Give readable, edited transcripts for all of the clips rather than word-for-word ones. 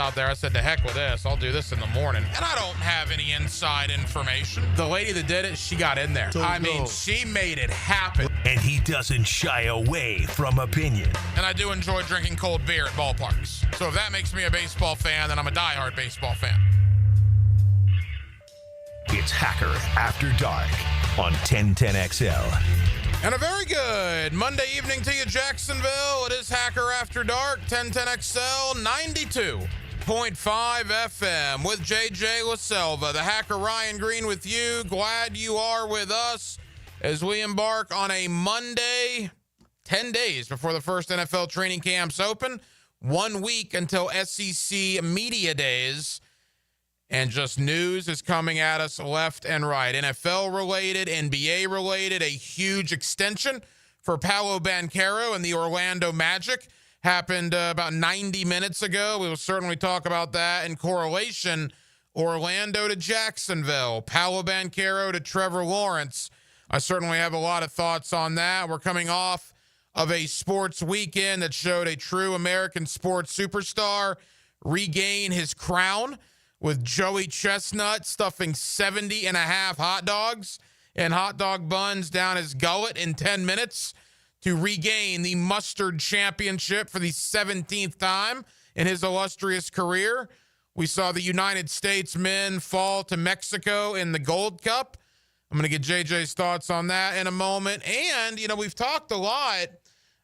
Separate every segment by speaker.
Speaker 1: out there. I said, to heck with this. I'll do this in the morning. And I don't have any inside information. The lady that did it, she got in there. She made it happen.
Speaker 2: And he doesn't shy away from opinion.
Speaker 1: And I do enjoy drinking cold beer at ballparks. So if that makes me a baseball fan, then I'm a diehard baseball fan.
Speaker 2: It's Hacker After Dark on 1010XL.
Speaker 1: And a very good Monday evening to you, Jacksonville. It is Hacker After Dark, 1010XL, 92.5 FM with JJ LaSelva. The Hacker Ryan Green with you. Glad you are with us as we embark on a Monday, 10 days before the first NFL training camps open. 1 week until SEC Media Days. And just news is coming at us left and right. NFL-related, NBA-related, a huge extension for Paolo Banchero and the Orlando Magic happened about 90 minutes ago. We will certainly talk about that in correlation. Orlando to Jacksonville, Paolo Banchero to Trevor Lawrence. I certainly have a lot of thoughts on that. We're coming off of a sports weekend that showed a true American sports superstar regain his crown, with Joey Chestnut stuffing 70 and a half hot dogs and hot dog buns down his gullet in 10 minutes to regain the Mustard Championship for the 17th time in his illustrious career. We saw the United States men fall to Mexico in the Gold Cup. I'm going to get JJ's thoughts on that in a moment. And, we've talked a lot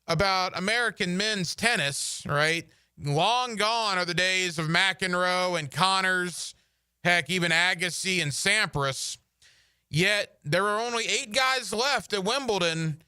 Speaker 1: about American men's tennis, right? Long gone are the days of McEnroe and Connors, heck, even Agassi and Sampras. Yet there are only 8 guys left at Wimbledon,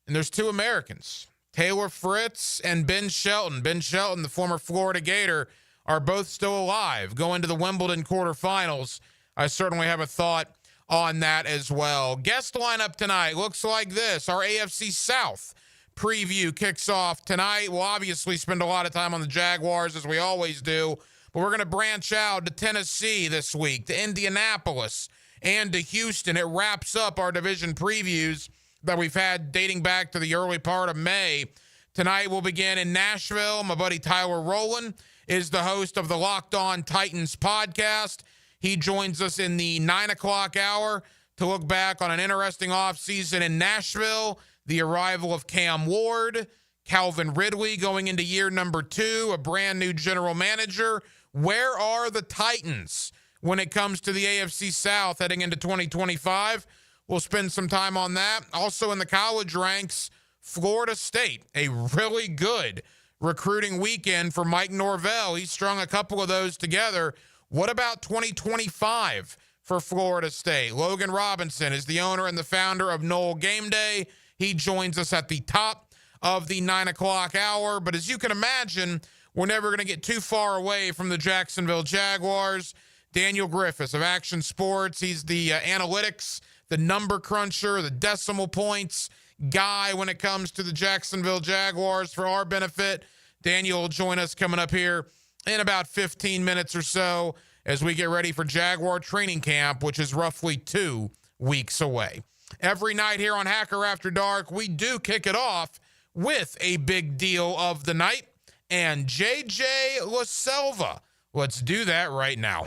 Speaker 1: and there's 2 Americans, Taylor Fritz and Ben Shelton. Ben Shelton, the former Florida Gator, are both still alive, going to the Wimbledon quarterfinals. I certainly have a thought on that as well. Guest lineup tonight looks like this. Our AFC South preview kicks off tonight. We'll obviously spend a lot of time on the Jaguars, as we always do, but we're going to branch out to Tennessee this week, to Indianapolis, and to Houston. It wraps up our division previews that we've had dating back to the early part of May. Tonight we'll begin in Nashville. My buddy Tyler Rowland is the host of the Locked On Titans podcast. He joins us in the 9 o'clock hour to look back on an interesting offseason in Nashville, the arrival of Cam Ward, Calvin Ridley going into year number 2, a brand new general manager. Where are the Titans when it comes to the AFC South heading into 2025? We'll spend some time on that. Also in the college ranks, Florida State, a really good recruiting weekend for Mike Norvell. He strung a couple of those together. What about 2025 for Florida State? Logan Robinson is the owner and the founder of Noel Game Day. He joins us at the top of the 9 o'clock hour. But as you can imagine, we're never going to get too far away from the Jacksonville Jaguars. Daniel Griffiths of Action Sports. He's the analytics, the number cruncher, the decimal points guy when it comes to the Jacksonville Jaguars for our benefit. Daniel will join us coming up here in about 15 minutes or so as we get ready for Jaguar training camp, which is roughly 2 weeks away. Every night here on Hacker After Dark, we do kick it off with a big deal of the night. And JJ LaSelva, let's do that right now.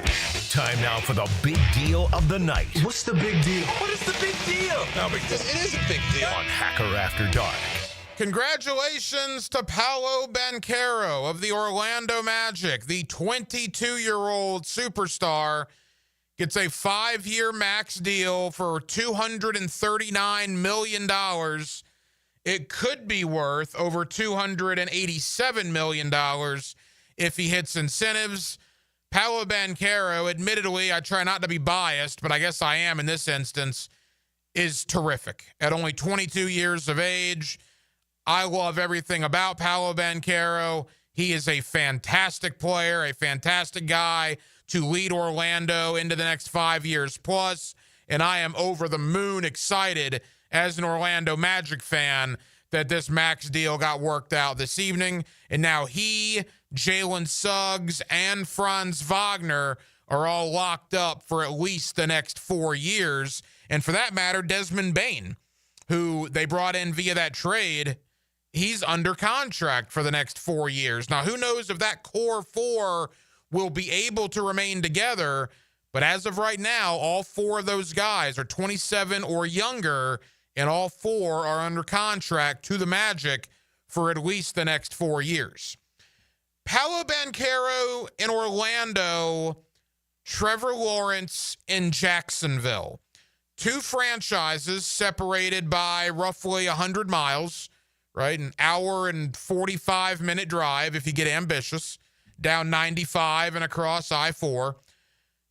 Speaker 2: Time now for the big deal of the night.
Speaker 3: What's the big deal?
Speaker 4: What is the big deal?
Speaker 1: No big deal.
Speaker 4: It is a big deal.
Speaker 2: On Hacker After Dark.
Speaker 1: Congratulations to Paolo Banchero of the Orlando Magic. The 22-year-old superstar gets a 5-year max deal for $239 million. It could be worth over $287 million if he hits incentives. Paolo Banchero, admittedly, I try not to be biased, but I guess I am in this instance, is terrific. At only 22 years of age, I love everything about Paolo Banchero. He is a fantastic player, a fantastic guy to lead Orlando into the next 5 years plus. And I am over the moon excited as an Orlando Magic fan that this max deal got worked out this evening. And now he, Jalen Suggs, and Franz Wagner are all locked up for at least the next 4 years. And for that matter, Desmond Bane, who they brought in via that trade, he's under contract for the next 4 years. Now, who knows if that core 4 will be able to remain together. But as of right now, all 4 of those guys are 27 or younger, and all 4 are under contract to the Magic for at least the next 4 years. Paolo Banchero in Orlando, Trevor Lawrence in Jacksonville. 2 franchises separated by roughly 100 miles, right? An hour and 45-minute drive if you get ambitious, down 95 and across I-4.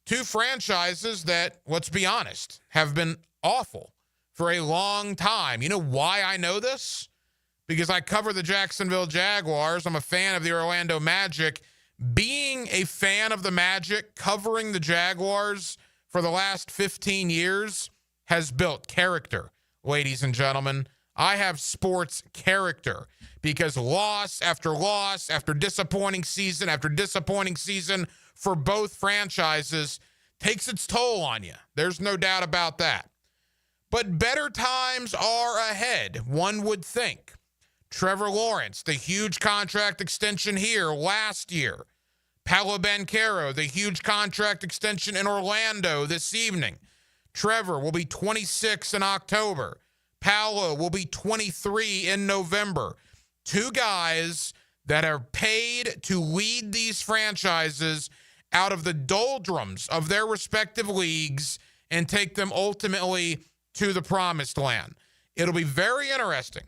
Speaker 1: 2 franchises that, let's be honest, have been awful for a long time. You know why I know this? Because I cover the Jacksonville Jaguars. I'm a fan of the Orlando Magic. Being a fan of the Magic, covering the Jaguars for the last 15 years has built character, ladies and gentlemen. I have sports character because loss after disappointing season after disappointing season for both franchises takes its toll on you. There's no doubt about that. But better times are ahead, one would think. Trevor Lawrence, the huge contract extension here last year. Paolo Banchero, the huge contract extension in Orlando this evening. Trevor will be 26 in October. Paolo will be 23 in November. 2 guys that are paid to lead these franchises out of the doldrums of their respective leagues and take them ultimately to the promised land. It'll be very interesting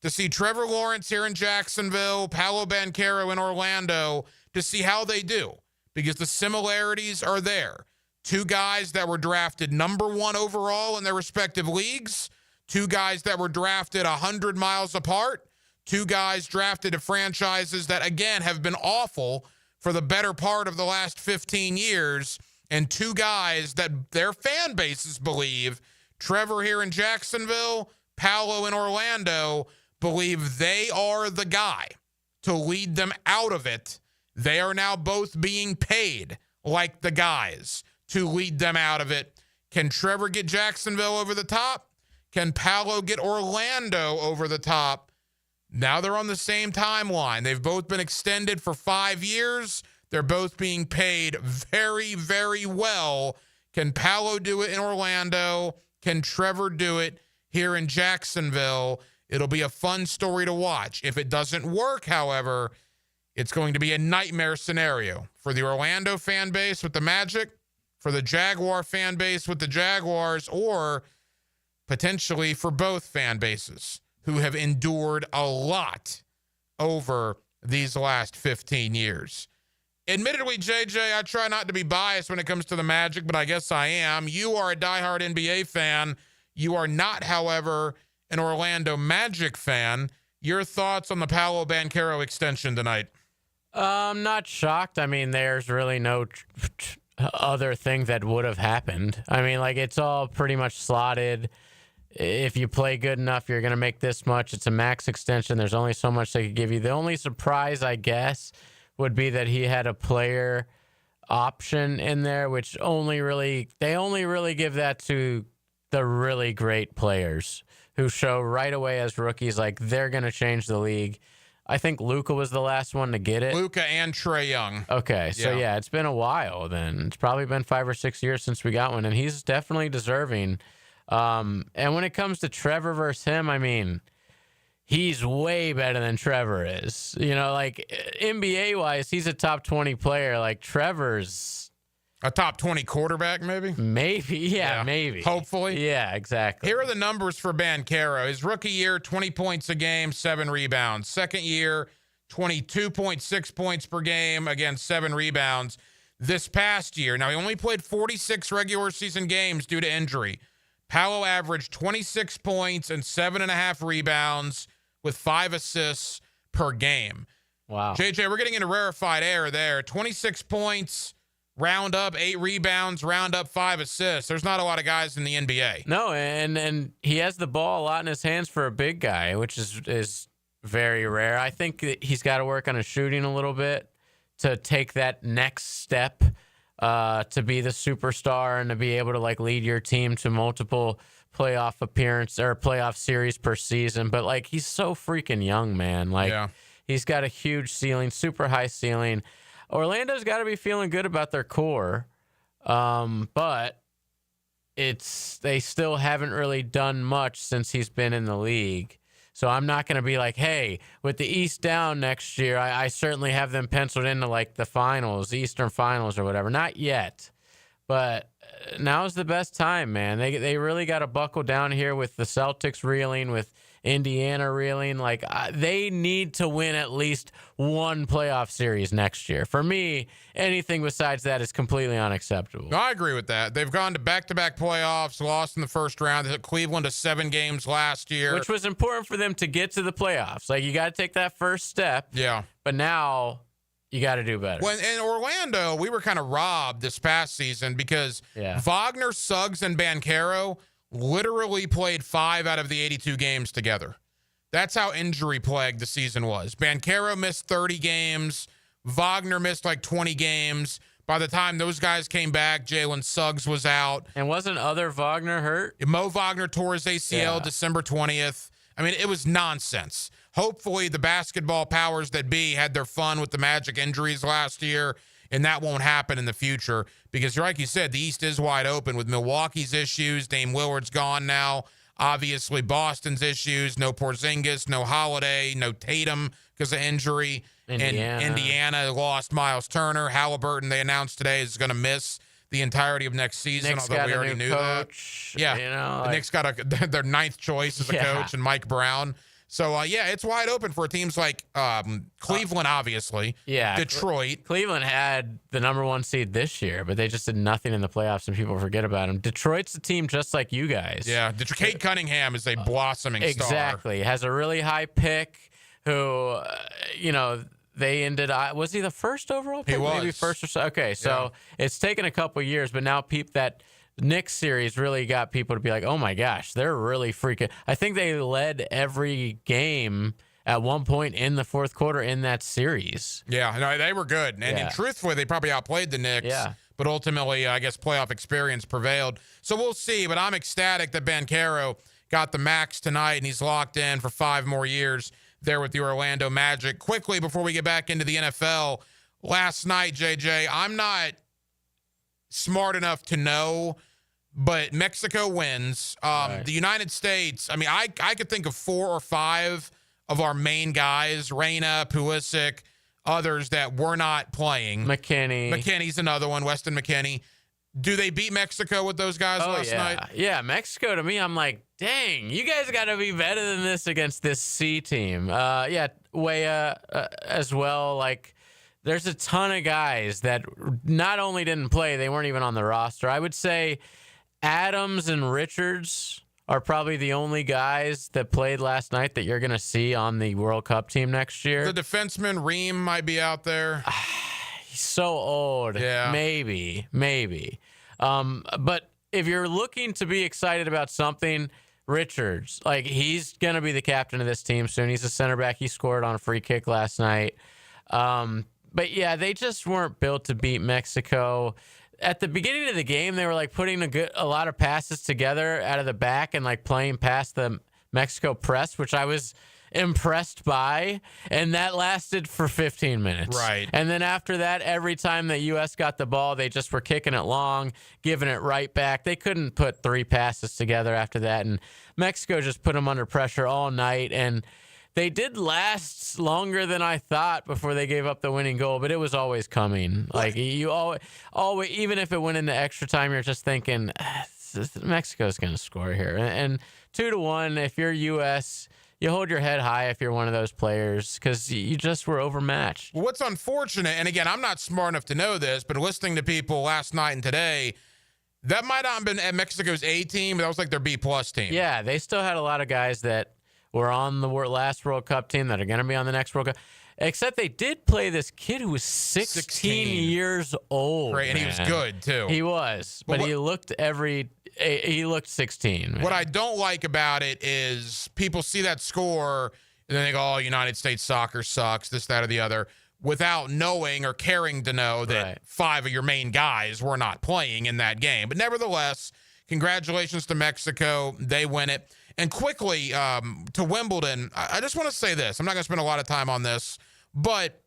Speaker 1: to see Trevor Lawrence here in Jacksonville, Paolo Banchero in Orlando, to see how they do, because the similarities are there. 2 guys that were drafted number 1 overall in their respective leagues, 2 guys that were drafted 100 miles apart, 2 guys drafted to franchises that, again, have been awful for the better part of the last 15 years, and 2 guys that their fan bases believe, Trevor here in Jacksonville, Paolo in Orlando, believe they are the guy to lead them out of it. They are now both being paid like the guys to lead them out of it. Can Trevor get Jacksonville over the top? Can Paolo get Orlando over the top? Now they're on the same timeline. They've both been extended for 5 years. They're both being paid very, very well. Can Paolo do it in Orlando? Can Trevor do it here in Jacksonville? It'll be a fun story to watch. If it doesn't work, however, it's going to be a nightmare scenario for the Orlando fan base with the Magic, for the Jaguar fan base with the Jaguars, or potentially for both fan bases who have endured a lot over these last 15 years. Admittedly, JJ, I try not to be biased when it comes to the Magic, but I guess I am. You are a diehard NBA fan. You are not, however, an Orlando Magic fan. Your thoughts on the Paolo Banchero extension tonight?
Speaker 3: I'm not shocked. I mean, there's really no other thing that would have happened. I mean, like, it's all pretty much slotted. If you play good enough, you're going to make this much. It's a max extension. There's only so much they could give you. The only surprise, I guess, would be that he had a player option in there, which they only really give that to the really great players who show right away as rookies like they're going to change the league. I think Luka was the last one to get it.
Speaker 1: Luka and Trae Young.
Speaker 3: Okay, so yeah, it's been a while then. It's probably been 5 or 6 years since we got one, and he's definitely deserving. And when it comes to Trevor versus him, I mean, he's way better than Trevor is. You know, like NBA-wise, he's a top 20 player. Like Trevor's
Speaker 1: a top 20 quarterback, maybe?
Speaker 3: Maybe, yeah, maybe.
Speaker 1: Hopefully.
Speaker 3: Yeah, exactly.
Speaker 1: Here are the numbers for Banchero. His rookie year, 20 points a game, 7 rebounds. Second year, 22.6 points per game, again, 7 rebounds. This past year, now he only played 46 regular season games due to injury. Paolo averaged 26 points and 7.5 rebounds with 5 assists per game.
Speaker 3: Wow.
Speaker 1: JJ, we're getting into rarefied air there. 26 points, round up 8 rebounds, round up 5 assists. There's not a lot of guys in the NBA.
Speaker 3: No, and he has the ball a lot in his hands for a big guy, which is very rare. I think that he's got to work on his shooting a little bit to take that next step to be the superstar and to be able to like lead your team to multiple playoff appearance or playoff series per season. But like, he's so freaking young, man. Like he's got a huge ceiling, super high ceiling. Orlando's got to be feeling good about their core, but they still haven't really done much since he's been in the league. So I'm not going to be like, hey, with the East down next year, I certainly have them penciled into like the finals, the Eastern Finals or whatever. Not yet, but now's the best time, man. They really got to buckle down here with the Celtics reeling, with Indiana reeling. Like, they need to win at least one playoff series next year. For me, anything besides that is completely unacceptable.
Speaker 1: I agree with that. They've gone to back-to-back playoffs, lost in the first round. They took Cleveland to 7 games last year.
Speaker 3: Which was important for them to get to the playoffs. Like, you got to take that first step.
Speaker 1: Yeah.
Speaker 3: But now you got to do better.
Speaker 1: When in Orlando, we were kind of robbed this past season because Wagner, Suggs, and Banchero literally played 5 out of the 82 games together. That's how injury-plagued the season was. Banchero missed 30 games. Wagner missed like 20 games. By the time those guys came back, Jalen Suggs was out.
Speaker 3: And wasn't other Wagner hurt?
Speaker 1: Mo Wagner tore his ACL December 20th. I mean, it was nonsense. Hopefully the basketball powers that be had their fun with the Magic injuries last year, and that won't happen in the future because, like you said, the East is wide open with Milwaukee's issues. Dame Lillard's gone now. Obviously, Boston's issues. No Porzingis, no Holiday, no Tatum because of injury.
Speaker 3: Indiana.
Speaker 1: And Indiana lost Miles Turner. Halliburton, they announced today, is going to miss the entirety of next season,
Speaker 3: Knicks
Speaker 1: although
Speaker 3: got
Speaker 1: we
Speaker 3: a
Speaker 1: already
Speaker 3: new
Speaker 1: knew
Speaker 3: coach,
Speaker 1: that. Yeah,
Speaker 3: you know,
Speaker 1: the Knicks got their 9th choice as a coach, and Mike Brown. So, it's wide open for teams like Cleveland, obviously.
Speaker 3: Yeah.
Speaker 1: Detroit.
Speaker 3: Cleveland had the number 1 seed this year, but they just did nothing in the playoffs, and people forget about them. Detroit's a team just like you guys.
Speaker 1: Yeah. Kate Cunningham is a blossoming star.
Speaker 3: Exactly. Has a really high pick who, they ended. Was he the first overall pick?
Speaker 1: He was.
Speaker 3: Maybe first or so. Okay, so it's taken a couple years, but now that Knicks series really got people to be like, oh my gosh, they're really freaking. I think they led every game at one point in the fourth quarter in that series.
Speaker 1: Yeah, no, they were good. And truthfully, they probably outplayed the Knicks.
Speaker 3: Yeah.
Speaker 1: But ultimately, I guess playoff experience prevailed. So we'll see. But I'm ecstatic that Banchero got the max tonight, and he's locked in for 5 more years there with the Orlando Magic. Quickly, before we get back into the NFL, last night, JJ, I'm not smart enough to know, but Mexico wins. The United States, I mean, I could think of 4 or 5 of our main guys, Reyna, Pulisic, others that were not playing. McKinney's another one, Weston McKennie. Do they beat Mexico with those guys last night?
Speaker 3: Yeah, Mexico, to me, I'm like, dang, you guys got to be better than this against this C team. Weah as well. Like, there's a ton of guys that not only didn't play, they weren't even on the roster. I would say Adams and Richards are probably the only guys that played last night that you're going to see on the World Cup team next year.
Speaker 1: The defenseman Ream might be out there.
Speaker 3: He's so old.
Speaker 1: Yeah.
Speaker 3: Maybe. But if you're looking to be excited about something, Richards, like, he's going to be the captain of this team soon. He's a center back. He scored on a free kick last night. But yeah, they just weren't built to beat Mexico. At the beginning of the game, they were like putting a lot of passes together out of the back and like playing past the Mexico press, which I was impressed by, and that lasted for 15 minutes.
Speaker 1: Right.
Speaker 3: And then after that, every time the U.S. got the ball, they just were kicking it long, giving it right back. They couldn't put 3 passes together after that, and Mexico just put them under pressure all night, and they did last longer than I thought before they gave up the winning goal, but it was always coming. Like, you always, even if it went into extra time, you're just thinking, Mexico's going to score here. And 2-1, if you're U.S., you hold your head high if you're one of those players because you just were overmatched.
Speaker 1: Well, what's unfortunate, and again, I'm not smart enough to know this, but listening to people last night and today, that might not have been at Mexico's A team, but that was like their B+ team.
Speaker 3: Yeah, they still had a lot of guys that were on the last World Cup team that are going to be on the next World Cup. Except they did play this kid who was 16 years old.
Speaker 1: Right, and he was good, too.
Speaker 3: He was, but he looked 16. Man.
Speaker 1: What I don't like about it is people see that score and then they go, oh, United States soccer sucks, this, that, or the other, without knowing or caring to know that 5 of your main guys were not playing in that game. But nevertheless, congratulations to Mexico. They win it. And quickly, to Wimbledon, I just want to say this. I'm not going to spend a lot of time on this, but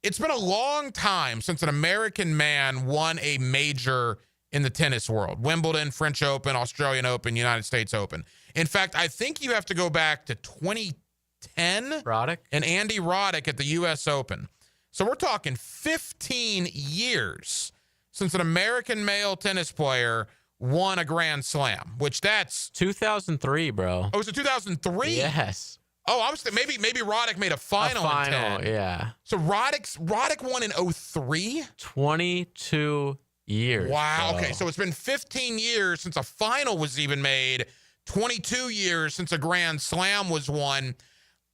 Speaker 1: it's been a long time since an American man won a major in the tennis world. Wimbledon, French Open, Australian Open, United States Open. In fact, I think you have to go back to 2010
Speaker 3: Roddick?
Speaker 1: and Andy Roddick at the U.S. Open. So we're talking 15 years since an American male tennis player won a Grand Slam, which that's
Speaker 3: 2003, bro.
Speaker 1: Oh, was it 2003?
Speaker 3: Yes.
Speaker 1: Oh, I was maybe Roddick made a final in 10.
Speaker 3: Yeah.
Speaker 1: So Roddick won in 03?
Speaker 3: 22 years.
Speaker 1: Wow.
Speaker 3: bro.
Speaker 1: Okay, so it's been 15 years since a final was even made, 22 years since a Grand Slam was won.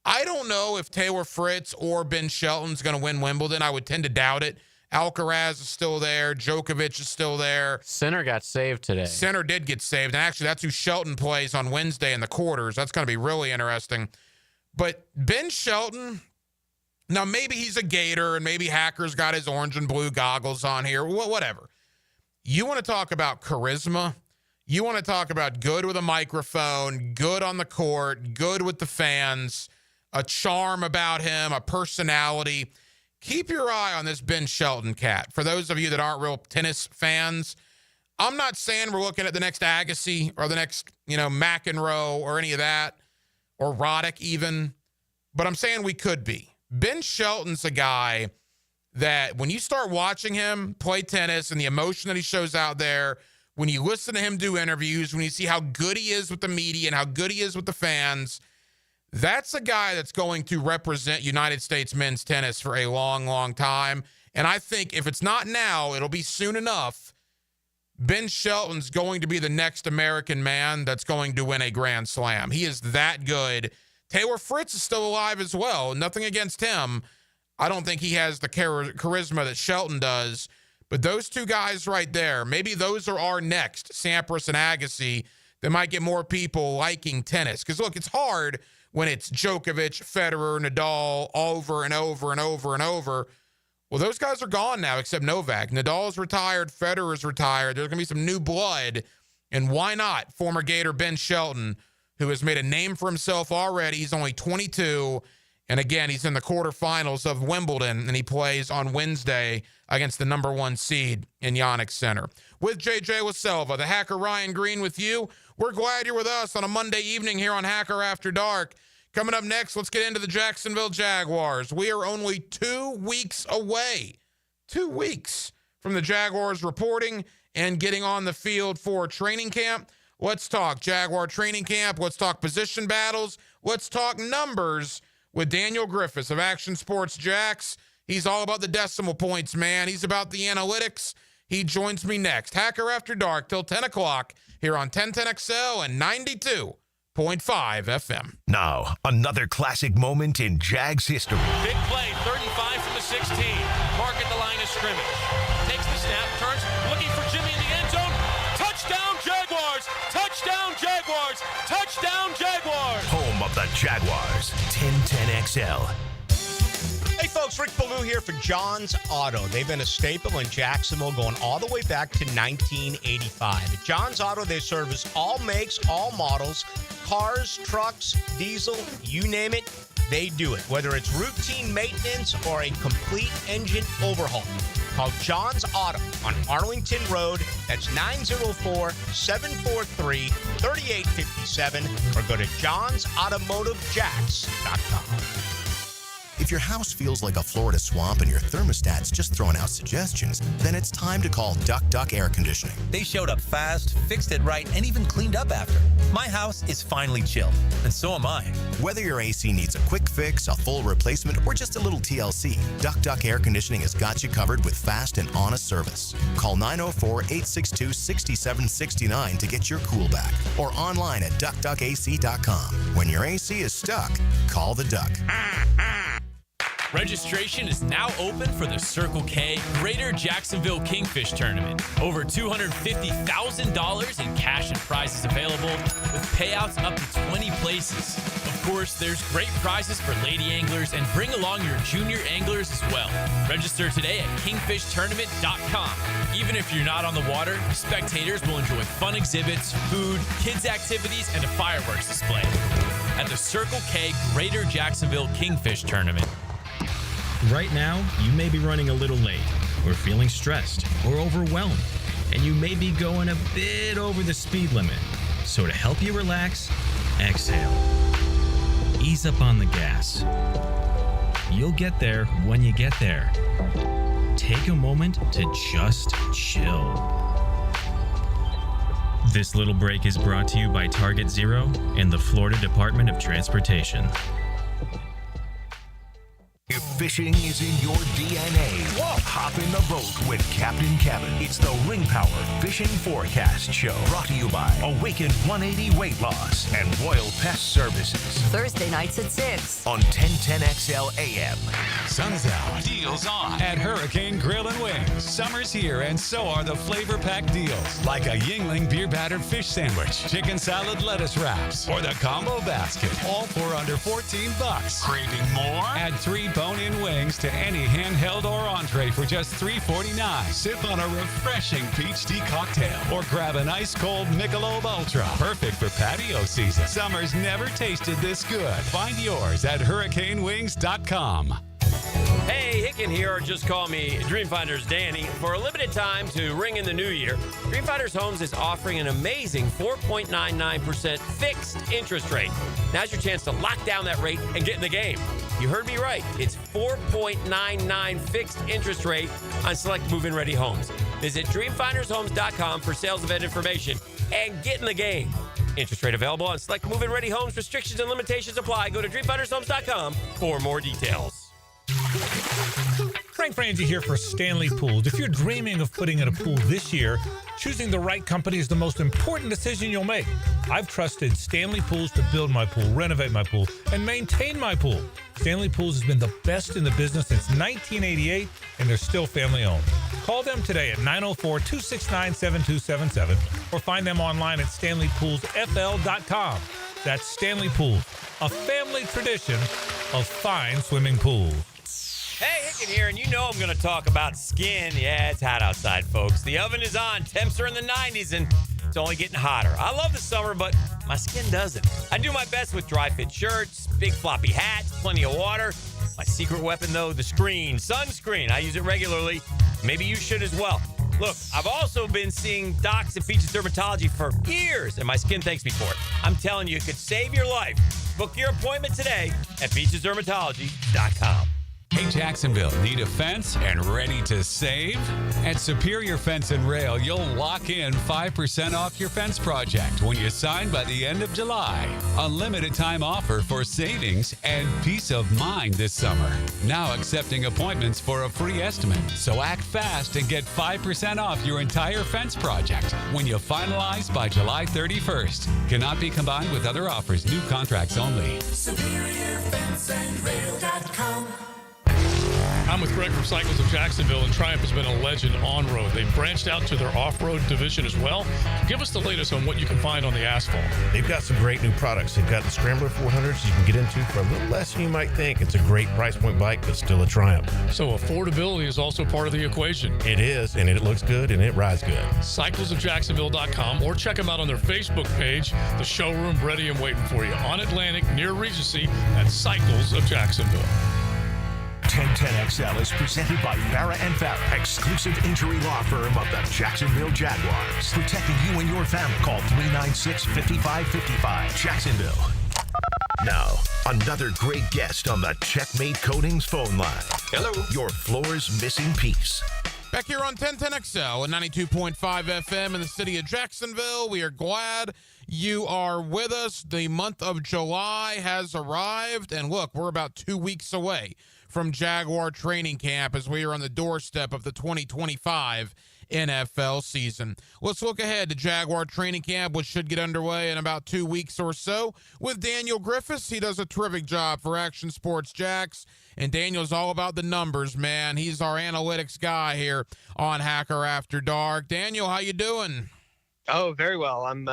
Speaker 1: I don't know if Taylor Fritz or Ben Shelton's going to win Wimbledon. I would tend to doubt it. Alcaraz is still there. Djokovic is still there.
Speaker 3: Sinner got saved today.
Speaker 1: Sinner did get saved. And actually, that's who Shelton plays on Wednesday in the quarters. That's going to be really interesting. But Ben Shelton, now maybe he's a Gator and maybe Hacker's got his orange and blue goggles on here. Whatever. You want to talk about charisma? You want to talk about good with a microphone, good on the court, good with the fans, a charm about him, a personality. Keep your eye on this Ben Shelton cat. For those of you that aren't real tennis fans, I'm not saying we're looking at the next Agassi or the next, McEnroe or any of that, or Roddick even, but I'm saying we could be. Ben Shelton's a guy that when you start watching him play tennis and the emotion that he shows out there, when you listen to him do interviews, when you see how good he is with the media and how good he is with the fans, that's a guy that's going to represent United States men's tennis for a long, long time. And I think if it's not now, it'll be soon enough. Ben Shelton's going to be the next American man that's going to win a Grand Slam. He is that good. Taylor Fritz is still alive as well. Nothing against him. I don't think he has the charisma that Shelton does. But those two guys right there, maybe those are our next, Sampras and Agassi, that might get more people liking tennis. Because, look, it's hard when it's Djokovic, Federer, Nadal over and over and over and over. Well, those guys are gone now, except Novak. Nadal's retired. Federer's retired. There's going to be some new blood. And why not former Gator Ben Shelton, who has made a name for himself already? He's only 22. And again, he's in the quarterfinals of Wimbledon, and he plays on Wednesday against the number 1 seed in Yonex Center. With JJ LaSelva, the Hacker Ryan Green with you. We're glad you're with us on a Monday evening here on Hacker After Dark. Coming up next, let's get into the Jacksonville Jaguars. We are only 2 weeks away, 2 weeks from the Jaguars reporting and getting on the field for training camp. Let's talk Jaguar training camp. Let's talk position battles. Let's talk numbers with Daniel Griffiths of Action Sports Jax. He's all about the decimal points, man. He's about the analytics. He joins me next. Hacker After Dark till 10 o'clock here on 1010XL and 92.5 FM.
Speaker 2: Now, another classic moment in Jags history.
Speaker 5: Big play, 35 from the 16. Mark at the line of scrimmage. Takes the snap, turns, looking for Jimmy in the end zone. Touchdown, Jaguars! Touchdown, Jaguars! Touchdown, Jaguars!
Speaker 2: Home of the Jaguars. 1010XL.
Speaker 6: Hey folks, Rick Ballou here for John's Auto. They've been a staple in Jacksonville going all the way back to 1985. At John's Auto, they service all makes, all models, cars, trucks, diesel, you name it, they do it. Whether it's routine maintenance or a complete engine overhaul. Call John's Auto on Arlington Road. That's 904-743-3857 or go to johnsautomotivejax.com.
Speaker 7: If your house feels like a Florida swamp and your thermostat's just throwing out suggestions, then it's time to call Duck Duck Air Conditioning.
Speaker 8: They showed up fast, fixed it right, and even cleaned up after. My house is finally chilled, and so am I.
Speaker 7: Whether your AC needs a quick fix, a full replacement, or just a little TLC, Duck Duck Air Conditioning has got you covered with fast and honest service. Call 904-862-6769 to get your cool back, or online at duckduckac.com. When your AC is stuck, call the Duck.
Speaker 9: Registration is now open for the Circle K Greater Jacksonville Kingfish Tournament. Over $250,000 in cash and prizes available, with payouts up to 20 places. Of course, there's great prizes for lady anglers, and bring along your junior anglers as well. Register today at kingfishtournament.com. Even if you're not on the water, spectators will enjoy fun exhibits, food, kids' activities, and a fireworks display at the Circle K Greater Jacksonville Kingfish Tournament.
Speaker 10: Right now, you may be running a little late, or feeling stressed, or overwhelmed, and you may be going a bit over the speed limit. So to help you relax, exhale. Ease up on the gas. You'll get there when you get there. Take a moment to just chill. This little break is brought to you by Target Zero and the Florida Department of Transportation.
Speaker 2: If fishing is in your DNA, hop in the boat with Captain Kevin. It's the Ring Power Fishing Forecast Show, brought to you by Awaken 180 Weight Loss and Royal Pest Services.
Speaker 11: Thursday nights at 6
Speaker 2: on 1010XL AM.
Speaker 12: Sun's out, deals on at Hurricane Grill and Wings. Summer's here, and so are the flavor-packed deals, like a Yingling beer battered fish sandwich, chicken salad lettuce wraps, or the combo basket, all for under $14. Craving more? Add 3 bone-in wings to any handheld or entree for just $3.49. Sip on a refreshing peach tea cocktail or grab an ice-cold Michelob Ultra. Perfect for patio season. Summer's never tasted this good. Find yours at hurricanewings.com.
Speaker 5: Hey, Hicken here, or just call me Dreamfinders Danny. For a limited time to ring in the new year, Dreamfinders Homes is offering an amazing 4.99% fixed interest rate. Now's your chance to lock down that rate and get in the game. You heard me right. It's 4.99 fixed interest rate on select move-in ready homes. Visit dreamfindershomes.com for sales event information and get in the game. Interest rate available on select move-in ready homes. Restrictions and limitations apply. Go to dreamfindershomes.com for more details.
Speaker 13: Frank Frangie here for Stanley Pools. If you're dreaming of putting in a pool this year, choosing the right company is the most important decision you'll make. I've trusted Stanley Pools to build my pool, renovate my pool, and maintain my pool. Stanley Pools has been the best in the business since 1988, and they're still family owned. Call them today at 904-269-7277 or find them online at stanleypoolsfl.com. That's Stanley Pools, a family tradition of fine swimming pools.
Speaker 5: Hey, Hicken here, and you know I'm going to talk about skin. Yeah, it's hot outside, folks. The oven is on. Temps are in the 90s, and it's only getting hotter. I love the summer, but my skin doesn't. I do my best with dry-fit shirts, big floppy hats, plenty of water. My secret weapon, though, the sunscreen. I use it regularly. Maybe you should as well. Look, I've also been seeing docs at Peaches Dermatology for years, and my skin thanks me for it. I'm telling you, it could save your life. Book your appointment today at peachesdermatology.com.
Speaker 12: Hey, Jacksonville, need a fence and ready to save? At Superior Fence and Rail, you'll lock in 5% off your fence project when you sign by the end of July. A limited time offer for savings and peace of mind this summer. Now accepting appointments for a free estimate. So act fast and get 5% off your entire fence project when you finalize by July 31st. Cannot be combined with other offers. New contracts only.
Speaker 14: SuperiorFenceandRail.com. I'm with Greg from Cycles of Jacksonville, and Triumph has been a legend on-road. They've branched out to their off-road division as well. Give us the latest on what you can find on the asphalt.
Speaker 15: They've got some great new products. They've got the Scrambler 400s you can get into for a little less than you might think. It's a great price point bike, but still a Triumph.
Speaker 14: So affordability is also part of the equation.
Speaker 15: It is, and it looks good, and it rides good.
Speaker 14: CyclesofJacksonville.com, or check them out on their Facebook page, the showroom ready and waiting for you on Atlantic near Regency at Cycles of Jacksonville.
Speaker 2: 1010XL is presented by Farah & Farah, exclusive injury law firm of the Jacksonville Jaguars. Protecting you and your family. Call 396-5555. Jacksonville. Now, another great guest on the Checkmate Coatings phone line. Hello. Your floor's missing piece.
Speaker 1: Back here on 1010XL and 92.5 FM in the city of Jacksonville. We are glad you are with us. The month of July has arrived, and look, we're about 2 weeks away from Jaguar training camp as we are on the doorstep of the 2025 NFL season. Let's look ahead to Jaguar training camp, which should get underway in about 2 weeks or so, with Daniel Griffiths. He does a terrific job for Action Sports Jacks, and Daniel's all about the numbers, man. He's our analytics guy here on Hacker After Dark. Daniel, how you doing?
Speaker 16: Oh, very well. I'm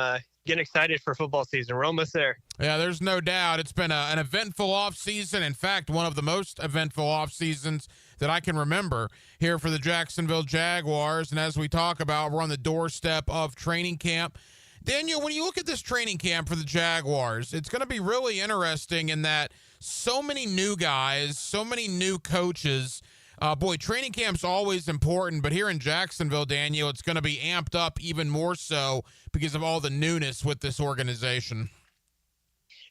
Speaker 16: getting excited for football season. We're almost there.
Speaker 1: Yeah, there's no doubt. It's been an eventful offseason. In fact, one of the most eventful off seasons that I can remember here for the Jacksonville Jaguars. And as we talk about, we're on the doorstep of training camp. Daniel, when you look at this training camp for the Jaguars, it's going to be really interesting in that so many new guys, so many new coaches. Boy, training camp's always important, but here in Jacksonville, Daniel, it's going to be amped up even more so because of all the newness with this organization.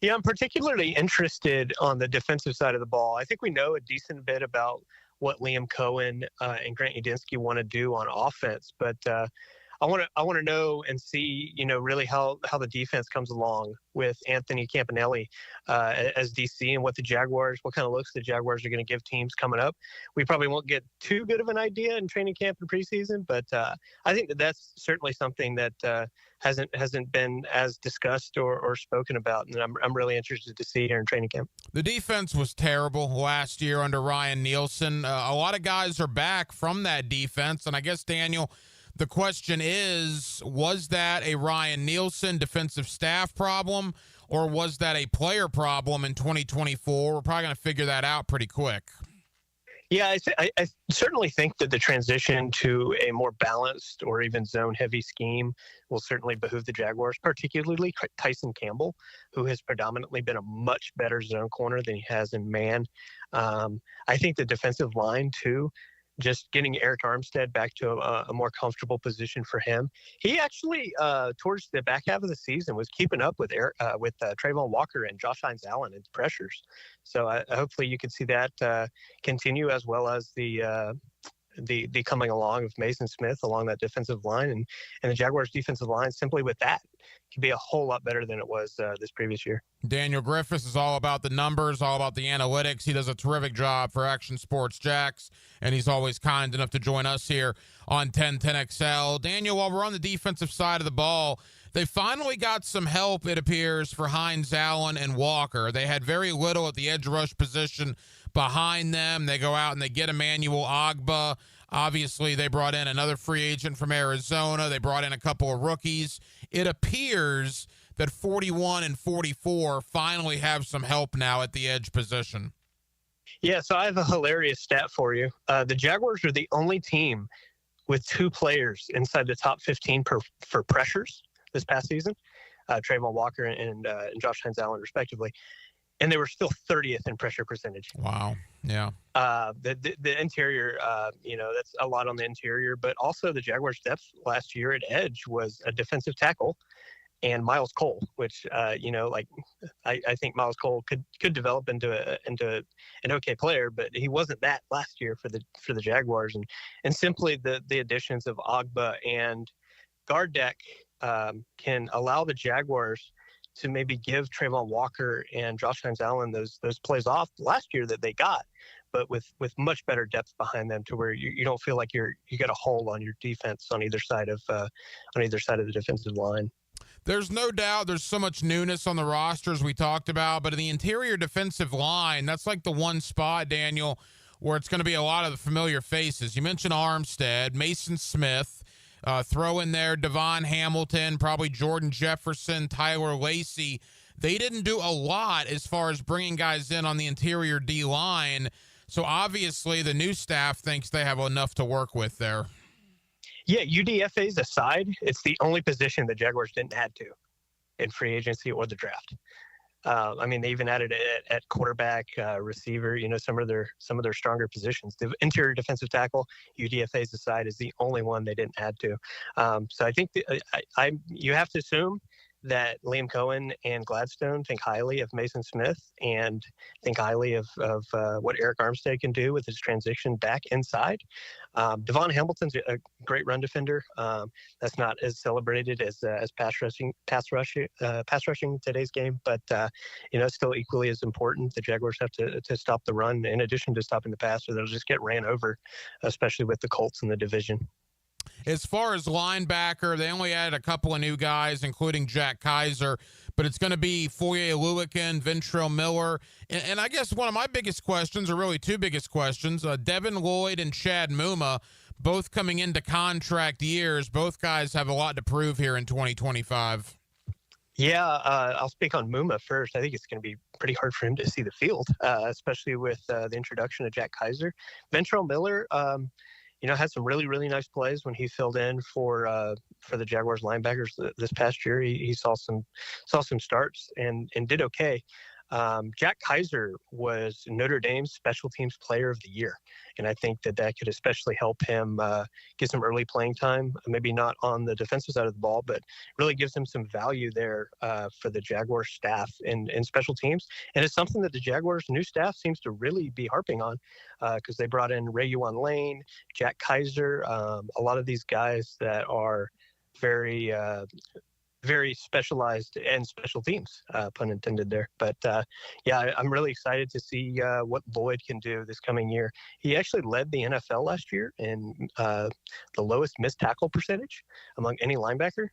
Speaker 16: Yeah, I'm particularly interested on the defensive side of the ball. I think we know a decent bit about what Liam Cohen and Grant Udinski want to do on offense, but I want to know and see, really how the defense comes along with Anthony Campanelli as DC and what kind of looks the Jaguars are going to give teams coming up. We probably won't get too good of an idea in training camp and preseason, but I think that's certainly something that hasn't been as discussed or spoken about, and I'm really interested to see here in training camp.
Speaker 1: The defense was terrible last year under Ryan Nielsen. A lot of guys are back from that defense, and I guess, Daniel, the question is, was that a Ryan Nielsen defensive staff problem, or was that a player problem in 2024? We're probably going to figure that out pretty quick.
Speaker 16: Yeah, I certainly think that the transition to a more balanced or even zone-heavy scheme will certainly behoove the Jaguars, particularly Tyson Campbell, who has predominantly been a much better zone corner than he has in man. I think the defensive line, too, just getting Eric Armstead back to a more comfortable position for him. He actually, towards the back half of the season, was keeping up with Trayvon Walker and Josh Hines-Allen in pressures. So hopefully you can see that continue, as well as the coming along of Mason Smith along that defensive line, and the Jaguars' defensive line simply with that could be a whole lot better than it was this previous year.
Speaker 1: Daniel Griffiths is all about the numbers, all about the analytics. He does a terrific job for Action Sports Jacks, and he's always kind enough to join us here on 1010XL. Daniel, while we're on the defensive side of the ball, they finally got some help, it appears, for Hines-Allen and Walker. They had very little at the edge rush position behind them. They go out and they get Emmanuel Ogbah. Obviously, they brought in another free agent from Arizona. They brought in a couple of rookies. It appears that 41 and 44 finally have some help now at the edge position.
Speaker 16: Yeah, so I have a hilarious stat for you. The Jaguars are the only team with two players inside the top 15 for pressures this past season, Trayvon Walker and Josh Hines-Allen, respectively. And they were still 30th in pressure percentage.
Speaker 1: Wow. Yeah.
Speaker 16: The interior, that's a lot on the interior, but also the Jaguars' depth last year at edge was a defensive tackle and Miles Cole, which, I think Miles Cole could develop into an okay player, but he wasn't that last year for the Jaguars. And simply the additions of Ogbah and Gardeck can allow the Jaguars to maybe give Trayvon Walker and Josh Hines-Allen those plays off last year that they got, but with much better depth behind them, to where you don't feel like you got a hole on your defense on either side of the defensive line.
Speaker 1: There's no doubt there's so much newness on the rosters we talked about, but in the interior defensive line, that's like the one spot, Daniel, where it's going to be a lot of the familiar faces. You mentioned Armstead, Mason Smith. Throw in there Devon Hamilton, probably Jordan Jefferson, Tyler Lacey. They didn't do a lot as far as bringing guys in on the interior D-line. So obviously the new staff thinks they have enough to work with there.
Speaker 16: Yeah, UDFAs aside, it's the only position the Jaguars didn't add to in free agency or the draft. They even added it at quarterback, receiver, some of their stronger positions. The interior defensive tackle, UDFAs aside, is the only one they didn't add to. So I think you have to assume that Liam Cohen and Gladstone think highly of Mason Smith and think highly of what Eric Armstead can do with his transition back inside. Devon Hamilton's a great run defender. That's not as celebrated as pass rushing in today's game, but still equally as important. The Jaguars have to stop the run in addition to stopping the pass, or they'll just get ran over, especially with the Colts in the division.
Speaker 1: As far as linebacker, they only added a couple of new guys, including Jack Kaiser, but it's going to be Foye Oluokun, Ventrell Miller. And I guess one of my biggest questions, or really two biggest questions, Devin Lloyd and Chad Muma, both coming into contract years. Both guys have a lot to prove here in 2025.
Speaker 16: Yeah, I'll speak on Muma first. I think it's going to be pretty hard for him to see the field, especially with the introduction of Jack Kaiser. Ventrell Miller, had some really, really nice plays when he filled in for the Jaguars linebackers this past year. He saw some starts and did okay. Jack Kaiser was Notre Dame's Special Teams Player of the Year, and I think that could especially help him get some early playing time. Maybe not on the defensive side of the ball, but really gives him some value there for the Jaguars staff in special teams. And it's something that the Jaguars' new staff seems to really be harping on, because they brought in Rayuan Lane, Jack Kaiser, a lot of these guys that are very very specialized and special teams, pun intended there. But yeah, I'm really excited to see what Lloyd can do this coming year. He actually led the NFL last year in the lowest missed tackle percentage among any linebacker.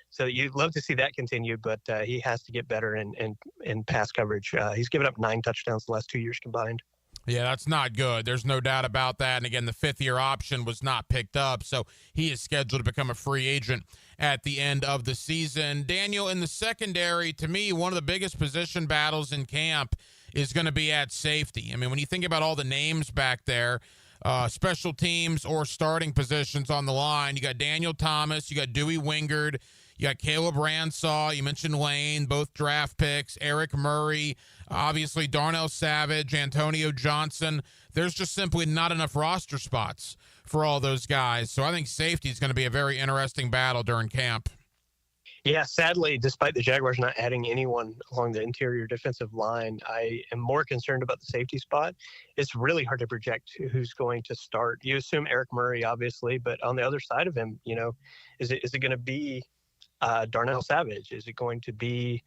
Speaker 16: So you'd love to see that continue, but he has to get better in pass coverage. He's given up 9 touchdowns the last 2 years combined.
Speaker 1: Yeah, that's not good. There's no doubt about that. And again, the 5th-year option was not picked up, so he is scheduled to become a free agent at the end of the season. Daniel, in the secondary, to me, one of the biggest position battles in camp is going to be at safety. I mean, when you think about all the names back there, special teams or starting positions on the line, you got Daniel Thomas, you got Dewey Wingard, you got Caleb Ransaw, you mentioned Lane, both draft picks, Eric Murray, obviously Darnell Savage, Antonio Johnson. There's just simply not enough roster spots for all those guys. So I think safety is going to be a very interesting battle during camp.
Speaker 16: Yeah, sadly, despite the Jaguars not adding anyone along the interior defensive line, I am more concerned about the safety spot. It's really hard to project who's going to start. You assume Eric Murray, obviously, but on the other side of him, is it going to be Darnell Savage? Is it going to be,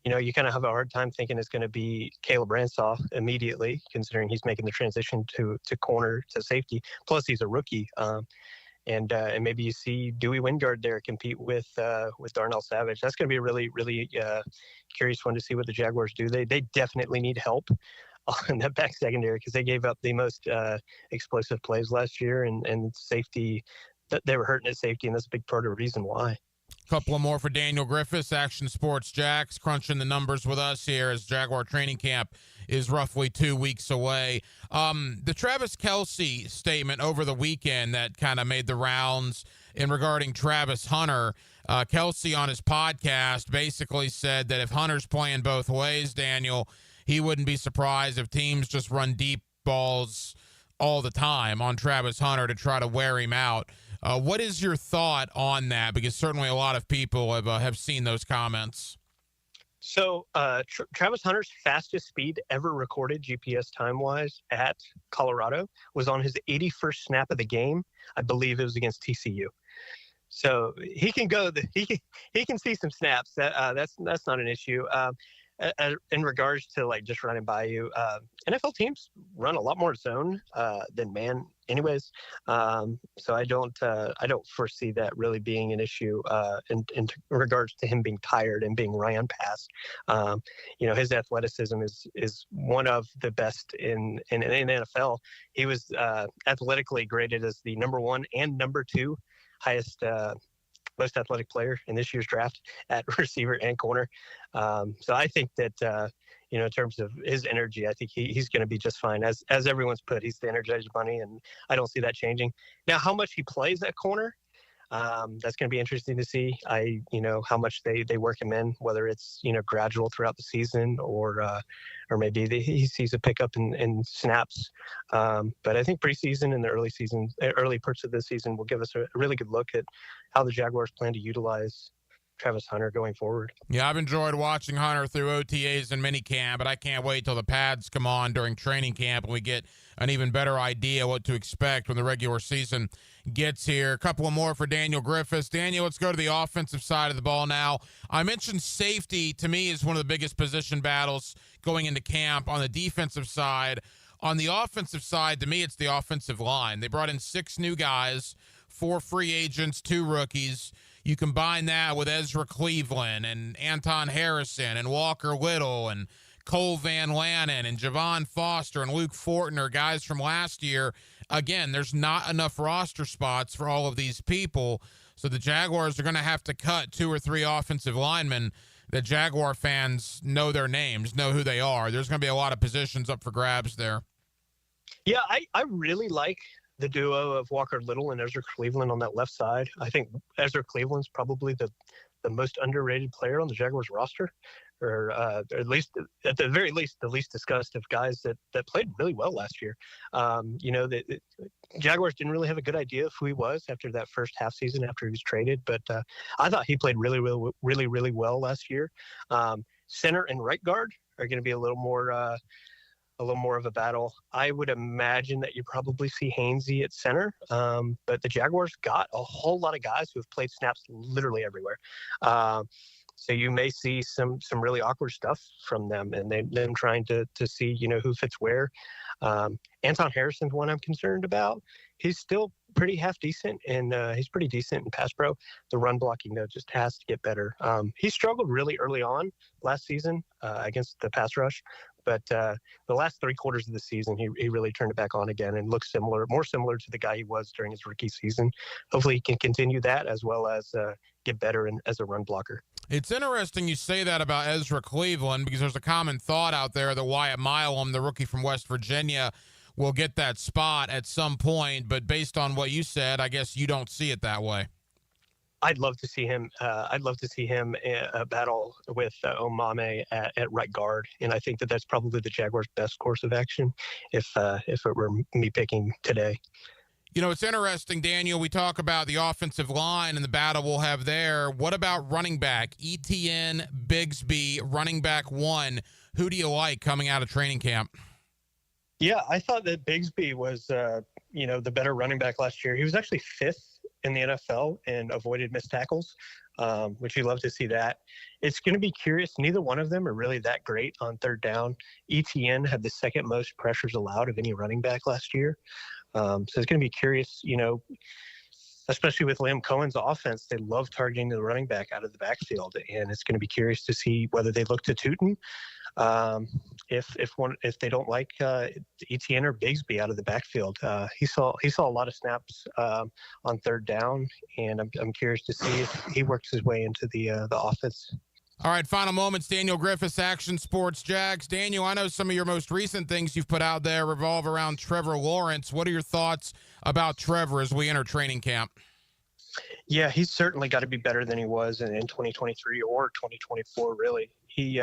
Speaker 16: you kind of have a hard time thinking it's going to be Caleb Ransaw immediately, considering he's making the transition to corner to safety. Plus, he's a rookie. And maybe you see Dewey Wingard there compete with Darnell Savage. That's going to be a really, really curious one to see what the Jaguars do. They definitely need help on that back secondary, because they gave up the most explosive plays last year, and safety, they were hurting at safety, and that's a big part of the reason why.
Speaker 1: Couple of more for Daniel Griffiths, Action Sports Jax, crunching the numbers with us here as Jaguar training camp is roughly 2 weeks away. The Travis Kelce statement over the weekend that kind of made the rounds in regarding Travis Hunter. Kelce on his podcast basically said that if Hunter's playing both ways, Daniel, he wouldn't be surprised if teams just run deep balls all the time on Travis Hunter to try to wear him out. What is your thought on that? Because certainly a lot of people have seen those comments.
Speaker 16: So Travis Hunter's fastest speed ever recorded GPS time-wise at Colorado was on his 81st snap of the game. I believe it was against TCU. So he can go. He can see some snaps. That's not an issue. In regards to just running by you, NFL teams run a lot more zone than man, anyways. So I don't foresee that really being an issue in regards to him being tired and being ran past. His athleticism is one of the best in the NFL. He was athletically graded as the number 1 and number 2 highest. Most athletic player in this year's draft at receiver and corner. So I think that, in terms of his energy, I think he's going to be just fine. As everyone's put, he's the Energizer Bunny, and I don't see that changing. Now, how much he plays at corner, that's going to be interesting to see. How much they work him in, whether it's, gradual throughout the season or maybe he sees a pickup in snaps. But I think preseason and the early parts of the season will give us a really good look at how the Jaguars plan to utilize Travis Hunter going forward.
Speaker 1: Yeah, I've enjoyed watching Hunter through OTAs and minicamp, but I can't wait till the pads come on during training camp and we get an even better idea what to expect when the regular season gets here. A couple of more for Daniel Griffiths. Daniel, let's go to the offensive side of the ball now. I mentioned safety, to me, is one of the biggest position battles going into camp. On the defensive side, on the offensive side, to me, it's the offensive line. They brought in 6 new guys, 4 free agents, 2 rookies. You combine that with Ezra Cleveland and Anton Harrison and Walker Little and Cole Van Lanen and Javon Foster and Luke Fortner, guys from last year. Again, there's not enough roster spots for all of these people, so the Jaguars are going to have to cut 2 or 3 offensive linemen that Jaguar fans know their names, know who they are. There's going to be a lot of positions up for grabs there.
Speaker 16: Yeah, I really like the duo of Walker Little and Ezra Cleveland on that left side. I think Ezra Cleveland's probably the most underrated player on the Jaguars roster or at least at the very least, the least discussed of guys that played really well last year. The Jaguars didn't really have a good idea of who he was after that first half season after he was traded, but I thought he played really well last year. Center and right guard are going to be a little more of a battle. I would imagine that you probably see Hainsey at center, but the Jaguars got a whole lot of guys who have played snaps literally everywhere. So you may see some really awkward stuff from them, and them trying to see who fits where. Anton Harrison's one I'm concerned about. He's still pretty half decent, and he's pretty decent in pass pro. The run blocking though just has to get better. He struggled really early on last season against the pass rush, but the last 3 quarters of the season, he really turned it back on again and looks more similar to the guy he was during his rookie season. Hopefully he can continue that as well as get better as a run blocker.
Speaker 1: It's interesting you say that about Ezra Cleveland, because there's a common thought out there that Wyatt Milam, the rookie from West Virginia, will get that spot at some point. But based on what you said, I guess you don't see it that way.
Speaker 16: I'd love to see him. Battle with Omame at right guard, and I think that's probably the Jaguars' best course of action if it were me picking today.
Speaker 1: It's interesting, Daniel. We talk about the offensive line and the battle we'll have there. What about running back? Etienne, Bigsby, running back 1. Who do you like coming out of training camp?
Speaker 16: Yeah, I thought that Bigsby was, the better running back last year. He was actually 5th in the NFL and avoided missed tackles, which you love to see that. It's going to be curious. Neither one of them are really that great on third down. Etienne had the 2nd most pressures allowed of any running back last year. So it's going to be curious, especially with Liam Cohen's offense. They love targeting the running back out of the backfield, and it's going to be curious to see whether they look to Tootin if they don't like Etienne or Bigsby out of the backfield. He saw a lot of snaps on third down, and I'm curious to see if he works his way into the offense.
Speaker 1: All right, final moments. Daniel Griffiths, Action Sports Jags. Daniel, I know some of your most recent things you've put out there revolve around Trevor Lawrence. What are your thoughts about Trevor as we enter training camp?
Speaker 16: Yeah, he's certainly got to be better than he was in 2023 or 2024, really. He,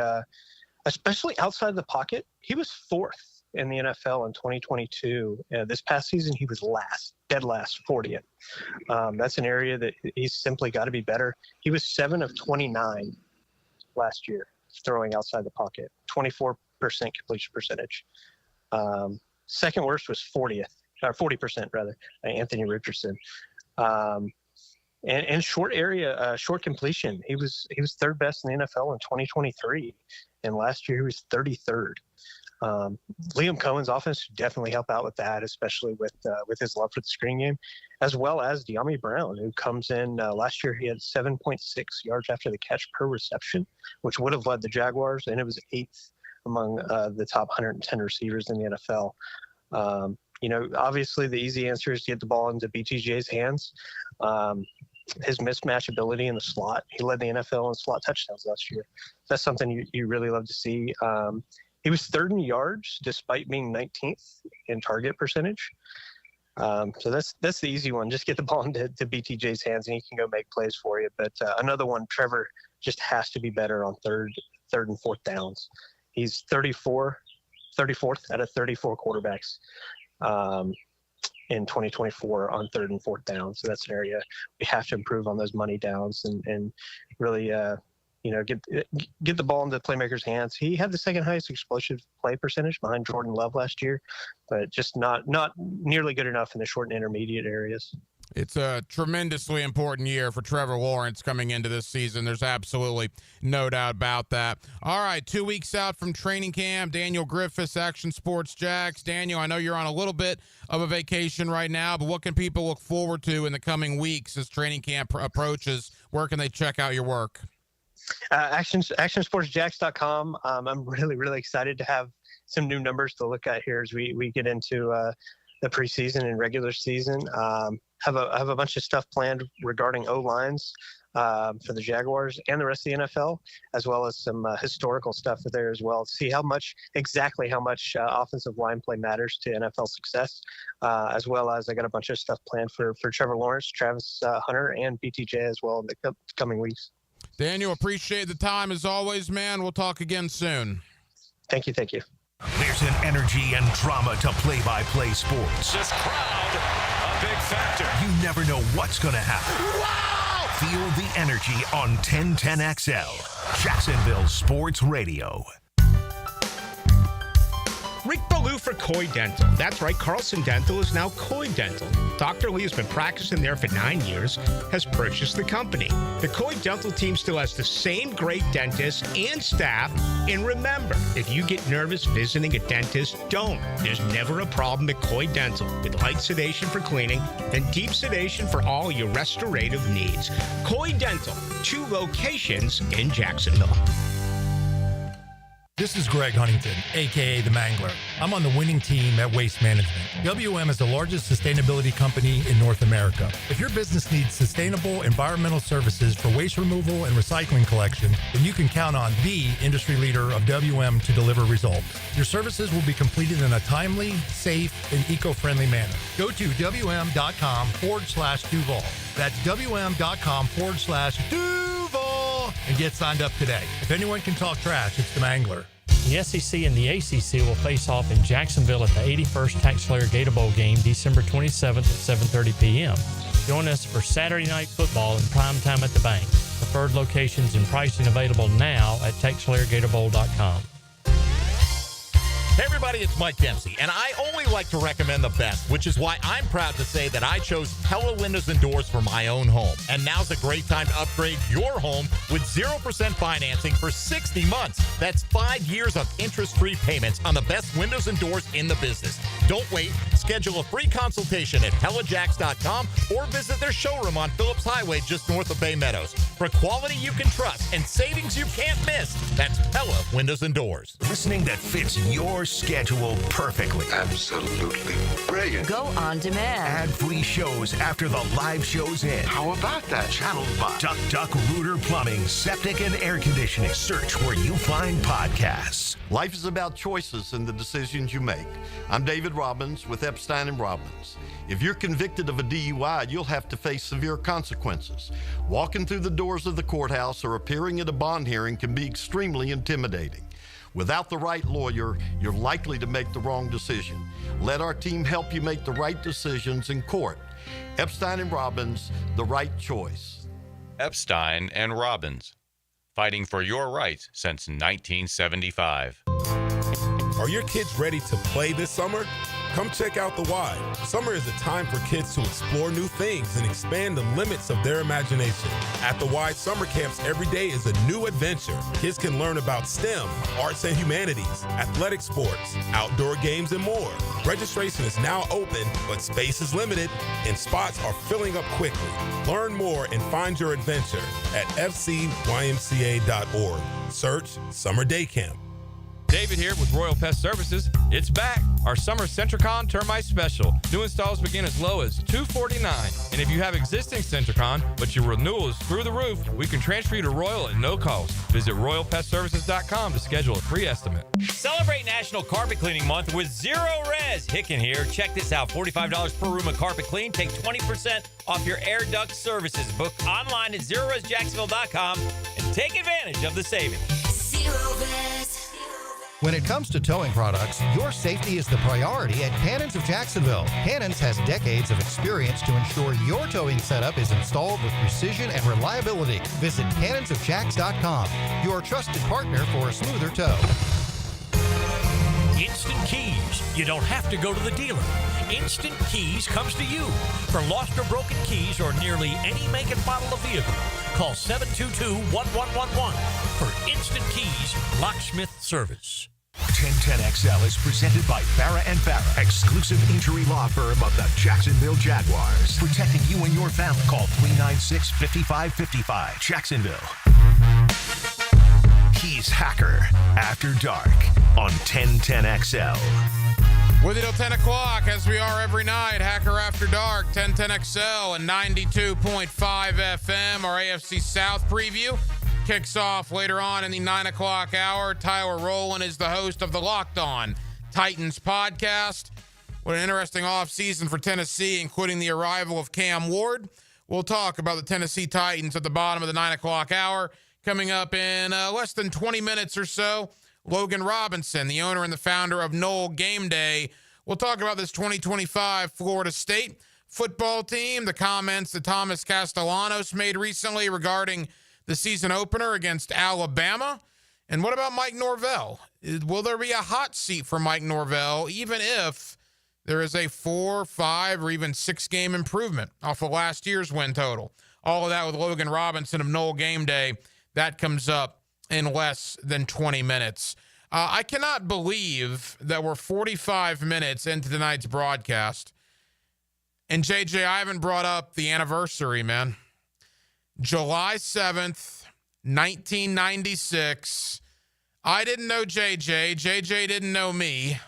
Speaker 16: especially outside the pocket, he was 4th in the NFL in 2022. This past season, he was dead last, 40th. That's an area that he's simply got to be better. He was 7 of 29 last year throwing outside the pocket, 24% completion percentage. Second worst was 40% rather, Anthony Richardson. And short completion, he was 3rd best in the NFL in 2023, and last year he was 33rd. Liam Cohen's offense should definitely help out with that, especially with his love for the screen game, as well as De'Ami Brown, who comes in last year. He had 7.6 yards after the catch per reception, which would have led the Jaguars, and it was 8th among the top 110 receivers in the NFL. Obviously the easy answer is to get the ball into BTJ's hands. His mismatch ability in the slot, he led the NFL in slot touchdowns last year. That's something you really love to see. He was 3rd in yards despite being 19th in target percentage. So that's the easy one. Just get the ball into BTJ's hands and he can go make plays for you. But another one, Trevor just has to be better on third and fourth downs. He's 34th out of 34 quarterbacks in 2024 on 3rd and 4th downs. So that's an area we have to improve on, those money downs, and really get the ball into the playmakers' hands. He had the 2nd highest explosive play percentage behind Jordan Love last year, but just not nearly good enough in the short and intermediate areas.
Speaker 1: It's a tremendously important year for Trevor Lawrence coming into this season. There's absolutely no doubt about that. All right, 2 weeks out from training camp, Daniel Griffiths, Action Sports Jags. Daniel, I know you're on a little bit of a vacation right now, but what can people look forward to in the coming weeks as training camp approaches? Where can they check out your work?
Speaker 16: ActionSportsJax.com. I'm really, really excited to have some new numbers to look at here as we get into the preseason and regular season. Have a bunch of stuff planned regarding O-lines for the Jaguars and the rest of the NFL, as well as some historical stuff there as well, to see exactly how much offensive line play matters to NFL success, as well as I got a bunch of stuff planned for Trevor Lawrence, Travis Hunter, and BTJ as well in the coming weeks.
Speaker 1: Daniel, appreciate the time as always, man. We'll talk again soon.
Speaker 16: Thank you.
Speaker 2: There's an energy and drama to play-by-play sports.
Speaker 12: This crowd, a big factor.
Speaker 2: You never know what's going to happen. Wow! Feel the energy on 1010XL, Jacksonville Sports Radio.
Speaker 6: Rick Ballou for Coy Dental. That's right, Carlson Dental is now Coy Dental. Dr. Lee has been practicing there for 9 years, has purchased the company. The Coy Dental team still has the same great dentists and staff. And remember, if you get nervous visiting a dentist, don't. There's never a problem at Coy Dental with light sedation for cleaning and deep sedation for all your restorative needs. Coy Dental, 2 locations in Jacksonville.
Speaker 17: This is Greg Huntington, a.k.a. The Mangler. I'm on the winning team at Waste Management. WM is the largest sustainability company in North America. If your business needs sustainable environmental services for waste removal and recycling collection, then you can count on the industry leader of WM to deliver results. Your services will be completed in a timely, safe, and eco-friendly manner. Go to WM.com/Duval. That's WM.com/Duval and get signed up today. If anyone can talk trash, it's the Mangler.
Speaker 18: The SEC and the ACC will face off in Jacksonville at the 81st TaxSlayer Gator Bowl game December 27th at 7:30 p.m. Join us for Saturday Night Football in prime time at the bank. Preferred locations and pricing available now at TaxSlayerGatorBowl.com.
Speaker 19: Hey everybody, it's Mike Dempsey, and I only like to recommend the best, which is why I'm proud to say that I chose Pella Windows and Doors for my own home. And now's a great time to upgrade your home with 0% financing for 60 months. That's 5 years of interest-free payments on the best windows and doors in the business. Don't wait. Schedule a free consultation at PellaJacks.com or visit their showroom on Phillips Highway just north of Bay Meadows. For quality you can trust and savings you can't miss, that's Pella Windows and Doors.
Speaker 2: Listening that fits your schedule perfectly.
Speaker 11: Absolutely brilliant. Go on demand.
Speaker 2: Ad-free shows after the live shows end.
Speaker 11: How about that? Channel 5.
Speaker 2: Duck Rooter Plumbing, Septic and Air Conditioning. Search where you find podcasts.
Speaker 20: Life is about choices and the decisions you make. I'm David Robbins with Epstein & Robbins. If you're convicted of a DUI, you'll have to face severe consequences. Walking through the doors of the courthouse or appearing at a bond hearing can be extremely intimidating. Without the right lawyer, you're likely to make the wrong decision. Let our team help you make the right decisions in court. Epstein & Robbins, the right choice.
Speaker 21: Epstein & Robbins, fighting for your rights since 1975.
Speaker 22: Are your kids ready to play this summer? Come check out The Y. Summer is a time for kids to explore new things and expand the limits of their imagination. At The Y, summer camps every day is a new adventure. Kids can learn about STEM, arts and humanities, athletic sports, outdoor games, and more. Registration is now open, but space is limited, and spots are filling up quickly. Learn more and find your adventure at fcymca.org. Search Summer Day Camp.
Speaker 23: David here with Royal Pest Services. It's back. Our summer Centricon Termite Special. New installs begin as low as $249. And if you have existing Centricon, but your renewal is through the roof, we can transfer you to Royal at no cost. Visit RoyalPestServices.com to schedule a free estimate.
Speaker 24: Celebrate National Carpet Cleaning Month with Zero Res. Hicken here. Check this out. $45 per room of carpet clean. Take 20% off your air duct services. Book online at ZeroResJacksonville.com and take advantage of the savings.
Speaker 11: Zero Res.
Speaker 25: When it comes to towing products, your safety is the priority at Cannons of Jacksonville. Cannons has decades of experience to ensure your towing setup is installed with precision and reliability. Visit cannonsofjacks.com, your trusted partner for a smoother tow.
Speaker 26: Instant Keys. You don't have to go to the dealer. Instant Keys comes to you. For lost or broken keys or nearly any make and model of vehicle, call 722-1111 for Instant Keys Locksmith Service.
Speaker 2: 1010XL is presented by Farah & Farah, exclusive injury law firm of the Jacksonville Jaguars. Protecting you and your family. Call 396-5555. Jacksonville. He's Hacker After Dark on 1010XL.
Speaker 1: With you till 10 o'clock, as we are every night. Hacker After Dark, 1010XL and 92.5 FM. Our AFC South preview kicks off later on in the 9 o'clock hour. Tyler Rowland is the host of the Locked On Titans podcast. What an interesting offseason for Tennessee, including the arrival of Cam Ward. We'll talk about the Tennessee Titans at the bottom of the 9 o'clock hour. Coming up in less than 20 minutes or so, Logan Robinson, the owner and the founder of Knoll Game Day. We'll talk about this 2025 Florida State football team, the comments that Thomas Castellanos made recently regarding the season opener against Alabama. And what about Mike Norvell? Will there be a hot seat for Mike Norvell, even if there is a 4, 5, or even 6-game improvement off of last year's win total? All of that with Logan Robinson of Knoll Game Day. That comes up in less than 20 minutes. I cannot believe that we're 45 minutes into tonight's broadcast. And, JJ, I haven't brought up the anniversary, man. July 7th, 1996. I didn't know JJ. JJ didn't know me.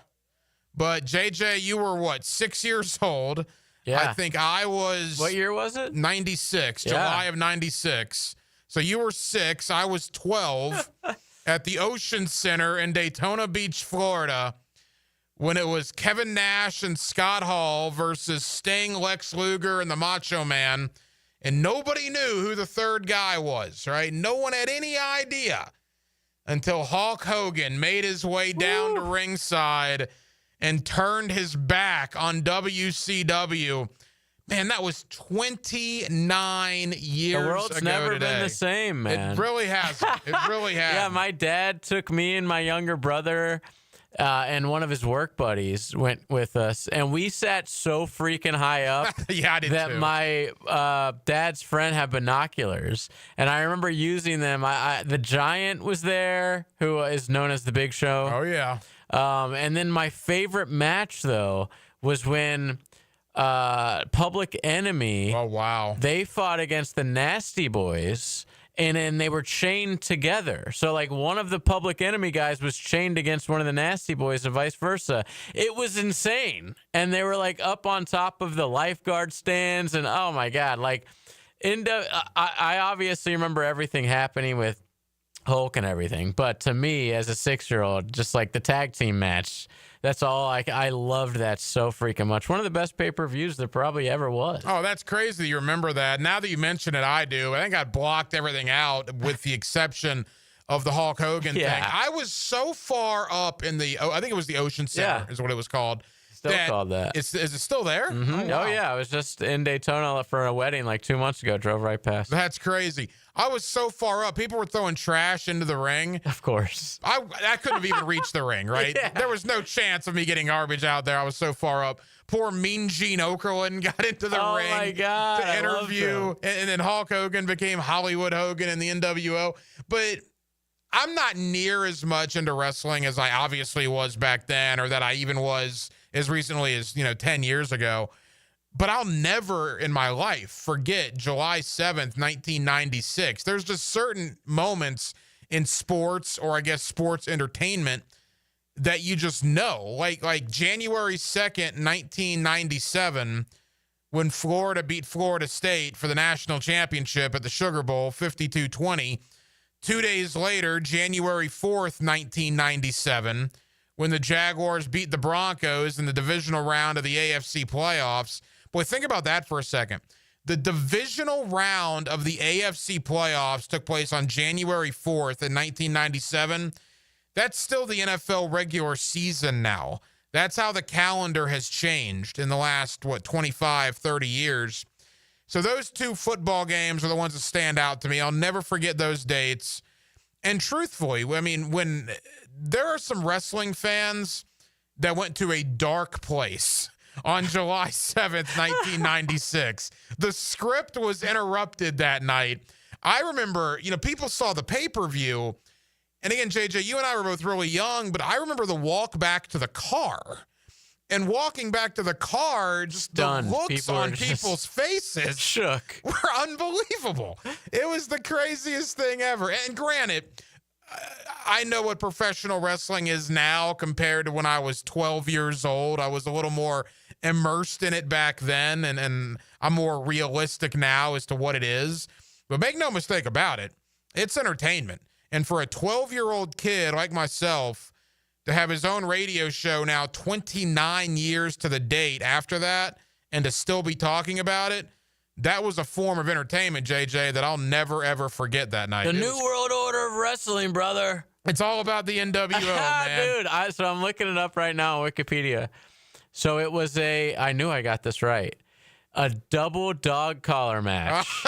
Speaker 1: But, JJ, you were, what, 6 years old?
Speaker 3: Yeah.
Speaker 1: I think I was...
Speaker 3: What year was it?
Speaker 1: 96, July of 96. So you were 6. I was 12 at the Ocean Center in Daytona Beach, Florida, when it was Kevin Nash and Scott Hall versus Sting, Lex Luger, and the Macho Man. And nobody knew who the third guy was, right? No one had any idea until Hulk Hogan made his way down to ringside and turned his back on WCW. Man, that was 29 years ago.
Speaker 3: The world's never been the same, man.
Speaker 1: It really hasn't. It really has.
Speaker 3: Yeah, my dad took me and my younger brother and one of his work buddies went with us, and we sat so freaking high up
Speaker 1: yeah, I did
Speaker 3: that
Speaker 1: too.
Speaker 3: my dad's friend had binoculars, and I remember using them. The Giant was there, who is known as the Big Show.
Speaker 1: Oh, yeah.
Speaker 3: And then my favorite match, though, was when Public Enemy.
Speaker 1: Oh, wow.
Speaker 3: They fought against the Nasty Boys, and then they were chained together. So, like, one of the Public Enemy guys was chained against one of the Nasty Boys and vice versa. It was insane. And they were, like, up on top of the lifeguard stands, and oh, my God. Like, I obviously remember everything happening with Hulk and everything, but to me, as a 6-year-old, just like the tag team match, that's all. I loved that so freaking much. One of the best pay-per-views there probably ever was.
Speaker 1: Oh, that's crazy that you remember that. Now that you mention it, I do. I think I blocked everything out with the exception of the Hulk Hogan thing. I was so far up in I think it was the Ocean Center is what it was called.
Speaker 3: Still called that.
Speaker 1: Is it still there?
Speaker 3: Mm-hmm. Oh, yeah. I was just in Daytona for a wedding like 2 months ago. Drove right past.
Speaker 1: That's crazy. I was so far up. People were throwing trash into the ring.
Speaker 3: Of course.
Speaker 1: I couldn't have even reached the ring, right?
Speaker 3: Yeah.
Speaker 1: There was no chance of me getting garbage out there. I was so far up. Poor Mean Gene Okerlund got into the ring
Speaker 3: my God,
Speaker 1: to interview. And then Hulk Hogan became Hollywood Hogan in the NWO. But I'm not near as much into wrestling as I obviously was back then, or that I even was as recently as, 10 years ago. But I'll never in my life forget July 7th, 1996. There's just certain moments in sports, or I guess sports entertainment, that you just know. Like January 2nd, 1997, when Florida beat Florida State for the national championship at the Sugar Bowl, 52-20. 2 days later, January 4th, 1997, when the Jaguars beat the Broncos in the divisional round of the AFC playoffs. Boy, think about that for a second. The divisional round of the AFC playoffs took place on January 4th in 1997. That's still the NFL regular season now. That's how the calendar has changed in the last, 25, 30 years. So those two football games are the ones that stand out to me. I'll never forget those dates. And truthfully, I mean, when there are some wrestling fans that went to a dark place on July 7th, 1996. The script was interrupted that night. I remember, people saw the pay-per-view. And again, JJ, you and I were both really young, but I remember the walk back to the car. And walking back to the car, just
Speaker 3: Stunned.
Speaker 1: the looks
Speaker 3: People
Speaker 1: on
Speaker 3: are just
Speaker 1: people's faces
Speaker 3: shook.
Speaker 1: were unbelievable. It was the craziest thing ever. And granted, I know what professional wrestling is now compared to when I was 12 years old. I was a little more immersed in it back then, and I'm more realistic now as to what it is. But make no mistake about it, it's entertainment. And for a 12-year-old kid like myself to have his own radio show now 29 years to the date after that and to still be talking about it, that was a form of entertainment, JJ, that I'll never, ever forget that night.
Speaker 3: The New World Order of Wrestling, brother.
Speaker 1: It's all about the NWO, man.
Speaker 3: Dude, so I'm looking it up right now on Wikipedia. So it was I knew I got this right, a double dog collar match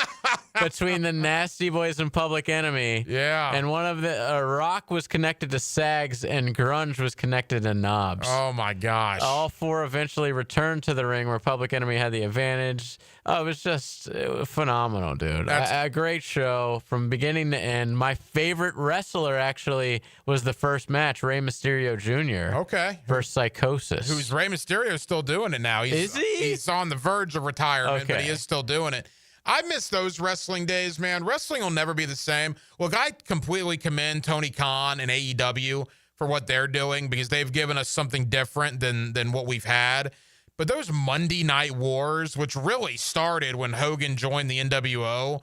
Speaker 3: between the Nasty Boys and Public Enemy.
Speaker 1: Yeah.
Speaker 3: And one of the Rock was connected to Sags and Grunge was connected to Knobs.
Speaker 1: Oh, my gosh.
Speaker 3: All four eventually returned to the ring where Public Enemy had the advantage. Oh, it was phenomenal, dude. A great show from beginning to end. My favorite wrestler, actually, was the first match, Rey Mysterio Jr.
Speaker 1: Okay.
Speaker 3: Versus Psychosis.
Speaker 1: Who's Rey Mysterio still doing it now.
Speaker 3: Is he?
Speaker 1: He's on the verge of retirement, but
Speaker 3: Okay.
Speaker 1: he is still doing it. I miss those wrestling days, man. Wrestling will never be the same. Look, I completely commend Tony Khan and AEW for what they're doing because they've given us something different than what we've had. But those Monday Night Wars, which really started when Hogan joined the NWO,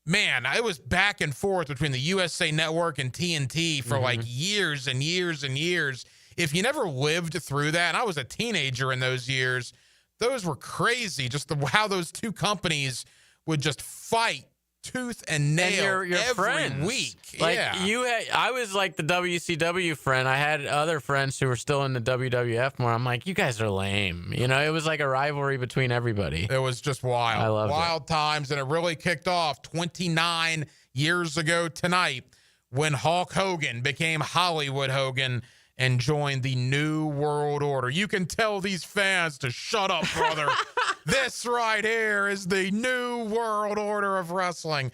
Speaker 1: man, it was back and forth between the USA Network and TNT for like years and years and years. If you never lived through that, and I was a teenager in those years, those were crazy. Just how those two companies would just fight tooth and nail
Speaker 3: your
Speaker 1: every
Speaker 3: friends.
Speaker 1: week.
Speaker 3: Like
Speaker 1: yeah.
Speaker 3: I was like the WCW friend. I had other friends who were still in the WWF more. I'm like, you guys are lame. You know, it was like a rivalry between everybody.
Speaker 1: It was just wild.
Speaker 3: I loved
Speaker 1: wild times, and it really kicked off 29 years ago tonight when Hulk Hogan became Hollywood Hogan and joined the New World Order. You can tell these fans to shut up, brother. This right here is the New World Order of Wrestling.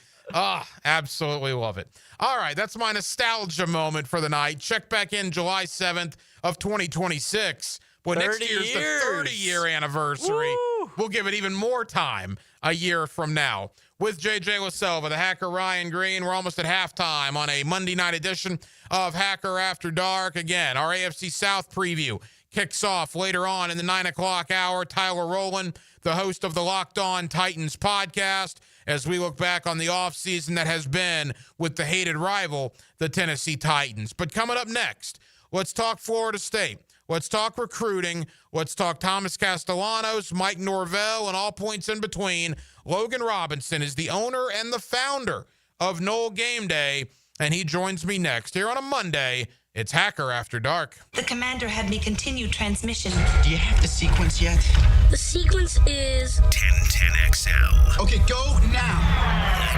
Speaker 1: Absolutely love it. All right, that's my nostalgia moment for the night. Check back in July 7th of 2026 when next year's the 30-year anniversary.
Speaker 3: Woo!
Speaker 1: We'll give it even more time a year from now. With JJ LaSelva, the hacker Ryan Green, we're almost at halftime on a Monday night edition of Hacker After Dark. Again, our AFC South preview kicks off later on in the 9 o'clock hour. Tyler Rowland, the host of the Locked On Titans podcast, as we look back on the offseason that has been with the hated rival, the Tennessee Titans. But coming up next, let's talk Florida State. Let's talk recruiting. Let's talk Thomas Castellanos, Mike Norvell, and all points in between. Logan Robinson is the owner and the founder of Noel Game Day, and he joins me next here on a Monday. It's Hacker After Dark.
Speaker 4: The commander had me continue transmission.
Speaker 7: Do you have the sequence yet?
Speaker 4: The sequence is
Speaker 2: 1010XL.
Speaker 7: Okay, go now.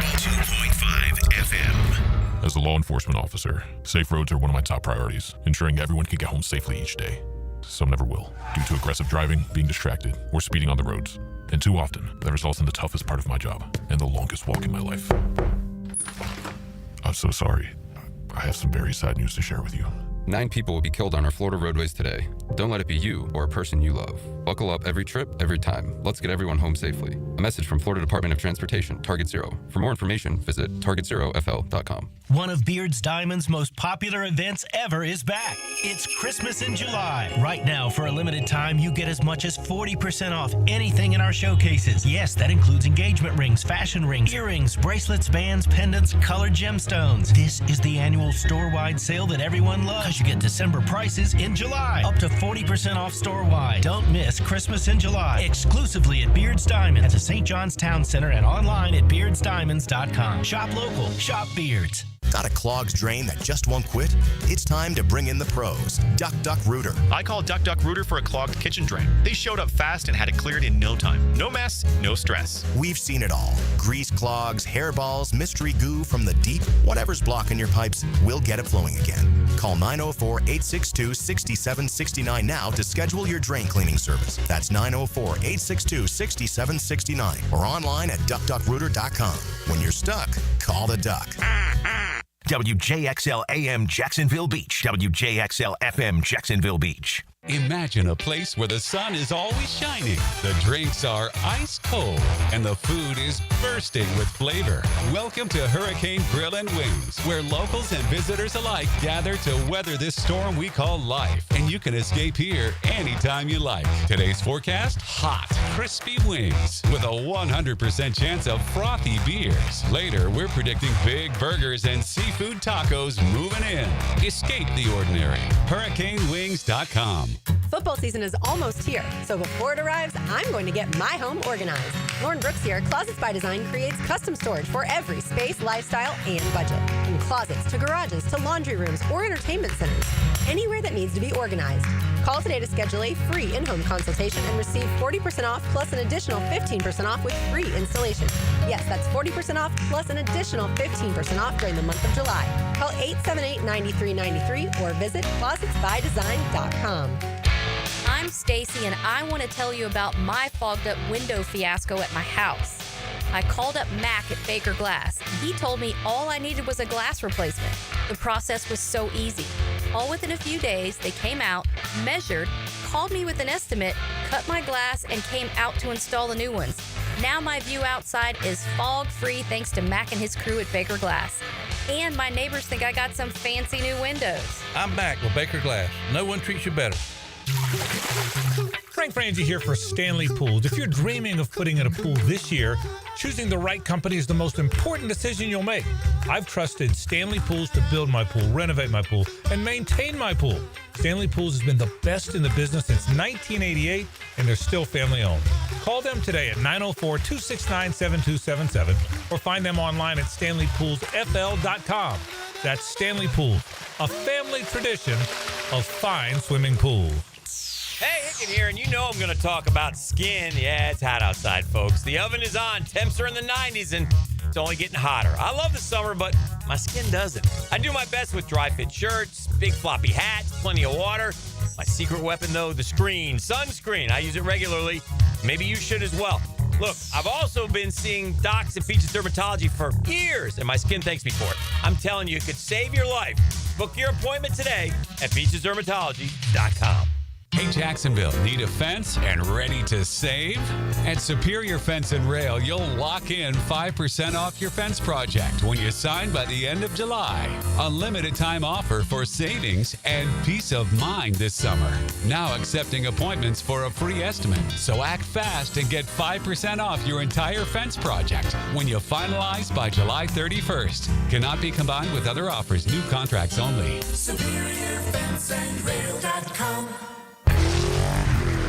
Speaker 2: 92.5 FM.
Speaker 8: As a law enforcement officer, safe roads are one of my top priorities, ensuring everyone can get home safely each day. Some never will, due to aggressive driving, being distracted, or speeding on the roads. And too often, that results in the toughest part of my job and the longest walk in my life. I'm so sorry. I have some very sad news to share with you.
Speaker 9: 9 people will be killed on our Florida roadways today. Don't let it be you or a person you love. Buckle up every trip, every time. Let's get everyone home safely. A message from Florida Department of Transportation, Target Zero. For more information, visit targetzerofl.com.
Speaker 10: One of Beard's Diamond's most popular events ever is back. It's Christmas in July. Right now, for a limited time, you get as much as 40% off anything in our showcases. Yes, that includes engagement rings, fashion rings, earrings, bracelets, bands, pendants, colored gemstones. This is the annual store-wide sale that everyone loves. You get December prices in July. Up to 40% off store-wide. Don't miss Christmas in July. Exclusively at Beard's Diamond at the St. John's Town Center and online at beardsdiamonds.com. Shop local. Shop Beards.
Speaker 13: Got a clogged drain that just won't quit? It's time to bring in the pros. Duck Duck Rooter.
Speaker 27: I called Duck Duck Rooter for a clogged kitchen drain. They showed up fast and had it cleared in no time. No mess, no stress.
Speaker 13: We've seen it all. Grease clogs, hairballs, mystery goo from the deep. Whatever's blocking your pipes, we'll get it flowing again. Call 904-862-6769 now to schedule your drain cleaning service. That's 904-862-6769 or online at duckduckrooter.com. When you're stuck, call the duck.
Speaker 2: WJXL AM Jacksonville Beach. WJXL FM Jacksonville Beach.
Speaker 12: Imagine a place where the sun is always shining, the drinks are ice cold, and the food is bursting with flavor. Welcome to Hurricane Grill and Wings, where locals and visitors alike gather to weather this storm we call life. And you can escape here anytime you like. Today's forecast, hot, crispy wings with a 100% chance of frothy beers. Later, we're predicting big burgers and seafood tacos moving in. Escape the ordinary. HurricaneWings.com.
Speaker 5: Football season is almost here, so before it arrives, I'm going to get my home organized. Lauren Brooks here. Closets by Design creates custom storage for every space, lifestyle, and budget. From closets to garages to laundry rooms or entertainment centers. Anywhere that needs to be organized. Call today to schedule a free in-home consultation and receive 40% off plus an additional 15% off with free installation. Yes, that's 40% off plus an additional 15% off during the month of July. Call 878-9393 or visit closetsbydesign.com.
Speaker 6: I'm Stacy, and I want to tell you about my fogged up window fiasco at my house. I called up Mac at Baker Glass. He told me all I needed was a glass replacement. The process was so easy. All within a few days, they came out, measured, called me with an estimate, cut my glass, and came out to install the new ones. Now my view outside is fog-free thanks to Mac and his crew at Baker Glass. And my neighbors think I got some fancy new windows.
Speaker 14: I'm Mac with Baker Glass. No one treats you better.
Speaker 15: Frank Frangie here for Stanley Pools. If you're dreaming of putting in a pool this year, choosing the right company is the most important decision you'll make. I've trusted Stanley Pools to build my pool, renovate my pool, and maintain my pool. Stanley Pools has been the best in the business since 1988, and they're still family-owned. Call them today at 904-269-7277 or find them online at stanleypoolsfl.com. That's Stanley Pools, a family tradition of fine swimming pools.
Speaker 24: Hey, Hicken here, and you know I'm going to talk about skin. Yeah, it's hot outside, folks. The oven is on. Temps are in the 90s, and it's only getting hotter. I love the summer, but my skin doesn't. I do my best with dry fit shirts, big floppy hats, plenty of water. My secret weapon, though, the screen, sunscreen. I use it regularly. Maybe you should as well. Look, I've also been seeing docs at Peaches Dermatology for years, and my skin thanks me for it. I'm telling you, it could save your life. Book your appointment today at peachesdermatology.com.
Speaker 12: Hey, Jacksonville, need a fence and ready to save? At Superior Fence and Rail, you'll lock in 5% off your fence project when you sign by the end of July. A limited time offer for savings and peace of mind this summer. Now accepting appointments for a free estimate. So act fast and get 5% off your entire fence project when you finalize by July 31st. Cannot be combined with other offers. New contracts only.
Speaker 16: SuperiorFenceandRail.com.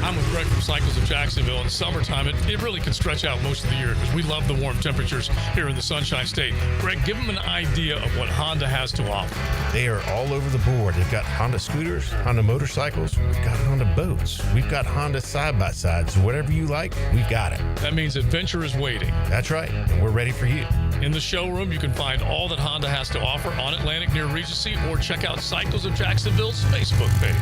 Speaker 17: I'm with Greg from Cycles of Jacksonville. In summertime, it really can stretch out most of the year because we love the warm temperatures here in the Sunshine State. Greg, give them an idea of what Honda has to offer.
Speaker 22: They are all over the board. They've got Honda scooters, Honda motorcycles, we've got Honda boats, we've got Honda side-by-sides. So whatever you like, we've got it.
Speaker 17: That means adventure is waiting.
Speaker 22: That's right, and we're ready for you.
Speaker 17: In the showroom, you can find all that Honda has to offer on Atlantic near Regency, or check out Cycles of Jacksonville's Facebook page.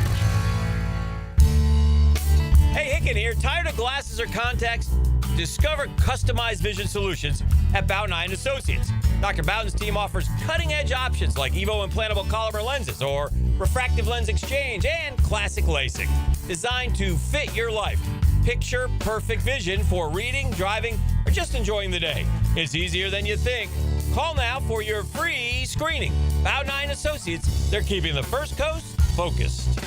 Speaker 24: Hey, Hicken here. Tired of glasses or contacts? Discover customized vision solutions at Bowden Eye & Associates. Dr. Bowden's team offers cutting-edge options like EVO implantable Collamer lenses or refractive lens exchange and classic LASIK, designed to fit your life. Picture perfect vision for reading, driving, or just enjoying the day. It's easier than you think. Call now for your free screening. Bowden Eye & Associates, they're keeping the First Coast focused.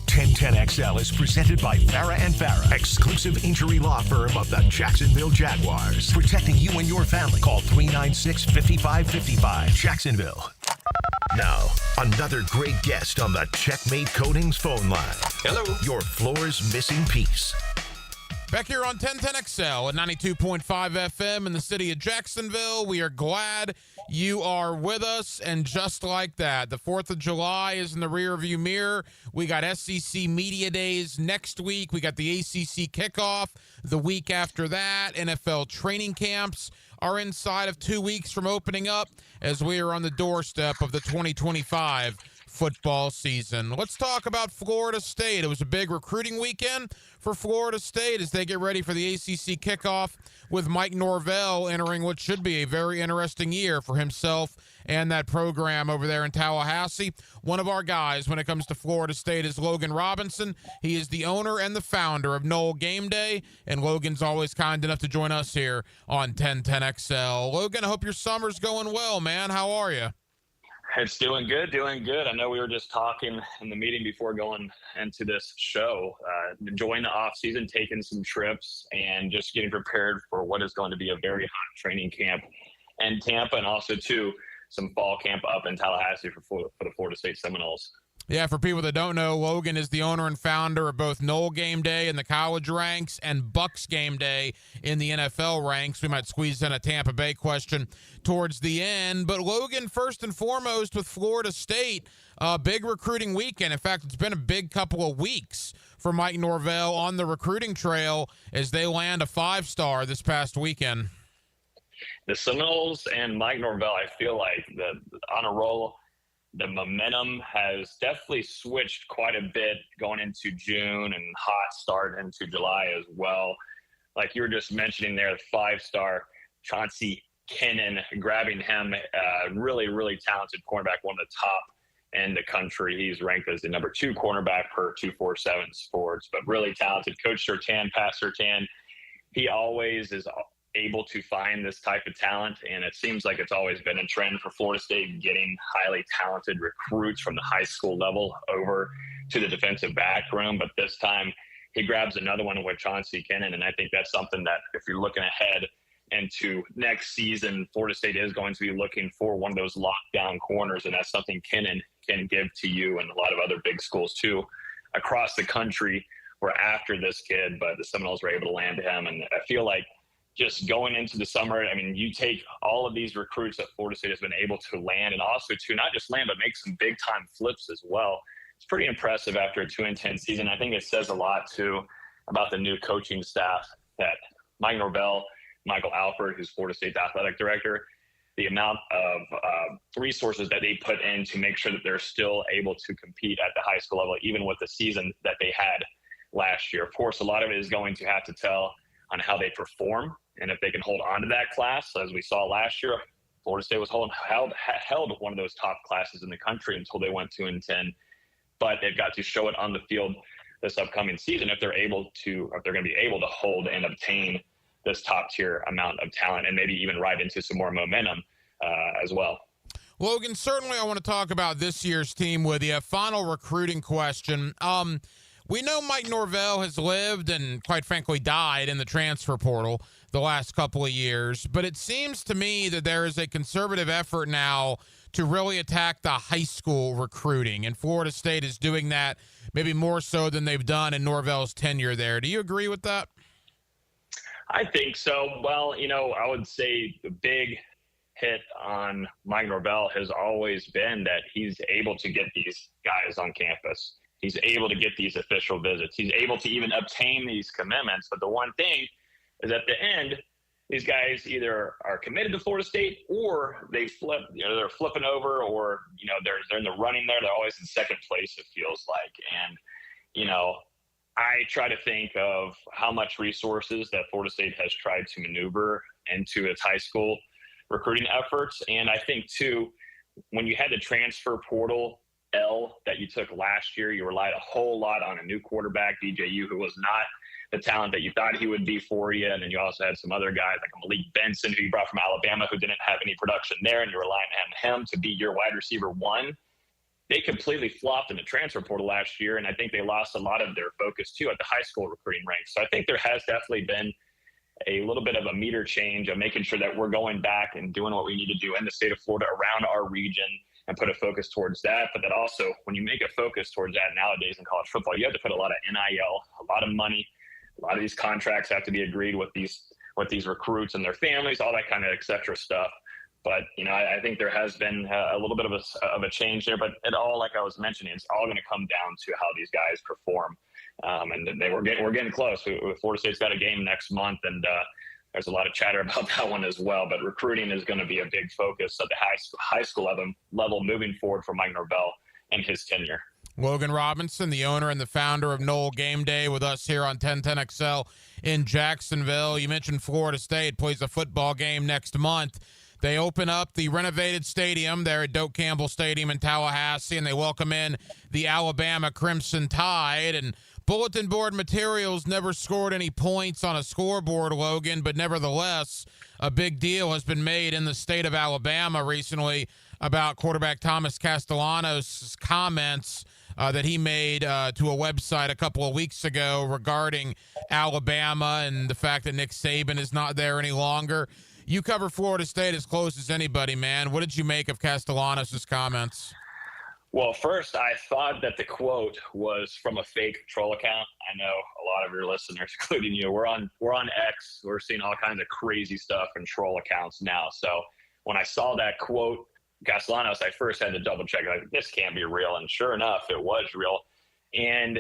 Speaker 2: 1010XL is presented by Farah and Farah, exclusive injury law firm of the Jacksonville Jaguars. Protecting you and your family. Call 396-5555. Jacksonville. Now, another great guest on the Checkmate Coatings phone line. Hello. Your floor's missing piece.
Speaker 1: Back here on 1010XL at 92.5 FM in the city of Jacksonville. We are glad you are with us. And just like that, the 4th of July is in the rearview mirror. We got SEC Media Days next week. We got the ACC kickoff the week after that. NFL training camps are inside of 2 weeks from opening up as we are on the doorstep of the 2025 football season. Let's talk about Florida State. It was a big recruiting weekend for Florida State as they get ready for the ACC kickoff with Mike Norvell entering what should be a very interesting year for himself and that program over there in Tallahassee. One of our guys when it comes to Florida State is Logan Robinson. He is the owner and the founder of Noel Game Day, and Logan's always kind enough to join us here on 1010XL. Logan, I hope your summer's going well, man. How are you?
Speaker 18: It's doing good, doing good. I know we were just talking in the meeting before going into this show, enjoying the off season, taking some trips, and just getting prepared for what is going to be a very hot training camp in Tampa, and also too some fall camp up in Tallahassee for the Florida State Seminoles.
Speaker 1: Yeah, for people that don't know, Logan is the owner and founder of both Knoll Game Day in the college ranks and Bucks Game Day in the NFL ranks. We might squeeze in a Tampa Bay question towards the end. But Logan, first and foremost, with Florida State, big recruiting weekend. In fact, it's been a big couple of weeks for Mike Norvell on the recruiting trail as they land a 5-star this past weekend.
Speaker 18: The Seminoles and Mike Norvell, I feel like on a roll. The momentum has definitely switched quite a bit going into June and hot start into July as well. Like you were just mentioning there, the 5-star Chauncey Kennan, grabbing him, really, really talented cornerback, one of the top in the country. He's ranked as the number 2 cornerback per 247 Sports, but really talented. Coach Surtain, Pat Surtain, he always is able to find this type of talent, and it seems like it's always been a trend for Florida State, getting highly talented recruits from the high school level over to the defensive back room. But this time he grabs another one with Chauncey Kennan, and I think that's something that if you're looking ahead into next season, Florida State is going to be looking for one of those lockdown corners, and that's something Kennan can give to you and a lot of other big schools too across the country were after this kid, but the Seminoles were able to land him. And I feel like just going into the summer, I mean, you take all of these recruits that Florida State has been able to land, and also to not just land, but make some big-time flips as well. It's pretty impressive after a 2-10 season. I think it says a lot, too, about the new coaching staff that Mike Norvell, Michael Alford, who's Florida State's athletic director, the amount of resources that they put in to make sure that they're still able to compete at the high school level, even with the season that they had last year. Of course, a lot of it is going to have to tell on how they perform and if they can hold on to that class. As we saw last year, Florida State was held one of those top classes in the country until they went 2-10. But they've got to show it on the field this upcoming season if they're going to be able to hold and obtain this top tier amount of talent and maybe even ride into some more momentum as well.
Speaker 1: Logan, certainly I want to talk about this year's team with you. Final recruiting question. We know Mike Norvell has lived and, quite frankly, died in the transfer portal the last couple of years, but it seems to me that there is a conservative effort now to really attack the high school recruiting, and Florida State is doing that maybe more so than they've done in Norvell's tenure there. Do you agree with that?
Speaker 18: I think so. Well, I would say the big hit on Mike Norvell has always been that he's able to get these guys on campus. He's able to get these official visits. He's able to even obtain these commitments. But the one thing is at the end, these guys either are committed to Florida State or they flip, they're flipping over, or, they're in the running there. They're always in second place, it feels like. And, I try to think of how much resources that Florida State has tried to maneuver into its high school recruiting efforts. And I think, too, when you had the transfer portal that you took last year, you relied a whole lot on a new quarterback, DJU, who was not the talent that you thought he would be for you. And then you also had some other guys like Malik Benson, who you brought from Alabama, who didn't have any production there, and you're relying on him to be your wide receiver one. They completely flopped in the transfer portal last year, and I think they lost a lot of their focus, too, at the high school recruiting ranks. So I think there has definitely been a little bit of a meter change of making sure that we're going back and doing what we need to do in the state of Florida around our region and put a focus towards that. But that also, when you make a focus towards that nowadays in college football, you have to put a lot of NIL, a lot of money. A lot of these contracts have to be agreed with these recruits and their families, all that kind of et cetera stuff. But, I think there has been a little bit of a change there. But it all, like I was mentioning, it's all going to come down to how these guys perform. And we're getting close. Florida State's got a game next month, and there's a lot of chatter about that one as well. But recruiting is going to be a big focus at the high school level moving forward for Mike Norvell and his tenure.
Speaker 1: Logan Robinson, the owner and the founder of Knoll Game Day, with us here on 1010XL in Jacksonville. You mentioned Florida State plays a football game next month. They open up the renovated stadium there at Doak Campbell Stadium in Tallahassee, and they welcome in the Alabama Crimson Tide. And bulletin board materials never scored any points on a scoreboard, Logan, but nevertheless, a big deal has been made in the state of Alabama recently about quarterback Thomas Castellanos' comments that he made to a website a couple of weeks ago regarding Alabama and the fact that Nick Saban is not there any longer. You cover Florida State as close as anybody, man. What did you make of Castellanos' comments?
Speaker 18: Well, first, I thought that the quote was from a fake troll account. I know a lot of your listeners, including you, we're on X. We're seeing all kinds of crazy stuff in troll accounts now. So when I saw that quote, Castellanos, I first had to double check. Like, this can't be real. And sure enough, it was real. And,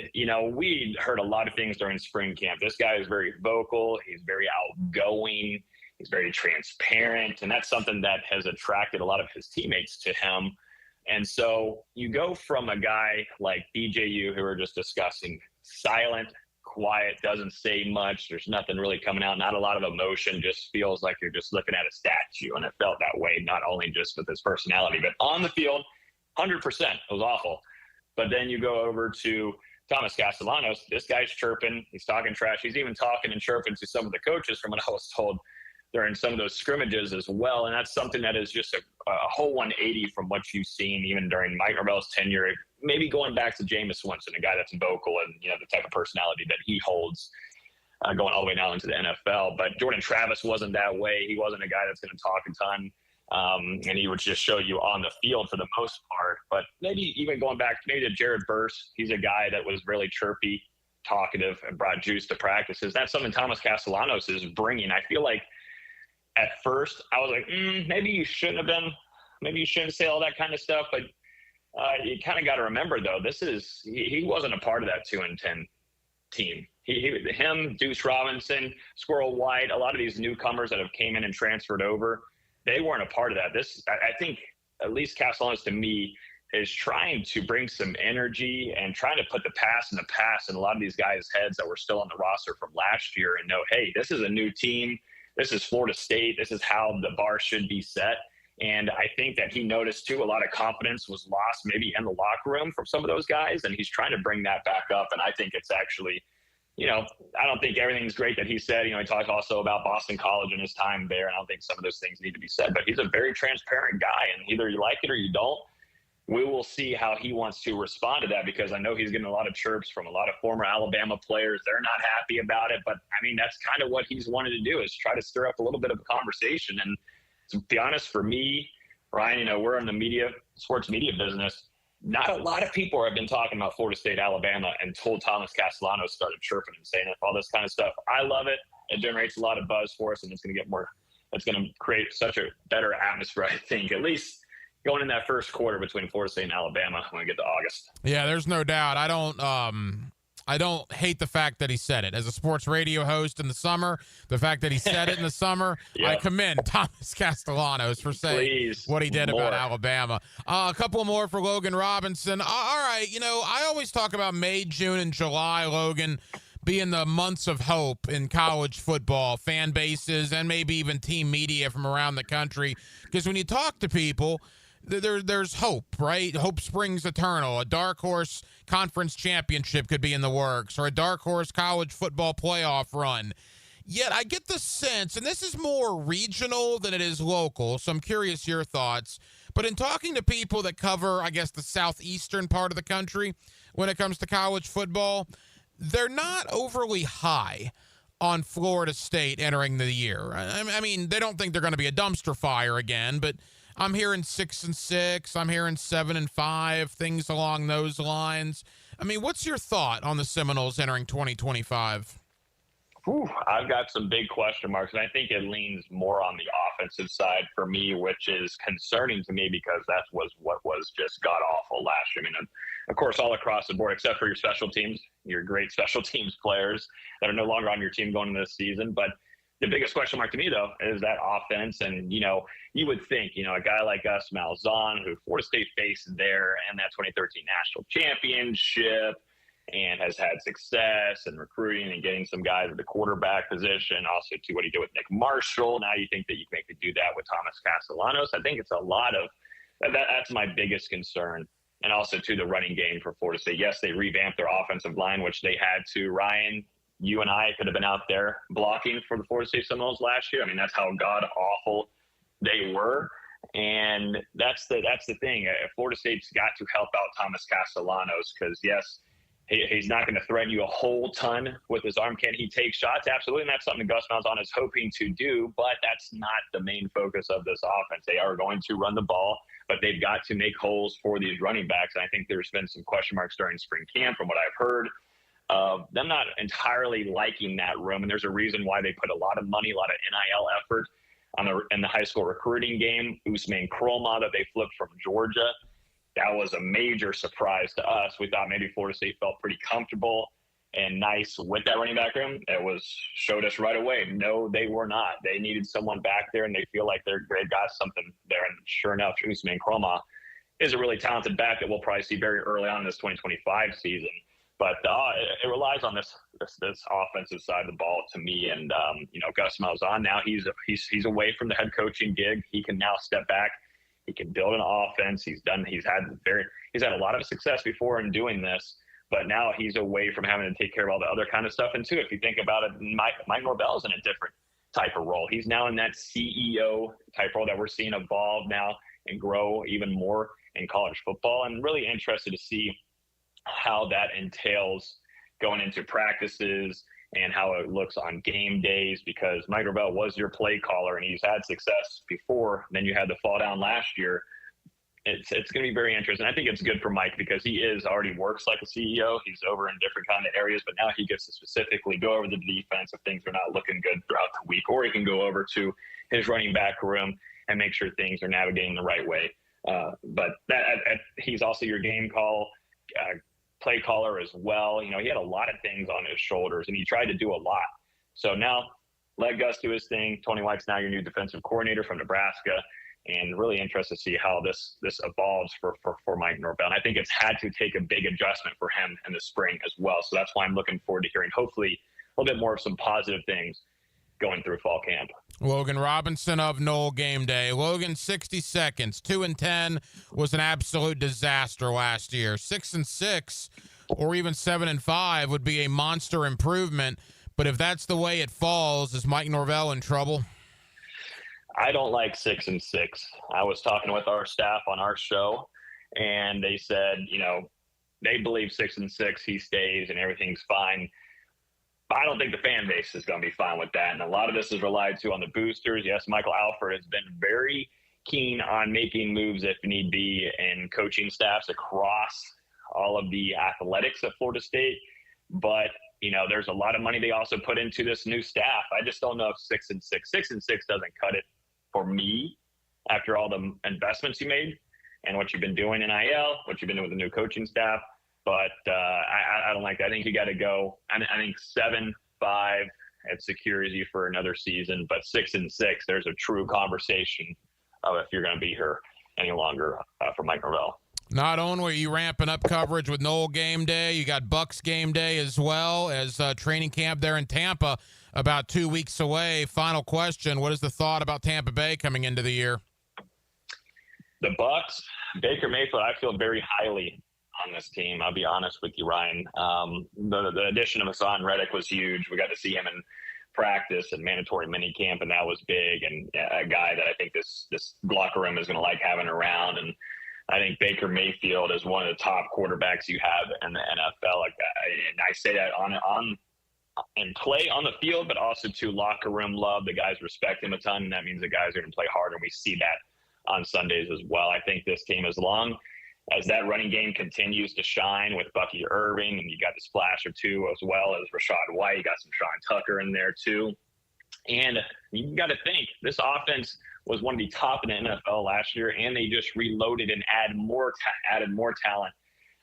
Speaker 18: we heard a lot of things during spring camp. This guy is very vocal. He's very outgoing. He's very transparent. And that's something that has attracted a lot of his teammates to him. And so you go from a guy like DJU, who we're just discussing, silent, quiet, doesn't say much. There's nothing really coming out, not a lot of emotion, just feels like you're just looking at a statue. And it felt that way, not only just with his personality, but on the field, 100%. It was awful. But then you go over to Thomas Castellanos. This guy's chirping. He's talking trash. He's even talking and chirping to some of the coaches from what I was told during some of those scrimmages as well. And that's something that is just a whole 180 from what you've seen even during Mike Norvell's tenure, maybe going back to Jameis Winston, a guy that's vocal and, the type of personality that he holds going all the way now into the NFL. But Jordan Travis wasn't that way. He wasn't a guy that's going to talk a ton. And he would just show you on the field for the most part. But maybe even going back maybe to Jared Verse, he's a guy that was really chirpy, talkative, and brought juice to practices. That's something Thomas Castellanos is bringing. I feel like at first I was like, maybe you shouldn't say all that kind of stuff. But you kind of got to remember, though, he wasn't a part of that 2-10 team. Him, Deuce Robinson, Squirrel White, a lot of these newcomers that have came in and transferred over, they weren't a part of that. I think, at least Castellanos to me, is trying to bring some energy and trying to put the past in the past in a lot of these guys' heads that were still on the roster from last year and know, hey, this is a new team. This is Florida State. This is how the bar should be set. And I think that he noticed, too, a lot of confidence was lost maybe in the locker room from some of those guys, and he's trying to bring that back up. And I think it's actually, I don't think everything's great that he said. He talked also about Boston College and his time there, and I don't think some of those things need to be said. But he's a very transparent guy, and either you like it or you don't. We will see how he wants to respond to that, because I know he's getting a lot of chirps from a lot of former Alabama players. They're not happy about it, but that's kind of what he's wanted to do, is try to stir up a little bit of a conversation. And to be honest, for me, Ryan, we're in the sports media business. Not a lot of people have been talking about Florida State, Alabama, until Thomas Castellanos started chirping and saying all this kind of stuff. I love it. It generates a lot of buzz for us, and it's going to create such a better atmosphere, I think, at least going in that first quarter between Florida State and Alabama when we get to August.
Speaker 1: Yeah, there's no doubt. I don't hate the fact that he said it. As a sports radio host in the summer, the fact that he said it in the summer, yeah. I commend Thomas Castellanos for saying what he did about Alabama. A couple more for Logan Robinson. All right, I always talk about May, June, and July, Logan, being the months of hope in college football, fan bases, and maybe even team media from around the country. Because when you talk to people, there's hope, right? Hope springs eternal. A dark horse conference championship could be in the works, or a dark horse college football playoff run. Yet I get the sense, and this is more regional than it is local, so I'm curious your thoughts, but in talking to people that cover, I guess, the southeastern part of the country when it comes to college football, they're not overly high on Florida State entering the year. I mean, they don't think they're going to be a dumpster fire again, but I'm hearing 6-6. I'm hearing 7-5, things along those lines. I mean, what's your thought on the Seminoles entering 2025?
Speaker 18: I've got some big question marks, and I think it leans more on the offensive side for me, which is concerning to me because that was what was just god-awful last year. I mean, of course, all across the board, except for your special teams, your great special teams players that are no longer on your team going into this season. But the biggest question mark to me, though, is that offense. And, you would think, a guy like Gus Malzahn, who Florida State faced there in that 2013 national championship and has had success in recruiting and getting some guys at the quarterback position, also to what he did with Nick Marshall. Now you think that you can maybe do that with Thomas Castellanos. I think it's a lot of that's my biggest concern. And also to the running game for Florida State. Yes, they revamped their offensive line, which they had to. Ryan, you and I could have been out there blocking for the Florida State Seminoles last year. I mean, that's how god-awful they were. And that's the thing. Florida State's got to help out Thomas Castellanos because, yes, He's not going to threaten you a whole ton with his arm. Can he take shots? Absolutely. And that's something Gus Malzahn is hoping to do, but that's not the main focus of this offense. They are going to run the ball, but they've got to make holes for these running backs. And I think there's been some question marks during spring camp from what I've heard of them not entirely liking that room. And there's a reason why they put a lot of money, a lot of NIL effort in the high school recruiting game. Ousmane Kromah that they flipped from Georgia. That was a major surprise to us. We thought maybe Florida State felt pretty comfortable and nice with that running back room. Showed us right away. No, they were not. They needed someone back there, and they feel like they've got something there. And sure enough, Ousmane Kromah is a really talented back that we'll probably see very early on in this 2025 season. But it relies on this offensive side of the ball to me. And Gus Malzahn, now he's away from the head coaching gig. He can now step back. He can build an offense. He's had a lot of success before in doing this, but now he's away from having to take care of all the other kind of stuff. And too, if you think about it, Mike Norvell's in a different type of role. He's now in that CEO type role that we're seeing evolve now and grow even more in college football. And really interested to see how that entails going into practices and how it looks on game days, because Mike Norvell was your play caller and he's had success before. Then you had the fall down last year. It's going to be very interesting. I think it's good for Mike because he already works like a CEO. He's over in different kind of areas, but now he gets to specifically go over the defense if things are not looking good throughout the week, or he can go over to his running back room and make sure things are navigating the right way. But he's also your game call play caller as well. He had a lot of things on his shoulders and he tried to do a lot. So now let Gus do his thing. Tony White's now your new defensive coordinator from Nebraska, and really interested to see how this evolves for Mike Norvell. And I think it's had to take a big adjustment for him in the spring as well. So that's why I'm looking forward to hearing hopefully a little bit more of some positive things going through fall camp.
Speaker 1: Logan Robinson of Nole Game Day. Logan, 60 seconds. 2-10 was an absolute disaster last year. 6-6 or even 7-5 would be a monster improvement. But if that's the way it falls, is Mike Norvell in trouble?
Speaker 18: I don't like 6-6. I was talking with our staff on our show, and they said, they believe 6-6, he stays and everything's fine. I don't think the fan base is going to be fine with that. And a lot of this is relied to on the boosters. Yes, Michael Alford has been very keen on making moves if need be, and coaching staffs across all of the athletics at Florida State. But, there's a lot of money they also put into this new staff. I just don't know if 6-6 doesn't cut it for me after all the investments you made and what you've been doing in IL, what you've been doing with the new coaching staff. But I don't like that. I think you got to go. I think 7-5, it secures you for another season. But 6-6, there's a true conversation of if you're going to be here any longer for Mike Norvell.
Speaker 1: Not only are you ramping up coverage with Nole Game Day, you got Bucks Game Day as well as training camp there in Tampa about 2 weeks away. Final question, what is the thought about Tampa Bay coming into the year?
Speaker 18: The Bucks, Baker Mayfield, I feel very highly on this team. I'll be honest with you, Ryan. The addition of Hassan Reddick was huge. We got to see him in practice and mandatory minicamp, and that was big. And a guy that I think this locker room is going to like having around. And I think Baker Mayfield is one of the top quarterbacks you have in the NFL. Like that, and I say that on and play on the field, but also to locker room love. The guys respect him a ton, and that means the guys are going to play hard. And we see that on Sundays as well. I think this team, as long as that running game continues to shine with Bucky Irving, and you got the splash or two as well as Rachaad White, you got some Sean Tucker in there too. And you got to think, this offense was one of the top in the NFL last year, and they just reloaded and added more talent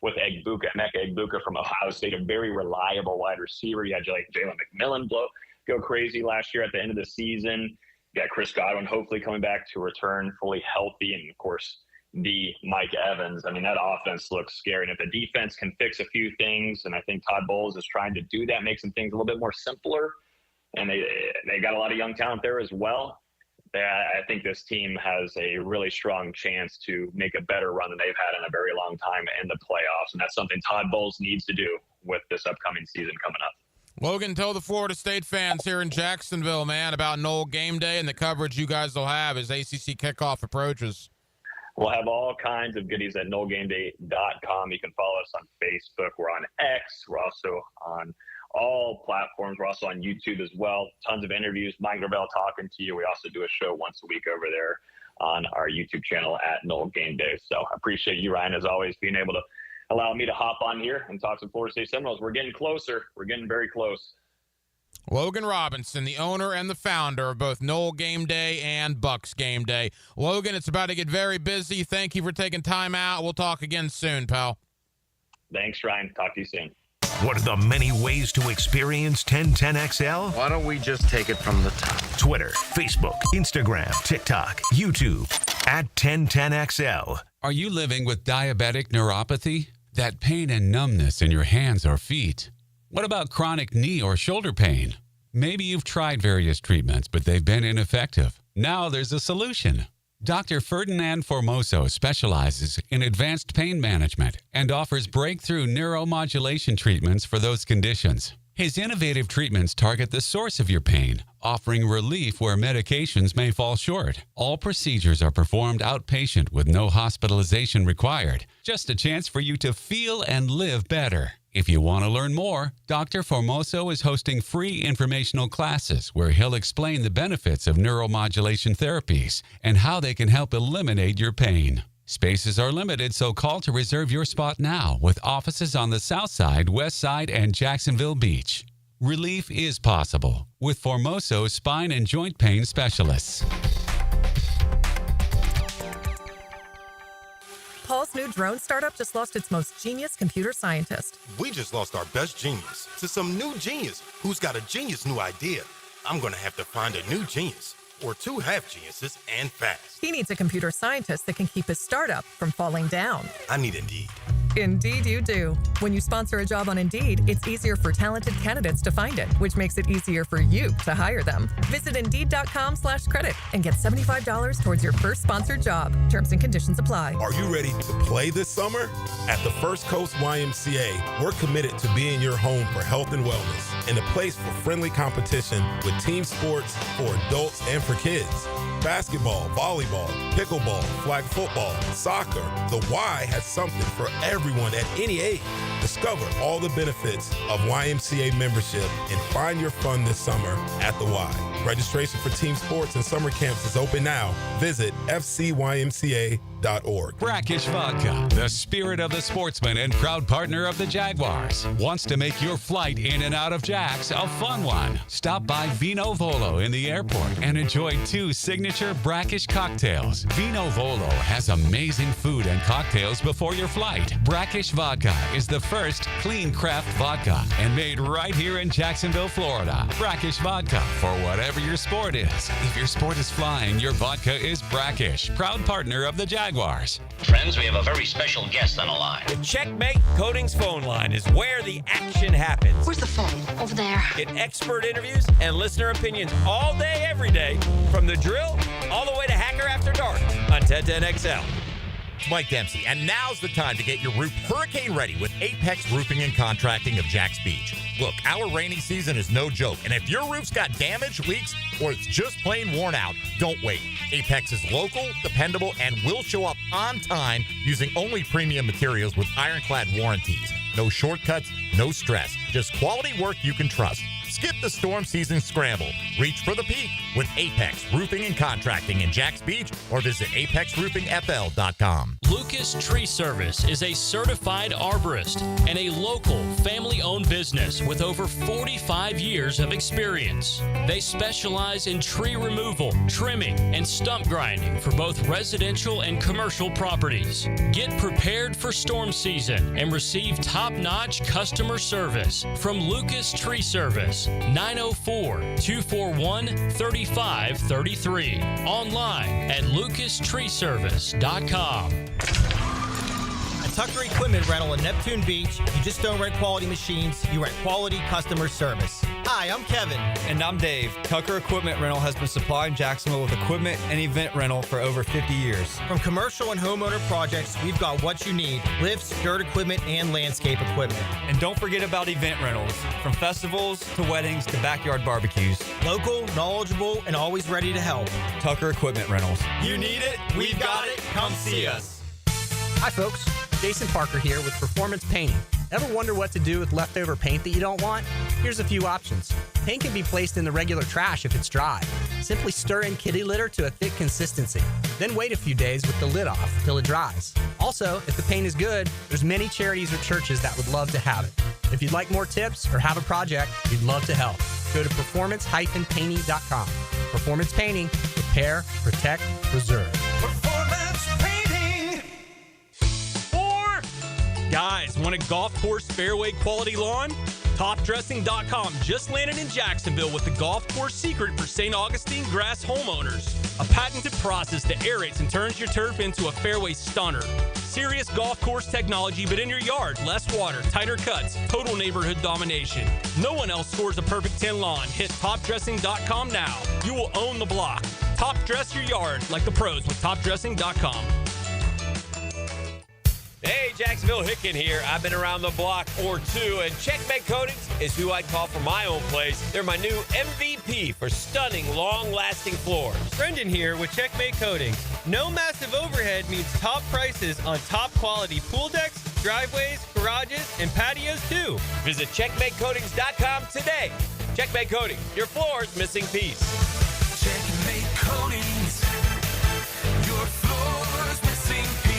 Speaker 18: with Emeka Egbuka from Ohio State, a very reliable wide receiver. You had Jalen McMillan go crazy last year at the end of the season. You got Chris Godwin hopefully coming back to return fully healthy, and of course the Mike Evans. I mean, that offense looks scary. And if the defense can fix a few things, and I think Todd Bowles is trying to do that, make some things a little bit more simpler, and they got a lot of young talent there as well. I think this team has a really strong chance to make a better run than they've had in a very long time in the playoffs. And that's something Todd Bowles needs to do with this upcoming season coming up.
Speaker 1: Logan, tell the Florida State fans here in Jacksonville, man, about Nole Game Day and the coverage you guys will have as ACC kickoff approaches.
Speaker 18: We'll have all kinds of goodies at NoleGameDay.com. You can follow us on Facebook. We're on X. We're also on all platforms. We're also on YouTube as well. Tons of interviews. Mike Gravel talking to you. We also do a show once a week over there on our YouTube channel at Nole Game Day. So I appreciate you, Ryan, as always, being able to allow me to hop on here and talk some Florida State Seminoles. We're getting closer. We're getting very close.
Speaker 1: Logan Robinson, the owner and the founder of both Nole Game Day and Bucks Game Day. Logan, it's about to get very busy. Thank you for taking time out. We'll talk again soon, pal.
Speaker 18: Thanks, Ryan. Talk to you soon.
Speaker 2: What are the many ways to experience 1010XL?
Speaker 11: Why don't we just take it from the top?
Speaker 2: Twitter, Facebook, Instagram, TikTok, YouTube, at 1010XL.
Speaker 12: Are you living with diabetic neuropathy? That pain and numbness in your hands or feet? What about chronic knee or shoulder pain? Maybe you've tried various treatments, but they've been ineffective. Now there's a solution. Dr. Ferdinand Formoso specializes in advanced pain management and offers breakthrough neuromodulation treatments for those conditions. His innovative treatments target the source of your pain, offering relief where medications may fall short. All procedures are performed outpatient with no hospitalization required. Just a chance for you to feel and live better. If you want to learn more, Dr. Formoso is hosting free informational classes where he'll explain the benefits of neuromodulation therapies and how they can help eliminate your pain. Spaces are limited, so call to reserve your spot now with offices on the South Side, West Side, and Jacksonville Beach. Relief is possible with Formoso spine and joint pain specialists.
Speaker 16: Paul's new drone startup just lost its most genius computer scientist.
Speaker 19: We just lost our best genius to some new genius who's got a genius new idea. I'm going to have to find a new genius, or two half geniuses, and fast.
Speaker 16: He needs a computer scientist that can keep his startup from falling down.
Speaker 19: I need Indeed.
Speaker 16: Indeed you do. When you sponsor a job on Indeed, it's easier for talented candidates to find it, which makes it easier for you to hire them. Visit Indeed.com/credit and get $75 towards your first sponsored job. Terms and conditions apply.
Speaker 22: Are you ready to play this summer? At the First Coast YMCA, we're committed to being your home for health and wellness and a place for friendly competition with team sports for adults and for kids. Basketball, volleyball, pickleball, flag football, soccer. The Y has something for everyone at any age. Discover all the benefits of YMCA membership and find your fun this summer at the Y. Registration for team sports and summer camps is open now. Visit fcymca.org.
Speaker 12: Brackish Vodka, the spirit of the sportsman and proud partner of the Jaguars, wants to make your flight in and out of Jax a fun one. Stop by Vino Volo in the airport and enjoy 2 signature brackish cocktails. Vino Volo has amazing food and cocktails before your flight. Brackish Vodka is the first clean craft vodka and made right here in Jacksonville, Florida. Brackish Vodka for whatever your sport is. If your sport is flying, your vodka is Brackish, proud partner of the Jaguars.
Speaker 20: Friends, we have a very special guest on the line.
Speaker 24: The Checkmate Coatings phone line is where the action happens.
Speaker 4: Where's the phone? Over there.
Speaker 24: Get expert interviews and listener opinions all day, every day, from the drill all the way to Hacker After Dark on 1010XL.
Speaker 21: Mike Dempsey, and now's the time to get your roof hurricane ready with Apex Roofing and Contracting of Jacks Beach. Look, our rainy season is no joke, and if your roof's got damage, leaks, or it's just plain worn out, don't wait. Apex is local, dependable, and will show up on time using only premium materials with ironclad warranties. No shortcuts, no stress, just quality work you can trust. Skip the storm season scramble. Reach for the peak with Apex Roofing and Contracting in Jacks Beach or visit apexroofingfl.com.
Speaker 23: Lucas Tree Service is a certified arborist and a local family-owned business with over 45 years of experience. They specialize in tree removal, trimming, and stump grinding for both residential and commercial properties. Get prepared for storm season and receive top-notch customer service from Lucas Tree Service. 904-241-3533. Online at lucastreeservice.com.
Speaker 3: At Tucker Equipment Rental in Neptune Beach, you just don't rent quality machines, you rent quality customer service. Hi, I'm Kevin.
Speaker 7: And I'm Dave. Tucker Equipment Rental has been supplying Jacksonville with equipment and event rental for over 50 years.
Speaker 3: From commercial and homeowner projects, we've got what you need: lifts, dirt equipment, and landscape equipment.
Speaker 7: And don't forget about event rentals, from festivals to weddings to backyard barbecues.
Speaker 3: Local, knowledgeable, and always ready to help.
Speaker 7: Tucker Equipment Rentals.
Speaker 3: You need it, we've got it, come see us. Hi folks, Jason Parker here with Performance Painting. Ever wonder what to do with leftover paint that you don't want? Here's a few options. Paint can be placed in the regular trash if it's dry. Simply stir in kitty litter to a thick consistency. Then wait a few days with the lid off till it dries. Also, if the paint is good, there's many charities or churches that would love to have it. If you'd like more tips or have a project, we'd love to help. Go to performance-painting.com. Performance Painting. Repair, protect, preserve.
Speaker 8: Performance Painting.
Speaker 23: Guys, want a golf course fairway quality lawn? TopDressing.com just landed in Jacksonville with the golf course secret for St. Augustine grass homeowners. A patented process that aerates and turns your turf into a fairway stunner. Serious golf course technology, but in your yard. Less water, tighter cuts, total neighborhood domination. No one else scores a perfect 10 lawn. Hit TopDressing.com now. You will own the block. Top dress your yard like the pros with TopDressing.com.
Speaker 24: Hey, Jacksonville, Hicken here. I've been around the block or two, and Checkmate Coatings is who I'd call for my own place. They're my new MVP for stunning, long-lasting floors.
Speaker 3: Brendan here with Checkmate Coatings. No massive overhead means top prices on top quality pool decks, driveways, garages, and patios too.
Speaker 24: Visit CheckmateCoatings.com today. Checkmate Coatings, your floor's missing piece.
Speaker 8: Checkmate Coatings. Your floor's missing piece.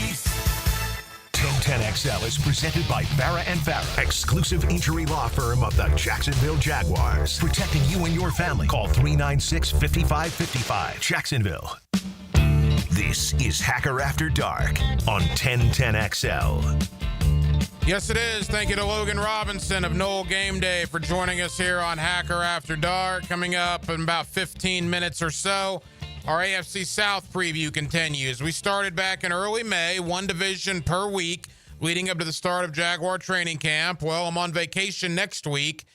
Speaker 2: 1010XL is presented by Farah and Farah, exclusive injury law firm of the Jacksonville Jaguars. Protecting you and your family. Call 396-5555. Jacksonville. This is Hacker After Dark on 1010XL.
Speaker 1: Yes, it is. Thank you to Logan Robinson of Knoll Game Day for joining us here on Hacker After Dark. Coming up in about 15 minutes or so, our AFC South preview continues. We started back in early May, one division per week, leading up to the start of Jaguar training camp. Well, I'm on vacation next week,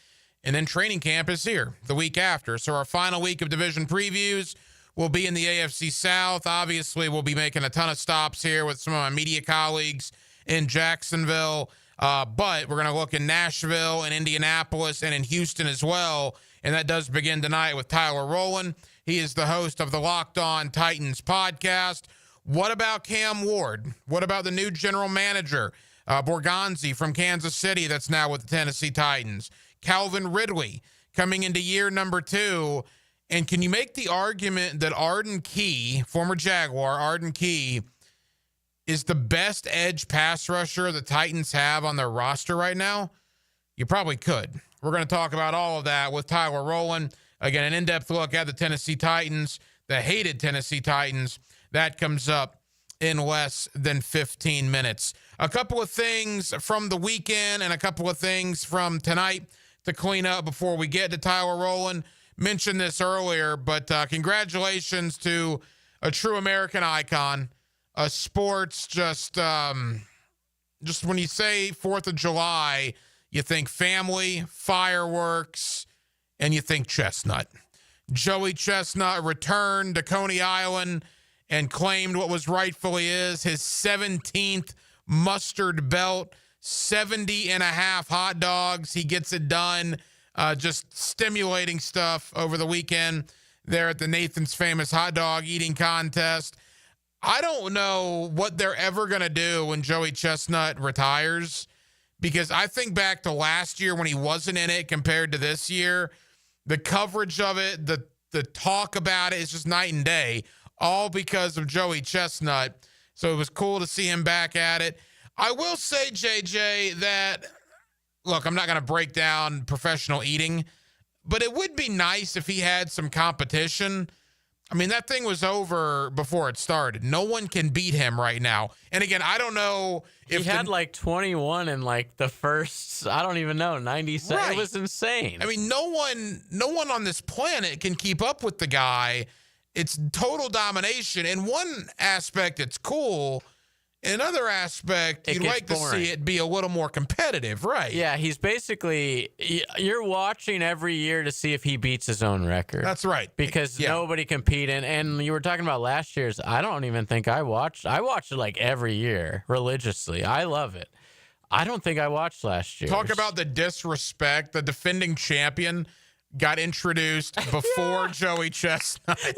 Speaker 1: and then training camp is here the week after. So our final week of division previews will be in the AFC South. Obviously, we'll be making a ton of stops here with some of my media colleagues in Jacksonville, but we're going to look in Nashville and Indianapolis and in Houston as well, and that does begin tonight with Tyler Rowland. He is the host of the Locked On Titans podcast. What about Cam Ward? What about the new general manager, Borgonzi from Kansas City, that's now with the Tennessee Titans? Calvin Ridley coming into year number 2. And can you make the argument that Arden Key, former Jaguar, Arden Key, is the best edge pass rusher the Titans have on their roster right now? You probably could. We're going to talk about all of that with Tyler Rowland. Again, an in-depth look at the Tennessee Titans, the hated Tennessee Titans. That comes up in less than 15 minutes. A couple of things from the weekend and a couple of things from tonight to clean up before we get to Tyler Rowland. Mentioned this earlier, but congratulations to a true American icon. Sports, just when you say 4th of July, you think family, fireworks, and you think Chestnut. Joey Chestnut returned to Coney Island and claimed what was rightfully his 17th mustard belt, 70 and a half hot dogs. He gets it done. Just stimulating stuff over the weekend there at the Nathan's Famous Hot Dog Eating Contest. I don't know what they're ever going to do when Joey Chestnut retires, because I think back to last year when he wasn't in it compared to this year. The coverage of it, the talk about it is just night and day, all because of Joey Chestnut. So it was cool to see him back at it. I will say, JJ, that, look, I'm not going to break down professional eating, but it would be nice if he had some competition. I mean, that thing was over before it started. No one can beat him right now. And again, I don't know if
Speaker 9: he had like 21 in like the first, I don't even know, 97. Right. It was insane.
Speaker 1: I mean, no one on this planet can keep up with the guy. It's total domination. In one aspect, it's cool. In another aspect, you'd like to see it be a little more competitive, right?
Speaker 9: Yeah, he's basically, you're watching every year to see if he beats his own record.
Speaker 1: That's right.
Speaker 9: Because nobody competed. And you were talking about last year's. I don't even think I watched it like every year religiously. I love it. I don't think I watched last year.
Speaker 1: Talk about the disrespect. The defending champion got introduced before Joey Chestnut.
Speaker 9: Yeah.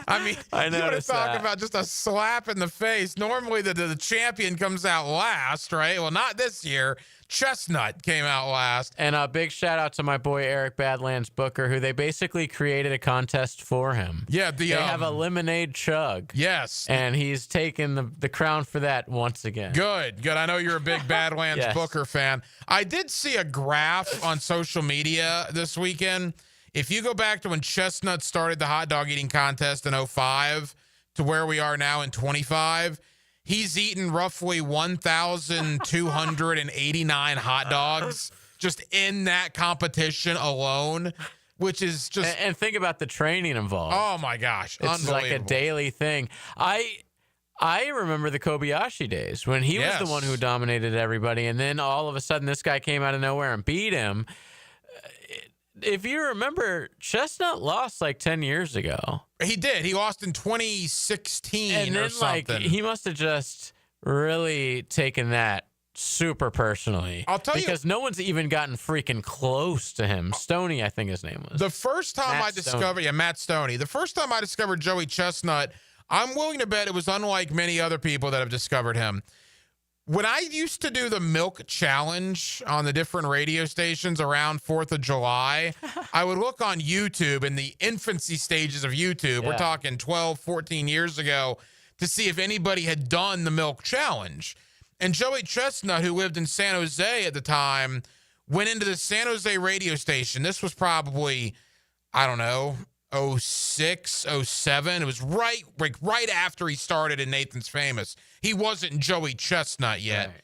Speaker 1: I mean, you want to talk
Speaker 9: that.
Speaker 1: about just a slap in the face. Normally, the champion comes out last, right? Well, not this year. Chestnut came out last.
Speaker 9: And a big shout out to my boy Eric Badlands Booker, who they basically created a contest for him.
Speaker 1: Yeah,
Speaker 9: they have a lemonade chug.
Speaker 1: Yes.
Speaker 9: And he's taken the crown for that once again.
Speaker 1: Good. I know you're a big Badlands Booker fan. I did see a graph on social media this weekend. If you go back to when Chestnut started the hot dog eating contest in 2005 to where we are now in 25, he's eaten roughly 1,289 hot dogs just in that competition alone, which is just...
Speaker 9: And think about the training involved.
Speaker 1: Oh, my gosh.
Speaker 9: It's like a daily thing. I remember the Kobayashi days when he was the one who dominated everybody, and then all of a sudden this guy came out of nowhere and beat him. If you remember, Chestnut lost like 10 years ago.
Speaker 1: He did. He lost in 2016 or something.
Speaker 9: He must have just really taken that super personally.
Speaker 1: I'll tell you.
Speaker 9: Because no one's even gotten freaking close to him. Stoney, I think his name was.
Speaker 1: The first time Matt Stoney. The first time I discovered Joey Chestnut, I'm willing to bet it was unlike many other people that have discovered him. When I used to do the milk challenge on the different radio stations around 4th of July, I would look on YouTube in the infancy stages of YouTube. We're talking 12, 14 years ago to see if anybody had done the milk challenge. And Joey Chestnut, who lived in San Jose at the time, went into the San Jose radio station. This was probably, I don't know, 06, 07. It was right after he started in Nathan's Famous. He wasn't Joey Chestnut yet. Right.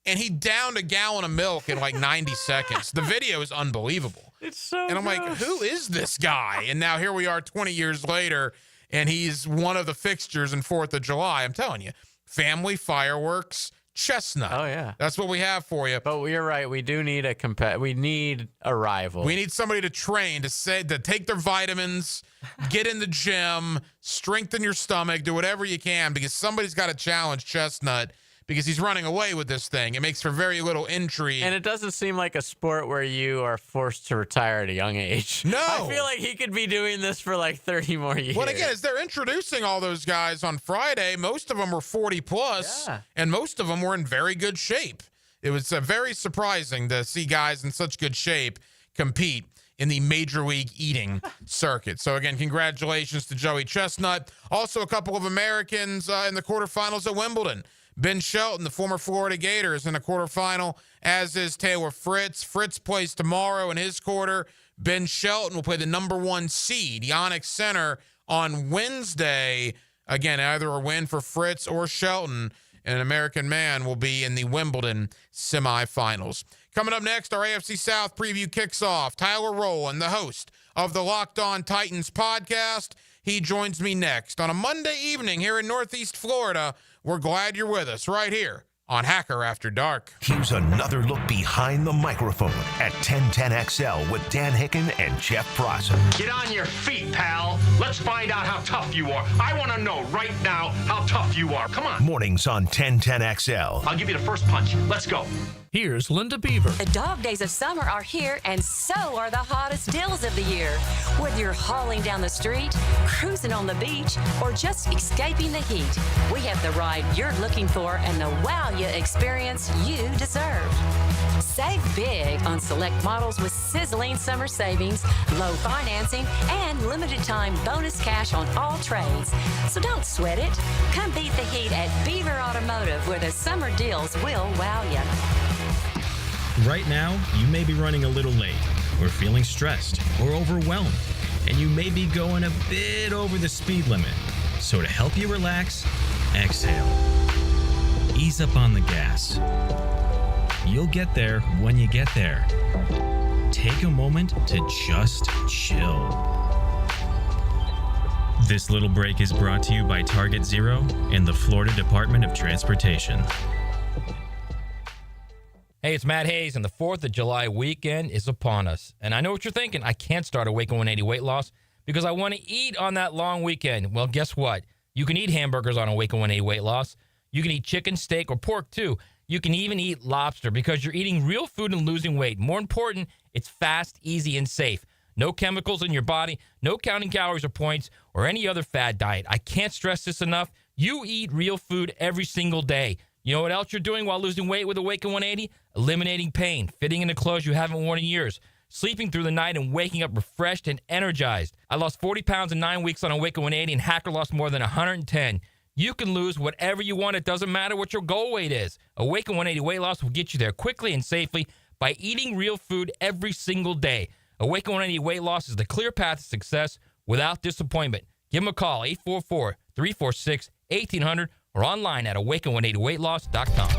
Speaker 1: And he downed a gallon of milk in like 90 seconds. The video is unbelievable.
Speaker 9: It's so
Speaker 1: And I'm like, who is this guy? And now here we are 20 years later, and he's one of the fixtures in 4th of July. I'm telling you, family, fireworks, Chestnut.
Speaker 9: Oh, yeah.
Speaker 1: That's what we have for you.
Speaker 9: But you're right. We do need we need a rival.
Speaker 1: We need somebody to train, to take their vitamins, get in the gym, strengthen your stomach, do whatever you can, because somebody's got to challenge Chestnut because he's running away with this thing. It makes for very little intrigue.
Speaker 9: And it doesn't seem like a sport where you are forced to retire at a young age.
Speaker 1: No.
Speaker 9: I feel like he could be doing this for like 30 more years.
Speaker 1: Well, again, as they're introducing all those guys on Friday, most of them were 40 plus, and most of them were in very good shape. It was very surprising to see guys in such good shape compete in the Major League Eating circuit. So, again, congratulations to Joey Chestnut. Also, a couple of Americans in the quarterfinals at Wimbledon. Ben Shelton, the former Florida Gator, is in the quarterfinal, as is Taylor Fritz. Fritz plays tomorrow in his quarter. Ben Shelton will play the number 1 seed, Yonex Center, on Wednesday. Again, either a win for Fritz or Shelton, and an American man will be in the Wimbledon semifinals. Coming up next, our AFC South preview kicks off. Tyler Rowland, the host of the Locked On Titans podcast. He joins me next on a Monday evening here in Northeast Florida. We're glad you're with us right here on Hacker After Dark.
Speaker 2: Here's another look behind the microphone at 1010XL with Dan Hicken and Jeff Prosser.
Speaker 5: Get on your feet, pal. Let's find out how tough you are. I want to know right now how tough you are. Come on.
Speaker 2: Mornings on 1010XL.
Speaker 5: I'll give you the first punch. Let's go.
Speaker 6: Here's Linda Beaver.
Speaker 10: The dog days of summer are here, and so are the hottest deals of the year. Whether you're hauling down the street, cruising on the beach, or just escaping the heat, we have the ride you're looking for and the wow you experience you deserve. Save big on select models with sizzling summer savings, low financing, and limited time bonus cash on all trades. So don't sweat it. Come beat the heat at Beaver Automotive, where the summer deals will wow you.
Speaker 13: Right now, you may be running a little late, or feeling stressed, or overwhelmed, and you may be going a bit over the speed limit. So to help you relax, exhale. Ease up on the gas. You'll get there when you get there. Take a moment to just chill. This little break is brought to you by Target Zero and the Florida Department of Transportation.
Speaker 6: Hey, it's Matt Hayes, and the 4th of July weekend is upon us. And I know what you're thinking. I can't start Awaken 180 weight loss because I want to eat on that long weekend. Well, guess what? You can eat hamburgers on Awaken 180 weight loss. You can eat chicken, steak, or pork, too. You can even eat lobster because you're eating real food and losing weight. More important, it's fast, easy, and safe. No chemicals in your body, no counting calories or points, or any other fad diet. I can't stress this enough. You eat real food every single day. You know what else you're doing while losing weight with Awaken 180? Eliminating pain, fitting into clothes you haven't worn in years, sleeping through the night and waking up refreshed and energized. I lost 40 pounds in 9 weeks on Awaken 180, and Hacker lost more than 110. You can lose whatever you want. It doesn't matter what your goal weight is. Awaken 180 weight loss will get you there quickly and safely by eating real food every single day. Awaken 180 weight loss is the clear path to success without disappointment. Give them a call, 844-346-1800, or online at awaken180weightloss.com.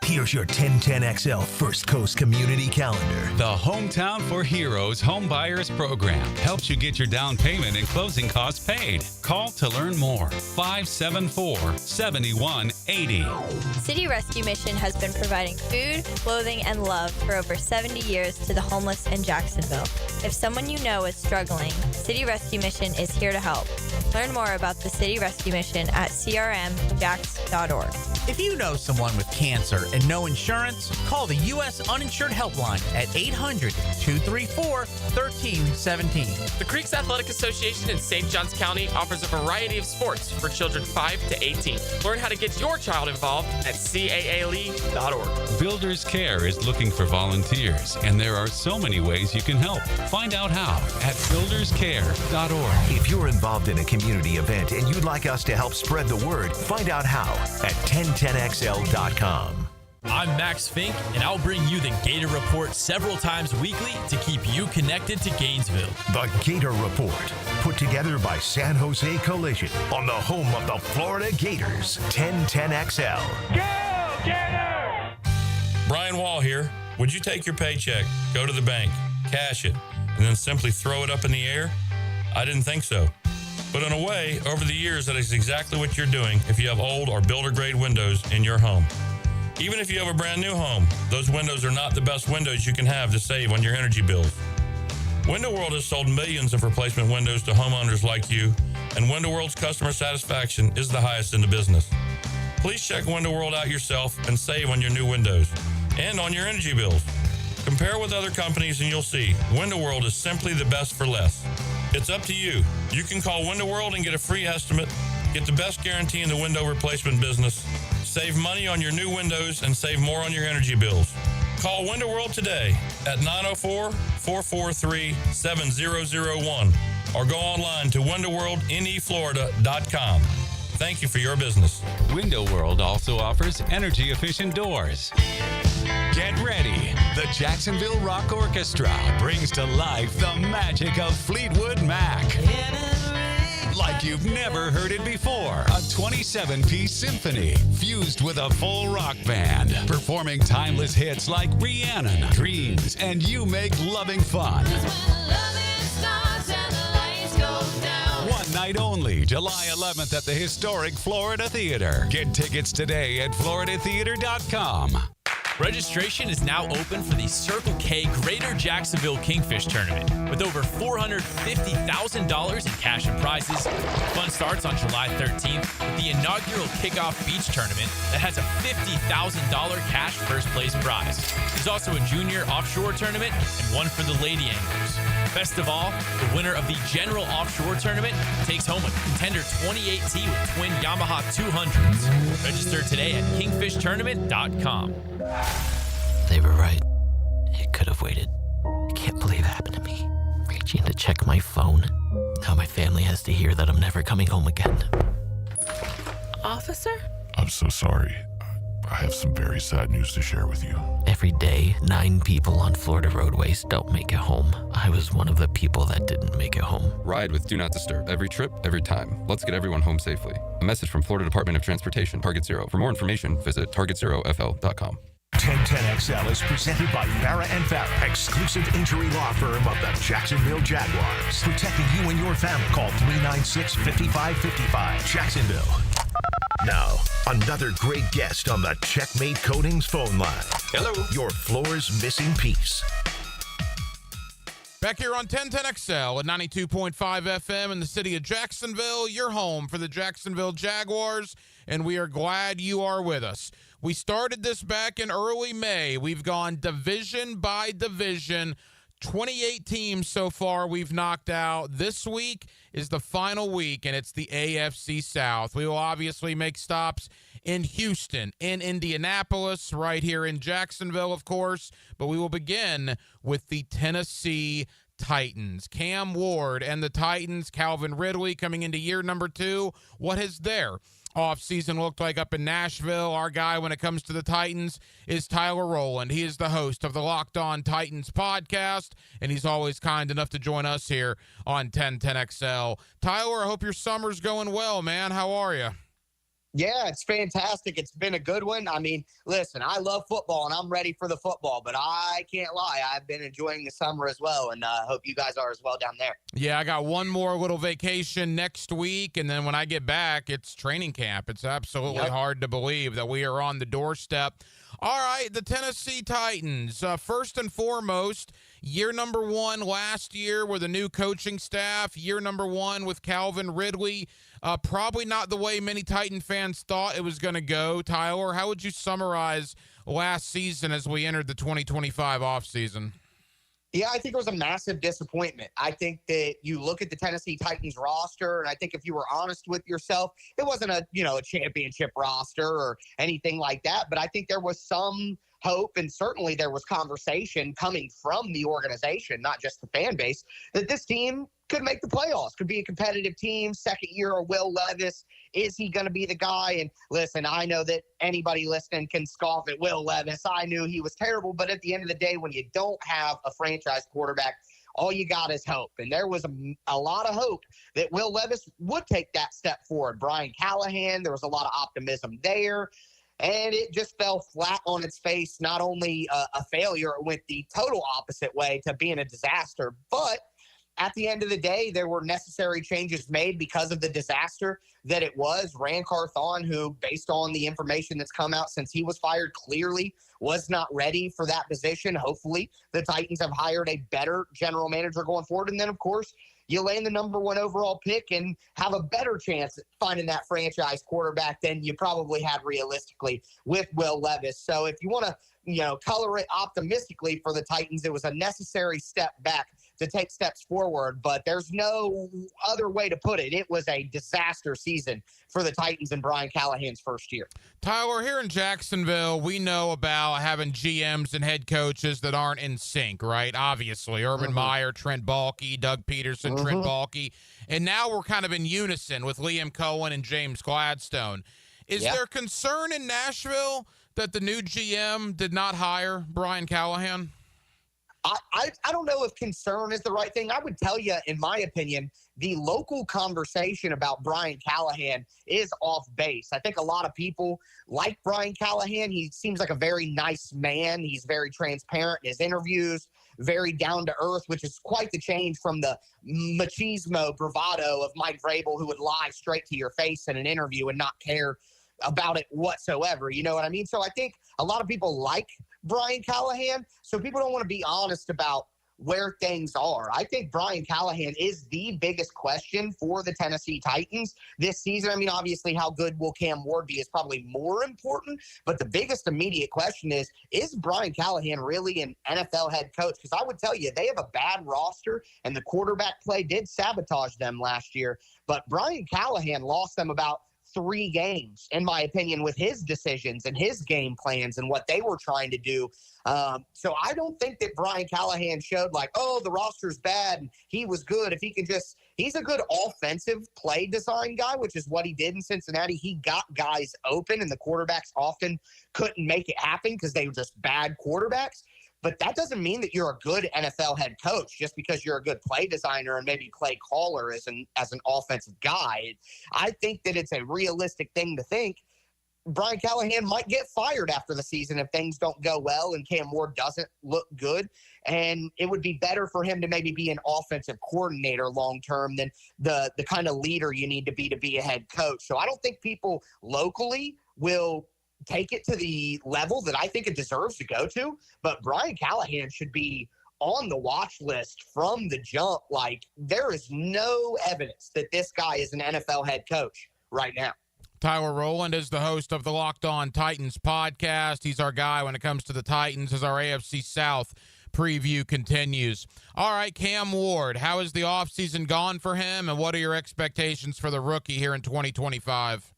Speaker 2: Here's your 1010XL First Coast Community Calendar.
Speaker 12: The Hometown for Heroes Home Buyers Program helps you get your down payment and closing costs paid. Call to learn more. 574-7180.
Speaker 14: City Rescue Mission has been providing food, clothing, and love for over 70 years to the homeless in Jacksonville. If someone you know is struggling, City Rescue Mission is here to help. Learn more about the City Rescue Mission at crmjax.org.
Speaker 15: If you know someone with cancer and no insurance, call the U.S. Uninsured Helpline at 800-234-1317.
Speaker 17: The Creeks Athletic Association in St. Johns County offers a variety of sports for children 5 to 18. Learn how to get your child involved at caale.org.
Speaker 12: Builders Care is looking for volunteers, and there are so many ways you can help. Find out how at builderscare.org.
Speaker 2: If you're involved in a community event and you'd like us to help spread the word, find out how at 1010XL.com.
Speaker 25: I'm Max Fink, and I'll bring you the Gator Report several times weekly to keep you connected to Gainesville.
Speaker 2: The Gator Report, put together by San Jose Collision on the home of the Florida Gators, 1010XL.
Speaker 26: Go Gators!
Speaker 27: Brian Wall here. Would you take your paycheck, go to the bank, cash it, and then simply throw it up in the air? I didn't think so. But in a way, over the years, that is exactly what you're doing if you have old or builder-grade windows in your home. Even if you have a brand new home, those windows are not the best windows you can have to save on your energy bills. Window World has sold millions of replacement windows to homeowners like you, and Window World's customer satisfaction is the highest in the business. Please check Window World out yourself and save on your new windows and on your energy bills. Compare with other companies and you'll see Window World is simply the best for less. It's up to you. You can call Window World and get a free estimate, get the best guarantee in the window replacement business, save money on your new windows, and save more on your energy bills. Call Window World today at 904-443-7001 or go online to windowworldneflorida.com. Thank you for your business.
Speaker 12: Window World also offers energy-efficient doors. Get ready. The Jacksonville Rock Orchestra brings to life the magic of Fleetwood Mac. Like you've never heard it before. A 27-piece symphony fused with a full rock band, performing timeless hits like Rhiannon, Dreams, and You Make Loving Fun. One night only, July 11th at the historic Florida Theater. Get tickets today at floridatheater.com.
Speaker 25: Registration is now open for the Circle K Greater Jacksonville Kingfish Tournament. With over $450,000 in cash and prizes, fun starts on July 13th with the inaugural Kickoff Beach Tournament that has a $50,000 cash first place prize. There's also a junior offshore tournament and one for the lady anglers. Best of all, the winner of the General Offshore Tournament takes home a Contender 28T with twin Yamaha 200s. Register today at kingfishtournament.com.
Speaker 28: They were right. It could have waited. I can't believe it happened to me. Reaching to check my phone. Now my family has to hear that I'm never coming home again.
Speaker 29: Officer?
Speaker 30: I'm so sorry. I have some very sad news to share with you.
Speaker 28: Every day, 9 people on Florida roadways don't make it home. I was one of the people that didn't make it home.
Speaker 31: Ride with Do Not Disturb. Every trip, every time. Let's get everyone home safely. A message from Florida Department of Transportation, Target Zero. For more information, visit targetzerofl.com.
Speaker 2: 1010XL is presented by Farah and Farah, exclusive injury law firm of the Jacksonville Jaguars. Protecting you and your family. Call 396-5555. Jacksonville. Now, another great guest on the Checkmate Coatings phone line.
Speaker 27: Hello.
Speaker 2: Your floor's missing piece.
Speaker 1: Back here on 1010XL at 92.5 FM in the city of Jacksonville, your home for the Jacksonville Jaguars, and we are glad you are with us. We started this back in early May. We've gone division by division. 28 teams so far we've knocked out. This week is the final week, and it's the AFC South. We will obviously make stops in Houston, in Indianapolis, right here in Jacksonville, of course, but we will begin with the Tennessee Titans. Cam Ward and the Titans, Calvin Ridley coming into year number 2. What has their offseason looked like up in Nashville? Our guy when it comes to the Titans is Tyler Rowland. He is the host of the Locked On Titans podcast, and he's always kind enough to join us here on 1010XL. Tyler, I hope your summer's going well, man. How are you?
Speaker 4: Yeah, it's fantastic. It's been a good one. I mean, listen, I love football, and I'm ready for the football, but I can't lie. I've been enjoying the summer as well, and I hope you guys are as well down there.
Speaker 1: Yeah, I got one more little vacation next week, and then when I get back, it's training camp. It's absolutely hard to believe that we are on the doorstep. All right, the Tennessee Titans. First and foremost, year number 1 last year with a new coaching staff. Year number 1 with Calvin Ridley. Probably not the way many Titan fans thought it was going to go. Tyler, how would you summarize last season as we entered the 2025 offseason?
Speaker 4: Yeah, I think it was a massive disappointment. I think that you look at the Tennessee Titans roster, and I think if you were honest with yourself, it wasn't a championship roster or anything like that. But I think there was some hope, and certainly there was conversation coming from the organization, not just the fan base, that this team could make the playoffs, could be a competitive team. Second year of Will Levis. Is he going to be the guy? And listen, I know that anybody listening can scoff at Will Levis. I knew he was terrible, but at the end of the day, when you don't have a franchise quarterback, all you got is hope. And there was a lot of hope that Will Levis would take that step forward. Brian Callahan, there was a lot of optimism there. And it just fell flat on its face. Not only a failure, it went the total opposite way to being a disaster, but at the end of the day, there were necessary changes made because of the disaster that it was. Ran Carthon, who, based on the information that's come out since he was fired, clearly was not ready for that position. Hopefully, the Titans have hired a better general manager going forward. And then, of course, you land the number 1 overall pick and have a better chance at finding that franchise quarterback than you probably had realistically with Will Levis. So if you want to, color it optimistically for the Titans, it was a necessary step back to take steps forward, but there's no other way to put it. It was a disaster season for the Titans in Brian Callahan's first year.
Speaker 1: Tyler, here in Jacksonville, we know about having GMs and head coaches that aren't in sync, right? Obviously, Urban Meyer, Trent Baalke, Doug Peterson, Trent Baalke, and now we're kind of in unison with Liam Cohen and James Gladstone. Is there concern in Nashville that the new GM did not hire Brian Callahan?
Speaker 4: I don't know if concern is the right thing. I would tell you, in my opinion, the local conversation about Brian Callahan is off base. I think a lot of people like Brian Callahan. He seems like a very nice man. He's very transparent in his interviews, very down to earth, which is quite the change from the machismo bravado of Mike Vrabel, who would lie straight to your face in an interview and not care about it whatsoever. You know what I mean? So I think a lot of people like Brian Callahan, so people don't want to be honest about where things are. I think Brian Callahan is the biggest question for the Tennessee Titans this season. I mean, obviously, how good will Cam Ward be is probably more important, but the biggest immediate question is Brian Callahan really an NFL head coach? Because I would tell you, they have a bad roster, and the quarterback play did sabotage them last year, but Brian Callahan lost them about 3 games, in my opinion, with his decisions and his game plans and what they were trying to do. So I don't think that Brian Callahan showed like, oh, the roster's bad and he was good. If he can he's a good offensive play design guy, which is what he did in Cincinnati. He got guys open, and the quarterbacks often couldn't make it happen because they were just bad quarterbacks. But that doesn't mean that you're a good NFL head coach just because you're a good play designer and maybe play caller as an offensive guy. I think that it's a realistic thing to think Brian Callahan might get fired after the season if things don't go well and Cam Ward doesn't look good. And it would be better for him to maybe be an offensive coordinator long-term than the kind of leader you need to be a head coach. So I don't think people locally will take it to the level that I think it deserves to go to. But Brian Callahan should be on the watch list from the jump. Like, there is no evidence that this guy is an NFL head coach right now.
Speaker 1: Tyler Rowland is the host of the Locked On Titans podcast. He's our guy when it comes to the Titans as our AFC South preview continues. All right, Cam Ward, how has the offseason gone for him, and what are your expectations for the rookie here in 2025?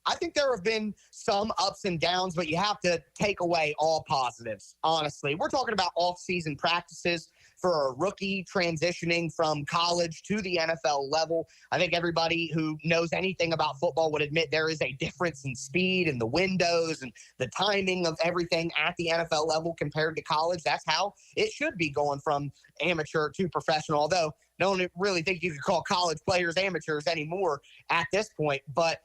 Speaker 4: I think there have been some ups and downs, but you have to take away all positives, honestly. We're talking about off-season practices for a rookie transitioning from college to the NFL level. I think everybody who knows anything about football would admit there is a difference in speed and the windows and the timing of everything at the NFL level compared to college. That's how it should be going from amateur to professional, although no one really think you could call college players amateurs anymore at this point. But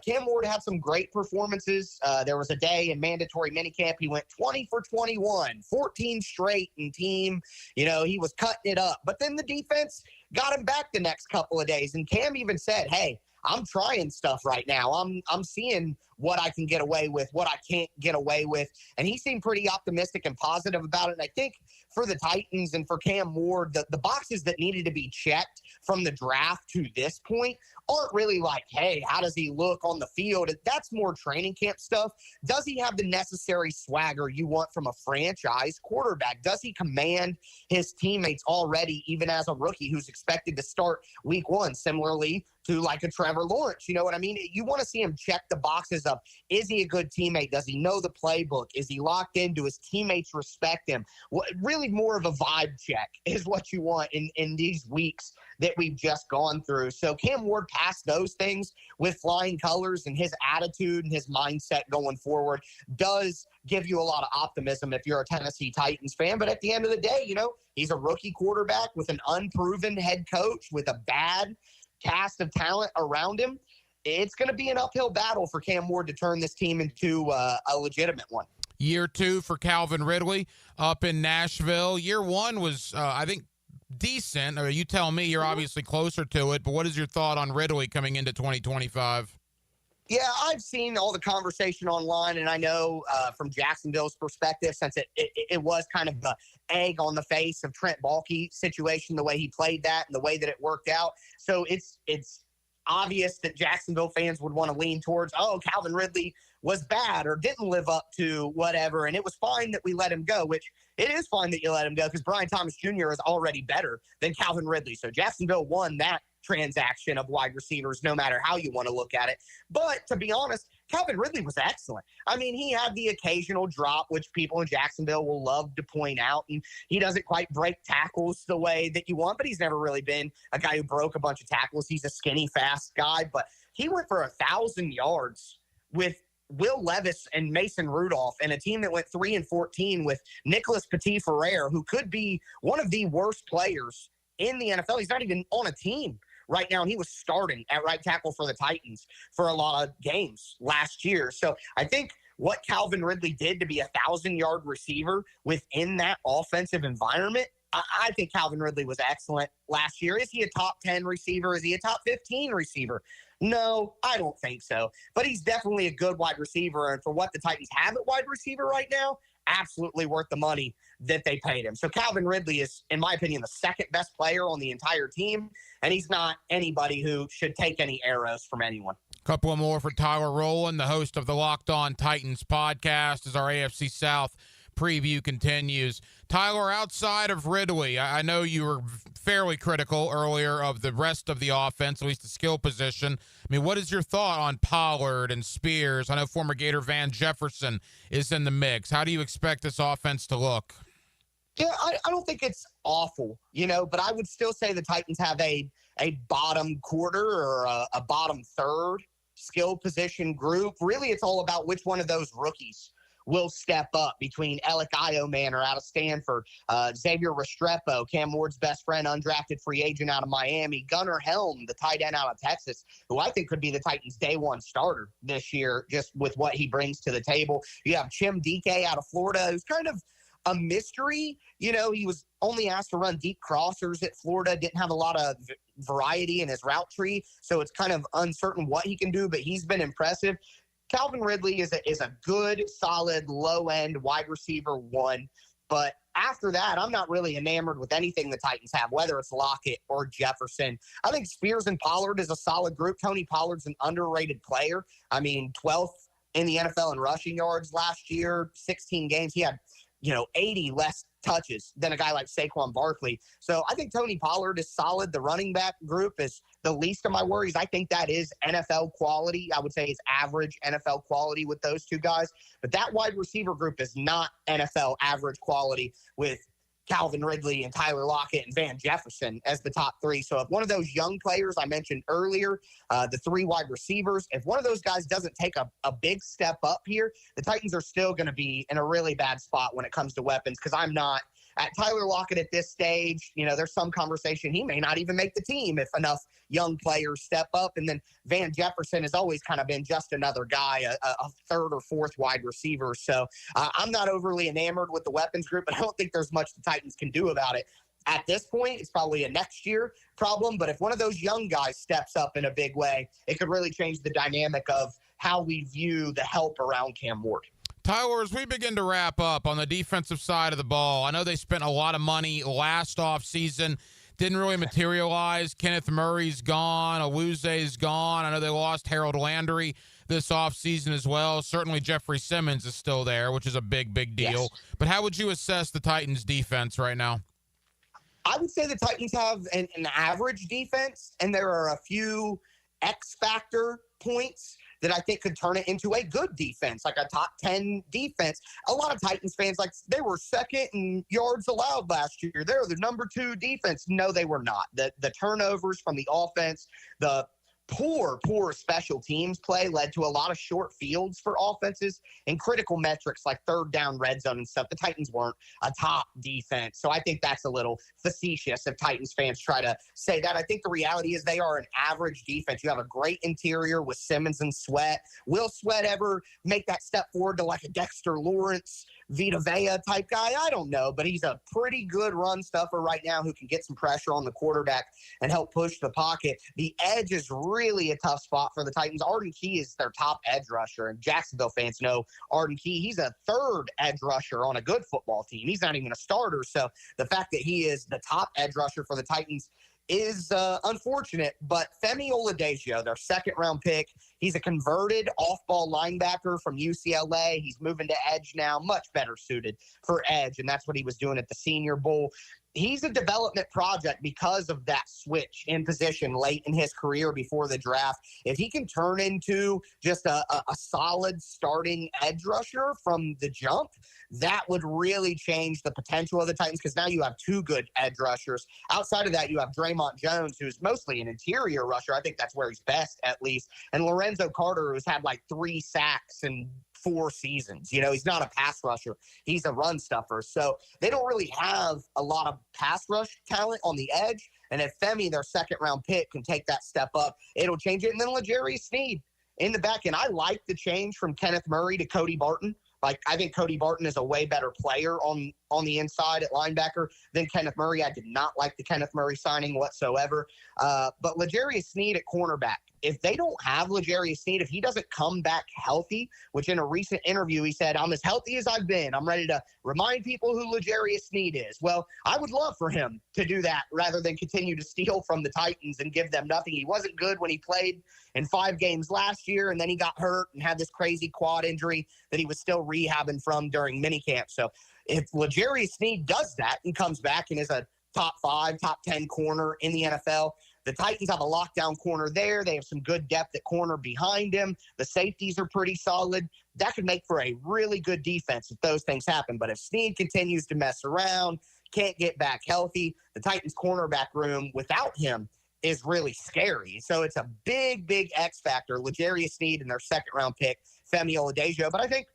Speaker 4: Cam Ward had some great performances. There was a day in mandatory minicamp he went 20 for 21, 14 straight in team. You know, he was cutting it up. But then the defense got him back the next couple of days. And Cam even said, hey, I'm trying stuff right now. I'm seeing what I can get away with, what I can't get away with. And he seemed pretty optimistic and positive about it. And I think for the Titans and for Cam Ward, the boxes that needed to be checked from the draft to this point aren't really like, hey, how does he look on the field? That's more training camp stuff. Does he have the necessary swagger you want from a franchise quarterback? Does he command his teammates already, even as a rookie who's expected to start week one, similarly to like a Trevor Lawrence? You know what I mean? You want to see him check the boxes of, is he a good teammate? Does he know the playbook? Is he locked in? Do his teammates respect him? Really more of a vibe check is what you want in these weeks that we've just gone through. So Cam Ward passed those things with flying colors, and his attitude and his mindset going forward does give you a lot of optimism if you're a Tennessee Titans fan. But at the end of the day, you know, he's a rookie quarterback with an unproven head coach with a bad cast of talent around him. It's going to be an uphill battle for Cam Ward to turn this team into a legitimate one.
Speaker 1: Year two for Calvin Ridley up in Nashville. Year one was, I think, decent. You tell me, you're obviously closer to it, but what is your thought on Ridley coming into 2025?
Speaker 4: Yeah, I've seen all the conversation online, and I know from Jacksonville's perspective, since it was kind of the egg on the face of Trent Baalke situation, the way he played that and the way that it worked out. So it's obvious that Jacksonville fans would want to lean towards, oh, Calvin Ridley was bad or didn't live up to whatever, and it was fine that we let him go, which it is fine that you let him go because Brian Thomas Jr. is already better than Calvin Ridley. So Jacksonville won that transaction of wide receivers, no matter how you want to look at it. But to be honest, Calvin Ridley was excellent. I mean, he had the occasional drop, which people in Jacksonville will love to point out. And he doesn't quite break tackles the way that you want, but he's never really been a guy who broke a bunch of tackles. He's a skinny, fast guy, but he went for 1,000 yards with Will Levis and Mason Rudolph and a team that went 3-14 with Nicholas Petit-Frere, who could be one of the worst players in the NFL. He's not even on a team right now, and he was starting at right tackle for the Titans for a lot of games last year. So I think what Calvin Ridley did to be 1,000-yard receiver within that offensive environment, I think Calvin Ridley was excellent last year. Is he a top 10 receiver? Is he a top 15 receiver? No, I don't think so. But he's definitely a good wide receiver. And for what the Titans have at wide receiver right now, absolutely worth the money that they paid him. So Calvin Ridley is, in my opinion, the second best player on the entire team. And he's not anybody who should take any arrows from anyone.
Speaker 1: Couple more for Tyler Rowland, the host of the Locked On Titans podcast, as our AFC South preview continues. Tyler, outside of Ridley, I know you were fairly critical earlier of the rest of the offense, at least the skill position. I mean, what is your thought on Pollard and Spears? I know former Gator Van Jefferson is in the mix. How do you expect this offense to look?
Speaker 4: Yeah, I don't think it's awful, you know, but I would still say the Titans have a bottom quarter or a bottom third skill position group. Really, it's all about which one of those rookies will step up between Alec Iomanner out of Stanford, Xavier Restrepo, Cam Ward's best friend, undrafted free agent out of Miami, Gunnar Helm, the tight end out of Texas, who I think could be the Titans' day one starter this year, just with what he brings to the table. You have Chim Dike out of Florida, who's kind of a mystery. You know, he was only asked to run deep crossers at Florida, didn't have a lot of variety in his route tree, so it's kind of uncertain what he can do, but he's been impressive. Calvin Ridley is a good, solid, low-end wide receiver one, but after that, I'm not really enamored with anything the Titans have, whether it's Lockett or Jefferson. I think Spears and Pollard is a solid group. Tony Pollard's an underrated player. I mean, 12th in the NFL in rushing yards last year, 16 games. He had 80 less touches than a guy like Saquon Barkley. So I think Tony Pollard is solid. The running back group is the least of my worries. I think that is NFL quality. I would say it's average NFL quality with those two guys. But that wide receiver group is not NFL average quality with Calvin Ridley and Tyler Lockett and Van Jefferson as the top three. So if one of those young players I mentioned earlier, the three wide receivers, if one of those guys doesn't take a big step up here, the Titans are still going to be in a really bad spot when it comes to weapons, because I'm not at Tyler Lockett at this stage. There's some conversation he may not even make the team if enough young players step up. And then Van Jefferson has always kind of been just another guy, a third or fourth wide receiver. So I'm not overly enamored with the weapons group, but I don't think there's much the Titans can do about it. At this point, it's probably a next year problem, but if one of those young guys steps up in a big way, it could really change the dynamic of how we view the help around Cam Ward.
Speaker 1: Tyler, as we begin to wrap up on the defensive side of the ball, I know they spent a lot of money last offseason. Didn't really materialize. Kenneth Murray's gone. Awuze's gone. I know they lost Harold Landry this offseason as well. Certainly Jeffrey Simmons is still there, which is a big, big deal. Yes. But how would you assess the Titans' defense right now?
Speaker 4: I would say the Titans have an average defense, and there are a few X-factor points that I think could turn it into a good defense, like a top 10 defense. A lot of Titans fans, they were second in yards allowed last year. They're the number 2 defense. No, they were not. The turnovers from the offense, the poor special teams play led to a lot of short fields for offenses and critical metrics like third down, red zone and stuff. The Titans weren't a top defense. So I think that's a little facetious if Titans fans try to say that. I think the reality is they are an average defense. You have a great interior with Simmons and Sweat. Will Sweat ever make that step forward to like a Dexter Lawrence, Vita Vea type guy? I don't know, but he's a pretty good run stuffer right now who can get some pressure on the quarterback and help push the pocket. The edge is really a tough spot for the Titans. Arden Key is their top edge rusher, and Jacksonville fans know Arden Key. He's a third edge rusher on a good football team. He's not even a starter, so the fact that he is the top edge rusher for the Titans is unfortunate. But Femi Oladejo, their second-round pick, he's a converted off-ball linebacker from UCLA. He's moving to edge now, much better suited for edge, and that's what he was doing at the Senior Bowl. He's a development project because of that switch in position late in his career before the draft. If he can turn into just a solid starting edge rusher from the jump, that would really change the potential of the Titans, because now you have 2 good edge rushers. Outside of that, you have Draymond Jones, who's mostly an interior rusher. I think that's where he's best, at least. And Lorenzo Carter, who's had 3 sacks and 4 seasons. He's not a pass rusher. He's a run stuffer. So they don't really have a lot of pass rush talent on the edge. And if Femi, their second-round pick, can take that step up, it'll change it. And then L'Jarius Sneed in the back end. I like the change from Kenneth Murray to Cody Barton. I think Cody Barton is a way better player on the inside at linebacker than Kenneth Murray. I did not like the Kenneth Murray signing whatsoever. But L'Jarius Sneed at cornerback, if they don't have L'Jarius Sneed, if he doesn't come back healthy, which in a recent interview he said, I'm as healthy as I've been. I'm ready to remind people who L'Jarius Sneed is. Well, I would love for him to do that rather than continue to steal from the Titans and give them nothing. He wasn't good when he played in 5 games last year, and then he got hurt and had this crazy quad injury that he was still rehabbing from during minicamp. So if L'Jarius Sneed does that and comes back and is a top 5, top 10 corner in the NFL, the Titans have a lockdown corner there. They have some good depth at corner behind him. The safeties are pretty solid. That could make for a really good defense if those things happen. But if Sneed continues to mess around, can't get back healthy, the Titans cornerback room without him is really scary. So it's a big, big X factor. L'Jarius Sneed and their second-round pick, Femi Oladejo. But I think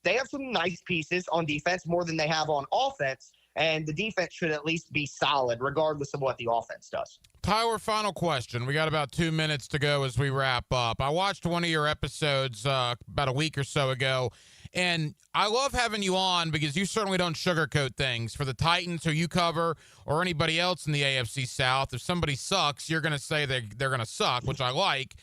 Speaker 4: they have some nice pieces on defense, more than they have on offense. And the defense should at least be solid, regardless of what the offense does.
Speaker 1: Tyler, final question. We got about 2 minutes to go as we wrap up. I watched one of your episodes about a week or so ago, and I love having you on because you certainly don't sugarcoat things. For the Titans, who you cover, or anybody else in the AFC South, if somebody sucks, you're going to say they're going to suck, which I like.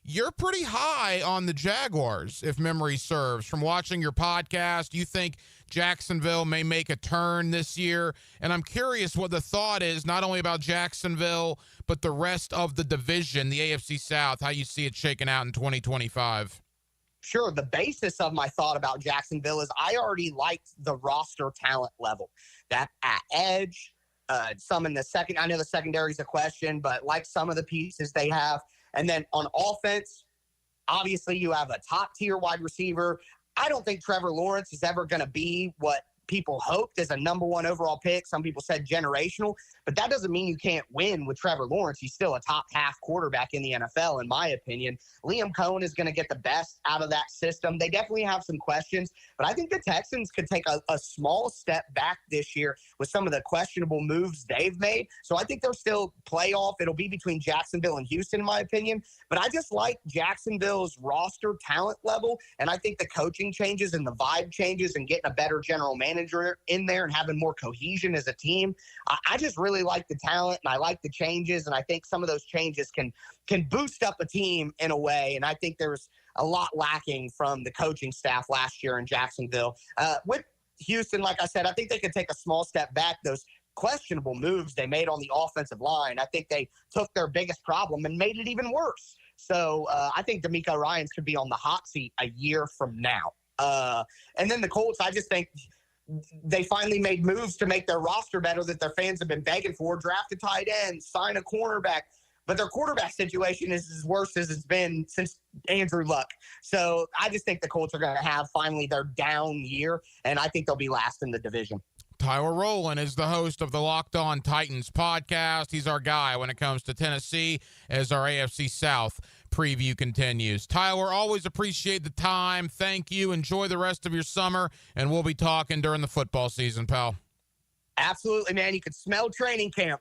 Speaker 1: You're pretty high on the Jaguars, if memory serves. From watching your podcast, you think Jacksonville may make a turn this year. And I'm curious what the thought is, not only about Jacksonville, but the rest of the division, the AFC South, how you see it shaking out in 2025.
Speaker 4: Sure. The basis of my thought about Jacksonville is I already liked the roster talent level. That at edge, some in the second, I know the secondary is a question, but like some of the pieces they have. And then on offense, obviously you have a top-tier wide receiver. I don't think Trevor Lawrence is ever going to be what people hoped as a number one overall pick. Some people said generational, but that doesn't mean you can't win with Trevor Lawrence. He's still a top half quarterback in the NFL, in my opinion. Liam Cohen is going to get the best out of that system. They definitely have some questions, but I think the Texans could take a small step back this year with some of the questionable moves they've made. So I think they're still playoff. It'll be between Jacksonville and Houston, in my opinion. But I just like Jacksonville's roster talent level, and I think the coaching changes and the vibe changes and getting a better general manager in there and having more cohesion as a team. I just really like the talent, and I like the changes, and I think some of those changes can boost up a team in a way, and I think there's a lot lacking from the coaching staff last year in Jacksonville. With Houston, like I said, I think they could take a small step back. Those questionable moves they made on the offensive line, I think they took their biggest problem and made it even worse. So I think DeMeco Ryans could be on the hot seat a year from now. And then the Colts, I just think they finally made moves to make their roster better that their fans have been begging for. Draft a tight end, sign a cornerback. But their quarterback situation is as worse as it's been since Andrew Luck. So I just think the Colts are going to have finally their down year, and I think they'll be last in the division.
Speaker 1: Tyler Rowland is the host of the Locked On Titans podcast. He's our guy when it comes to Tennessee as our AFC South preview continues. Tyler, always appreciate the time. Thank you. Enjoy the rest of your summer, and we'll be talking during the football season, pal.
Speaker 4: Absolutely, man. You can smell training camp.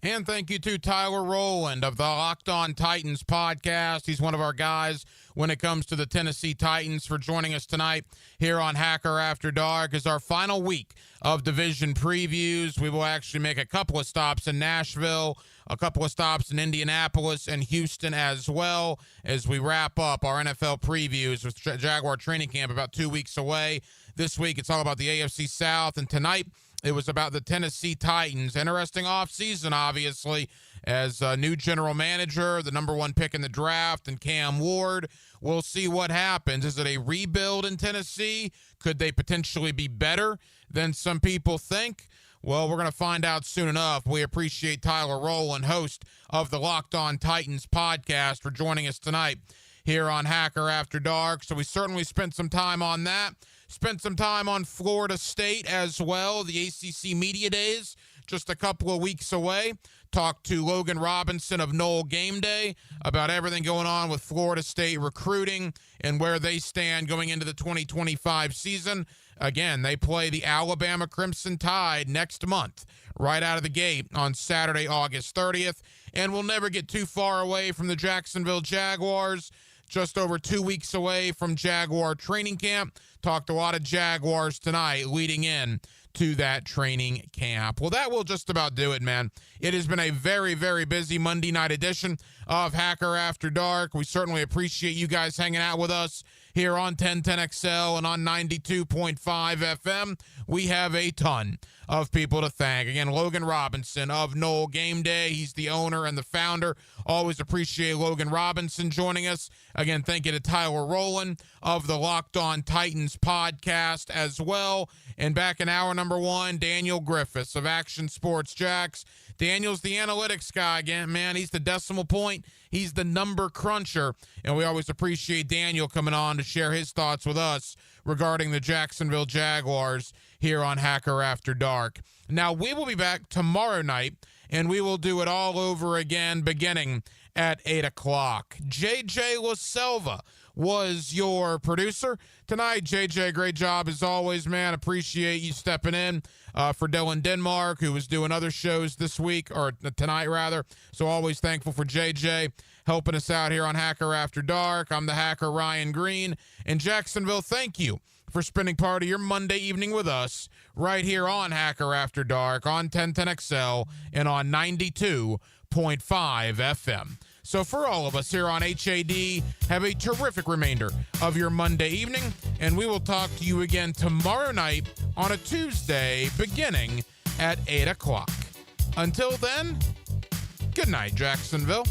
Speaker 1: And thank you to Tyler Rowland of the Locked On Titans podcast. He's one of our guys when it comes to the Tennessee Titans, for joining us tonight here on Hacker After Dark. As our final week of division previews, we will actually make a couple of stops in Nashville, a couple of stops in Indianapolis and Houston as well, as we wrap up our NFL previews with Jaguar training camp about 2 weeks away. This week, it's all about the AFC South, and tonight it was about the Tennessee Titans. Interesting offseason, obviously, as a new general manager, the number one pick in the draft, and Cam Ward. We'll see what happens. Is it a rebuild in Tennessee? Could they potentially be better than some people think? Well, we're going to find out soon enough. We appreciate Tyler Rowland, host of the Locked On Titans podcast, for joining us tonight here on Hacker After Dark. So we certainly spent some time on that. Spent some time on Florida State as well. The ACC Media Days, just a couple of weeks away. Talked to Logan Robinson of Noel Game Day about everything going on with Florida State recruiting and where they stand going into the 2025 season. Again, they play the Alabama Crimson Tide next month, right out of the gate on Saturday, August 30th. And we'll never get too far away from the Jacksonville Jaguars. Just over 2 weeks away from Jaguar training camp. Talked a lot of Jaguars tonight leading in to that training camp. Well, that will just about do it, man. It has been a very, very busy Monday night edition of Hacker After Dark. We certainly appreciate you guys hanging out with us here on 1010XL and on 92.5 FM. We have a ton of people to thank. Again, Logan Robinson of Noel Game Day. He's the owner and the founder. Always appreciate Logan Robinson joining us. Again, thank you to Tyler Rowland of the Locked On Titans podcast as well. And back in hour number one, Daniel Griffiths of Action Sports Jacks. Daniel's the analytics guy again, man. He's the decimal point. He's the number cruncher. And we always appreciate Daniel coming on to share his thoughts with us regarding the Jacksonville Jaguars here on Hacker After Dark. Now, we will be back tomorrow night, and we will do it all over again beginning at 8 o'clock. JJ LaSelva was your producer tonight. JJ, great job as always, man. Appreciate you stepping in for Dylan Denmark, who was doing other shows this week, or tonight rather. So always thankful for JJ helping us out here on Hacker After Dark. I'm the hacker, Ryan Green. In Jacksonville, thank you for spending part of your Monday evening with us right here on Hacker After Dark, on 1010XL, and on 92.5 FM. So for all of us here on HAD, have a terrific remainder of your Monday evening, and we will talk to you again tomorrow night on a Tuesday beginning at 8 o'clock. Until then, good night, Jacksonville.